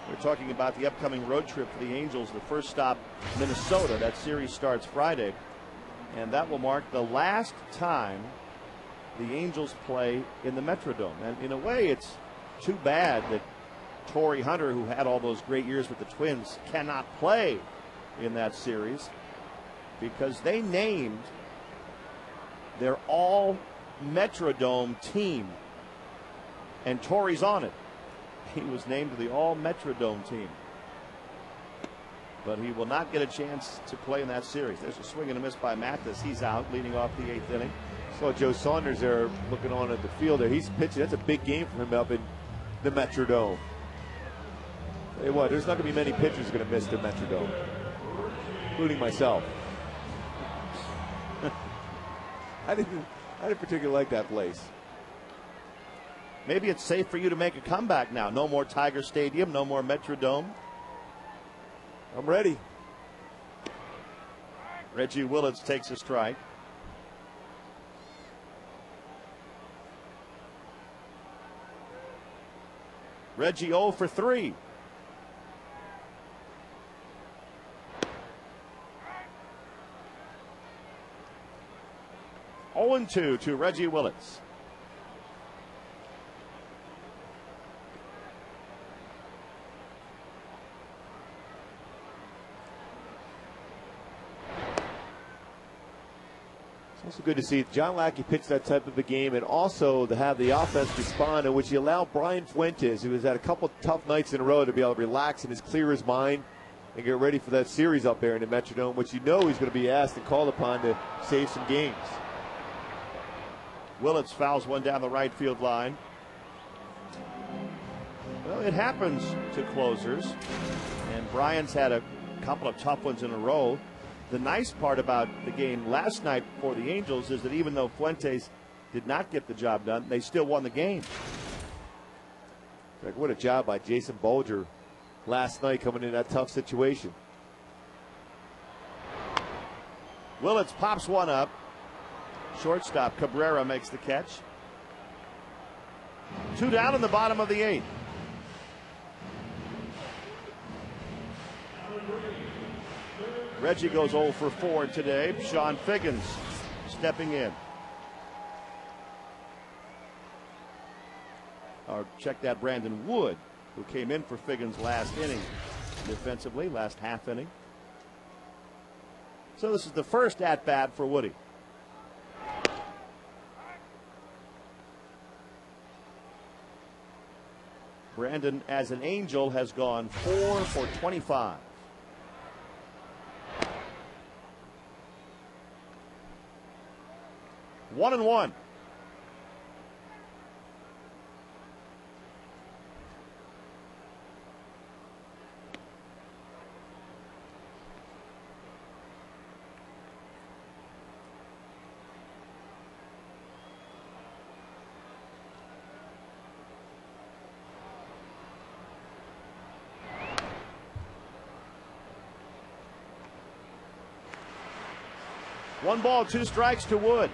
We're talking about the upcoming road trip for the Angels. The first stop, Minnesota. That series starts Friday. And that will mark the last time the Angels play in the Metrodome. And in a way, it's too bad that Torrey Hunter, who had all those great years with the Twins, cannot play in that series, because they named their all Metrodome team, and Torrey's on it. He was named the all Metrodome team, but he will not get a chance to play in that series. There's a swing and a miss by Mathis. He's out, leading off the 8th inning. Saw Joe Saunders there looking on at the field there. He's pitching. That's a big game for him up in the Metrodome. Tell you what, there's not going to be many pitchers going to miss the Metrodome, including myself. I didn't particularly like that place. Maybe it's safe for you to make a comeback now. No more Tiger Stadium, no more Metrodome. I'm ready. Reggie Willits takes a strike. Reggie 0 for 3. Oh 2 to Reggie Willits. It's also good to see John Lackey pitch that type of a game, and also to have the offense respond, in which he allowed Brian Fuentes, who has had a couple tough nights in a row, to be able to relax and just clear his mind and get ready for that series up there in the Metrodome, which you know he's going to be asked and called upon to save some games. Willits fouls one down the right field line. Well, it happens to closers, and Brian's had a couple of tough ones in a row. The nice part about the game last night for the Angels is that even though Fuentes did not get the job done, they still won the game. What a job by Jason Bolger last night coming in that tough situation. Willits pops one up. Shortstop Cabrera makes the catch. 2 down in the bottom of the 8th. Reggie goes 0 for 4 today. Sean Figgins stepping in. Or check that, Brandon Wood, who came in for Figgins last inning defensively, last half inning. So this is the first at-bat for Woody. Brandon, as an Angel, has gone 4 for 25. One and one. One ball, 2 strikes to Wood.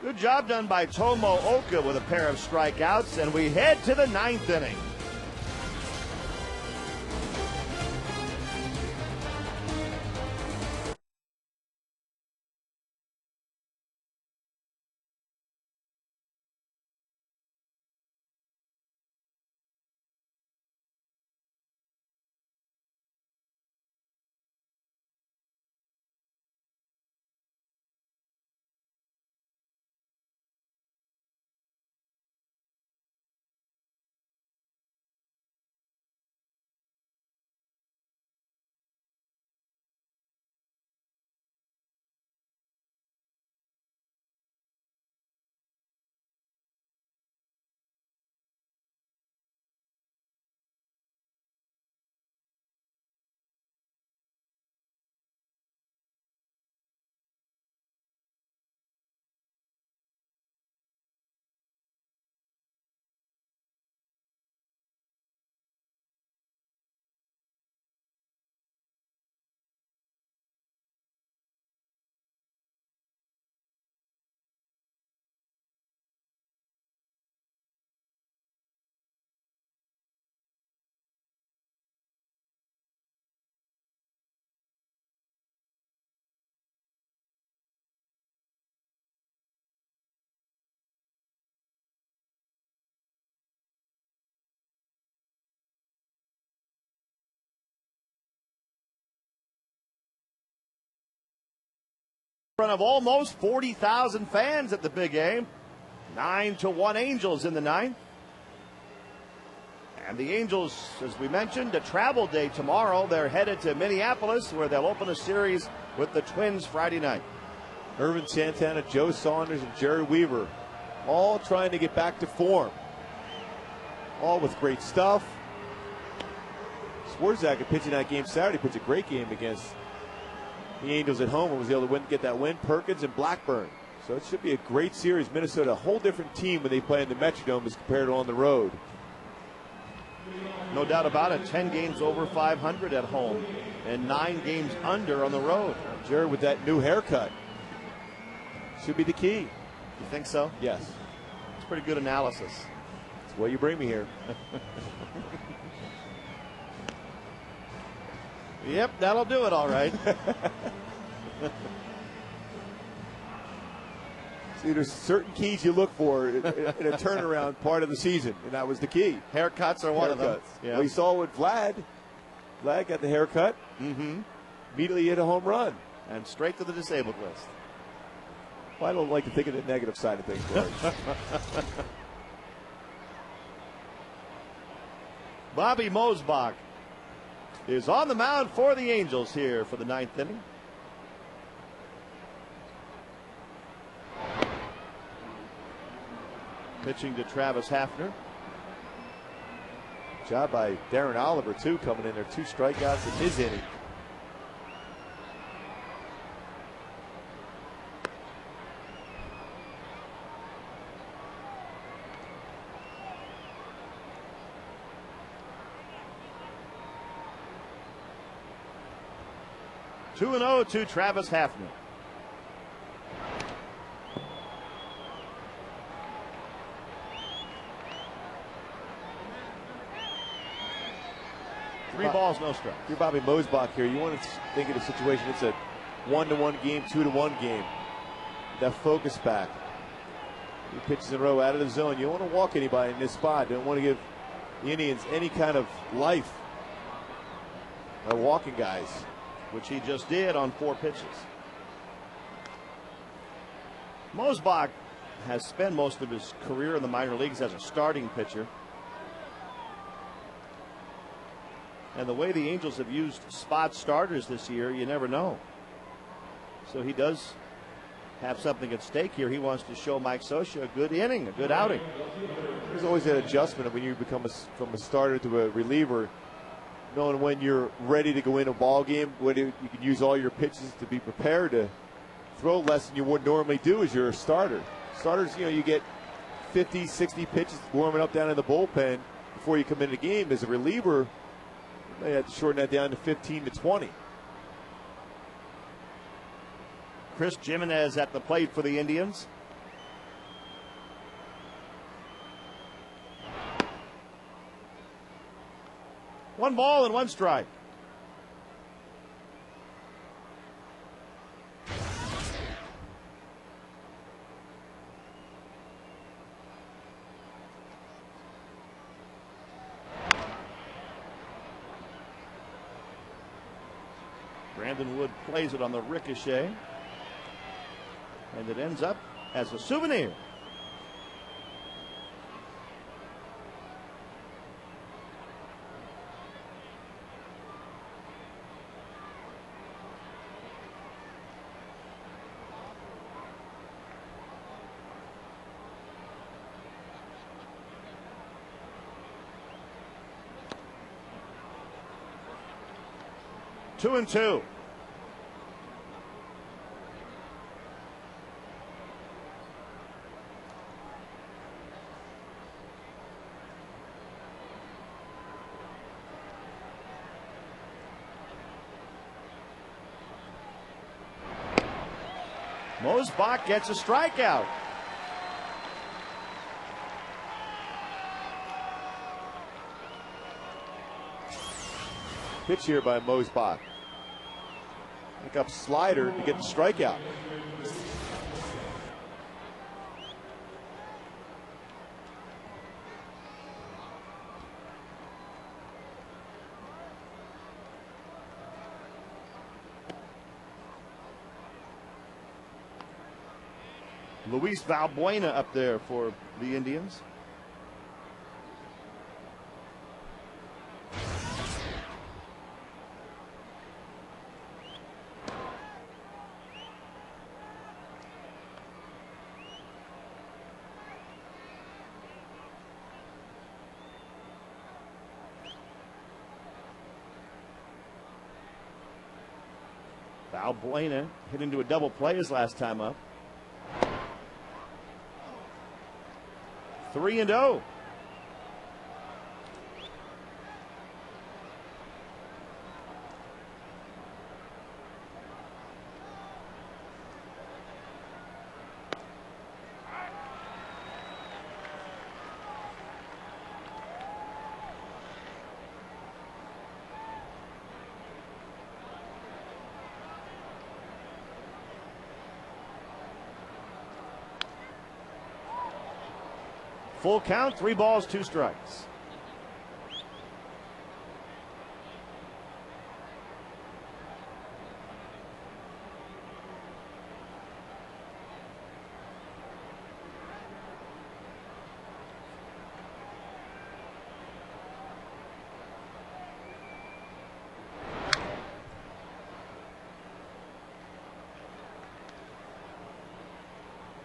Good job done by Tomo Oka with a pair of strikeouts, and we head to the 9th inning. In front of almost 40,000 fans at the big game. 9-1 Angels in the 9th. And the Angels, as we mentioned, a travel day tomorrow. They're headed to Minneapolis, where they'll open a series with the Twins Friday night. Irvin Santana, Joe Saunders, and Jerry Weaver all trying to get back to form. All with great stuff. Swarzak, pitching that game Saturday, pitched a great game against the Angels at home and was able to get that win. Perkins and Blackburn. So it should be a great series. Minnesota, a whole different team when they play in the Metrodome as compared to on the road. No doubt about it. 10 games over 500 at home and 9 games under on the road. Jared with that new haircut should be the key. You think so? Yes. It's pretty good analysis. That's why you bring me here. Yep, that'll do it all right. See, there's certain keys you look for in a turnaround part of the season, and that was the key. Haircuts are one of them. Yeah. Well, you saw with Vlad. Vlad got the haircut. Mm-hmm. Immediately hit a home run. And straight to the disabled list. Well, I don't like to think of the negative side of things, George. Bobby Mosbach is on the mound for the Angels here for the 9th inning. Pitching to Travis Hafner. Job by Darren Oliver, too, coming in there. 2 strikeouts in his inning. Two 2-0 to Travis Hafner. Three balls, no strikes. You're Bobby Mosbach here. You want to think of the situation. It's a 1-1 game, 2-1 game. That focus back. 3 pitches in a row out of the zone. You don't want to walk anybody in this spot. You don't want to give the Indians any kind of life. They're walking guys. Which he just did on 4 pitches. Mosbach has spent most of his career in the minor leagues as a starting pitcher. And the way the Angels have used spot starters this year, you never know. So he does have something at stake here. He wants to show Mike Scioscia a good inning, a good outing. There's always that adjustment when you become from a starter to a reliever, knowing when you're ready to go in a ball game, when you can use all your pitches to be prepared to throw less than you would normally do as you're a starter. Starters, you get 50, 60 pitches warming up down in the bullpen before you come into the game. As a reliever, they had to shorten that down to 15 to 20. Chris Jimenez at the plate for the Indians. 1 ball and 1 strike. Brandon Wood plays it on the ricochet, and it ends up as a souvenir. Two and two. Mosbach gets a strikeout. Pitch here by Mosbach. Pick up slider to get the strikeout. Luis Valbuena up there for the Indians. Valbuena hit into a double play his last time up. 3-0. Full count, 3 balls, 2 strikes.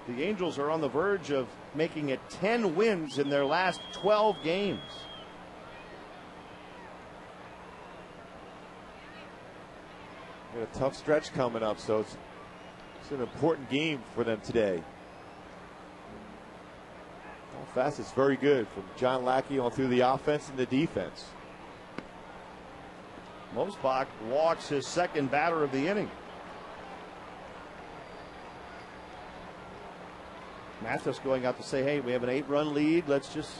The Angels are on the verge of making it 10 wins in their last 12 games. Got a tough stretch coming up, so it's an important game for them today. All facets very good from John Lackey on through the offense and the defense. Mosbach walks his second batter of the inning. Mathis going out to say, hey, we have an 8-run lead. Let's just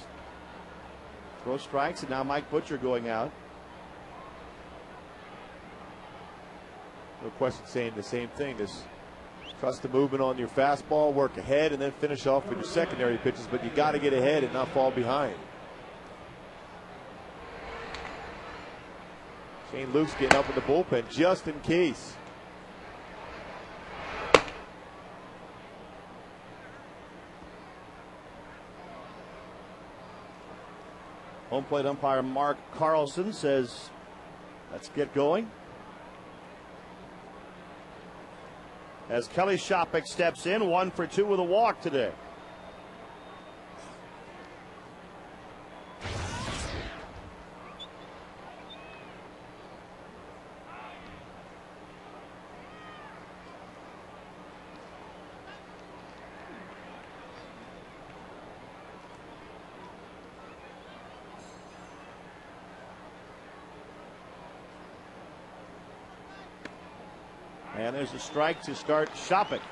throw strikes. And now Mike Butcher going out. No question saying the same thing. Is trust the movement on your fastball, work ahead, and then finish off with your secondary pitches. But you got to get ahead and not fall behind. Shane Luke's getting up in the bullpen just in case. Home plate umpire Mark Carlson says, let's get going. As Kelly Shopik steps in, 1 for 2 with a walk today. And there's a strike to start Shopik.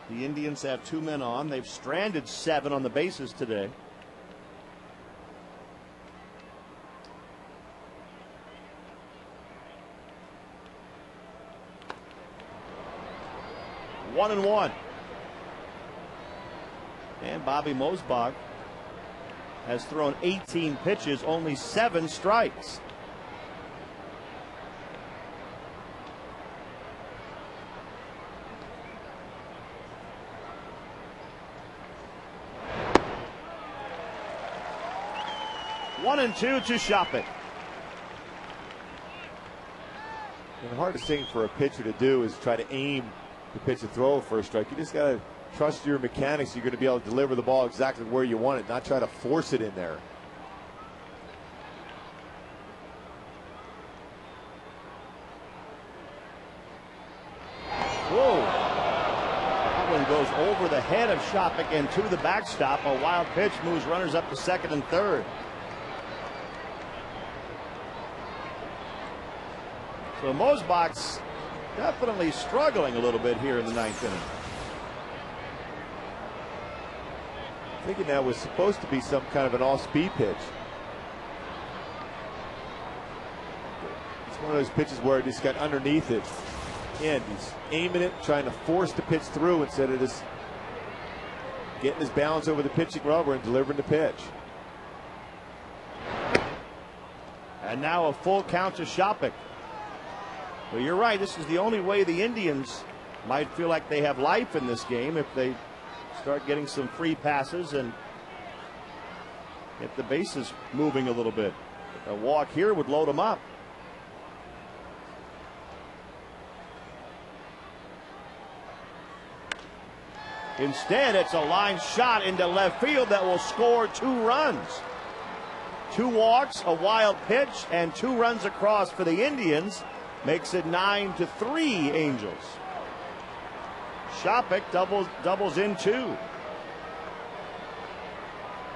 The Indians have 2 men on. They've stranded 7 on the bases today. 1-1. And Bobby Mosbach has thrown 18 pitches, only 7 strikes. One and two to Shopik. And the hardest thing for a pitcher to do is try to aim the pitch and throw for a strike. You just got to trust your mechanics. You're going to be able to deliver the ball exactly where you want it, not try to force it in there. Whoa. That one goes over the head of Shopik and to the backstop. A wild pitch moves runners up to second and third. So Mosbach's definitely struggling a little bit here in the 9th inning. Thinking that was supposed to be some kind of an all-speed pitch. It's one of those pitches where it just got underneath it. And he's aiming it, trying to force the pitch through instead of just getting his balance over the pitching rubber and delivering the pitch. And now a full count to Shopik. Well, you're right. This is the only way the Indians might feel like they have life in this game, if they start getting some free passes and get the bases moving a little bit. A walk here would load them up. Instead, it's a line shot into left field that will score 2 runs. 2 walks, a wild pitch, and 2 runs across for the Indians. Makes it 9-3 Angels. Shopik doubles in 2.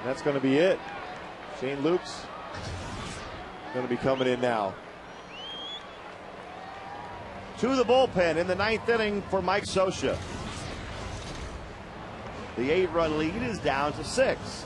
That's going to be it. Shane Luke's going to be coming in now. To the bullpen in the 9th inning for Mike Scioscia. The 8-run lead is down to 6.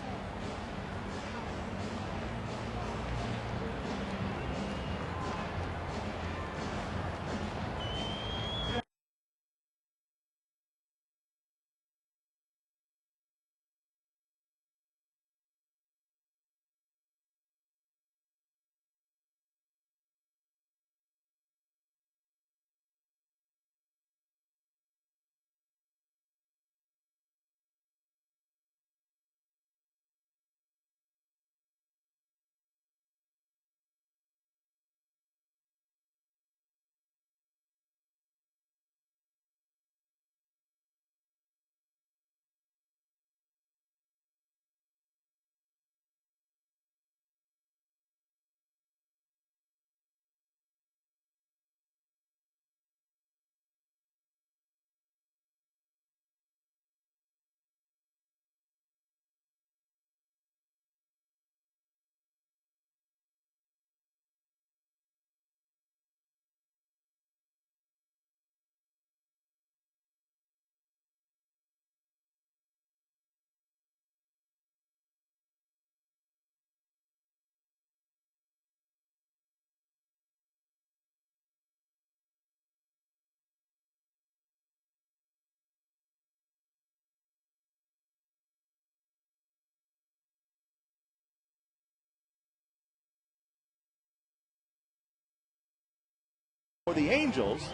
For the Angels,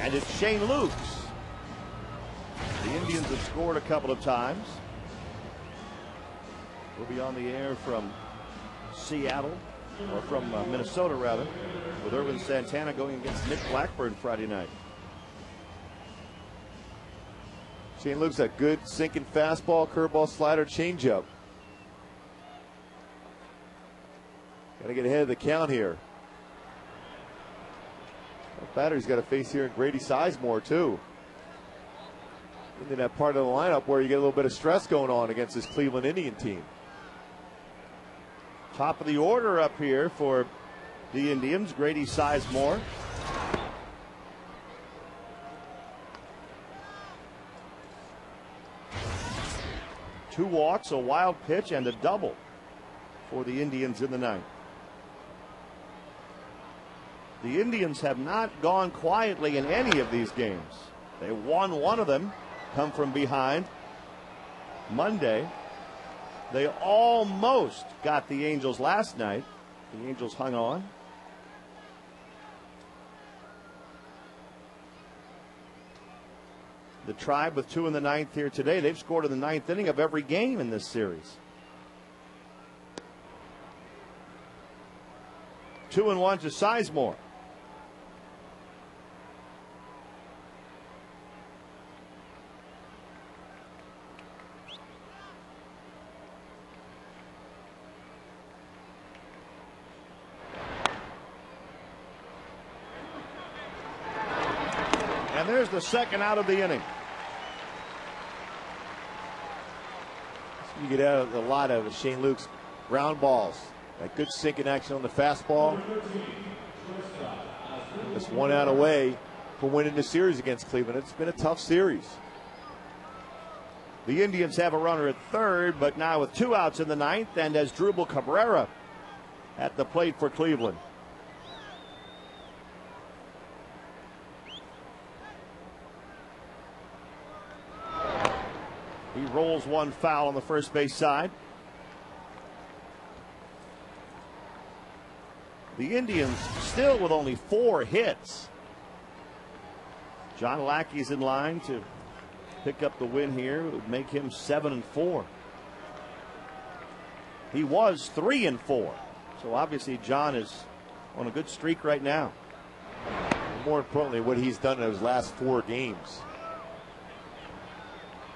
and it's Shane Lukes. The Indians have scored a couple of times. We'll be on the air from Seattle, or from Minnesota rather, with Irvin Santana going against Nick Blackburn Friday night. Shane Luke's a good sinking fastball, curveball, slider, changeup. Got to get ahead of the count here. That batter's got to face here in Grady Sizemore too. Into that part of the lineup where you get a little bit of stress going on against this Cleveland Indian team. Top of the order up here for the Indians, Grady Sizemore. Two walks, a wild pitch, and a double for the Indians in the 9th. The Indians have not gone quietly in any of these games. They won one of them come from behind. Monday, they almost got the Angels last night. The Angels hung on. The Tribe with 2 in the 9th here today. They've scored in the 9th inning of every game in this series. 2-1 to Sizemore. And there's the second out of the inning. You get out a lot of Shane Luke's ground balls. That good sinking action on the fastball. Just 1 out away from winning the series against Cleveland. It's been a tough series. The Indians have a runner at third, but now with 2 outs in the 9th, and as Asdrubal Cabrera at the plate for Cleveland. He rolls one foul on the first base side. The Indians still with only 4 hits. John Lackey's in line to pick up the win here. It would make him 7-4. He was 3-4. So obviously John is on a good streak right now. More importantly, what he's done in his last 4 games.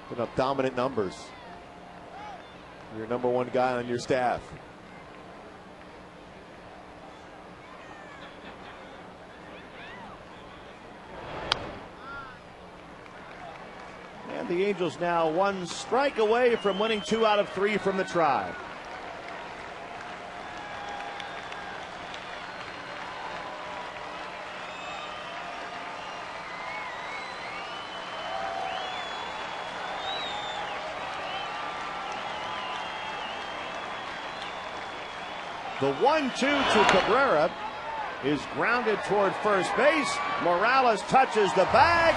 Put up dominant numbers. Your number 1 guy on your staff. And the Angels now 1 strike away from winning 2 out of 3 from the Tribe. The 1-2 to Cabrera is grounded toward first base. Morales touches the bag.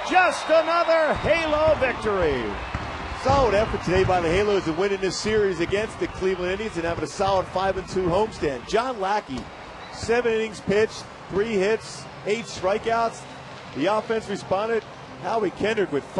Just another Halo victory. Solid effort today by the Halos in winning this series against the Cleveland Indians and having a solid 5-2 homestand. John Lackey, 7 innings pitched, 3 hits, 8 strikeouts. The offense responded. Howie Kendrick with 5.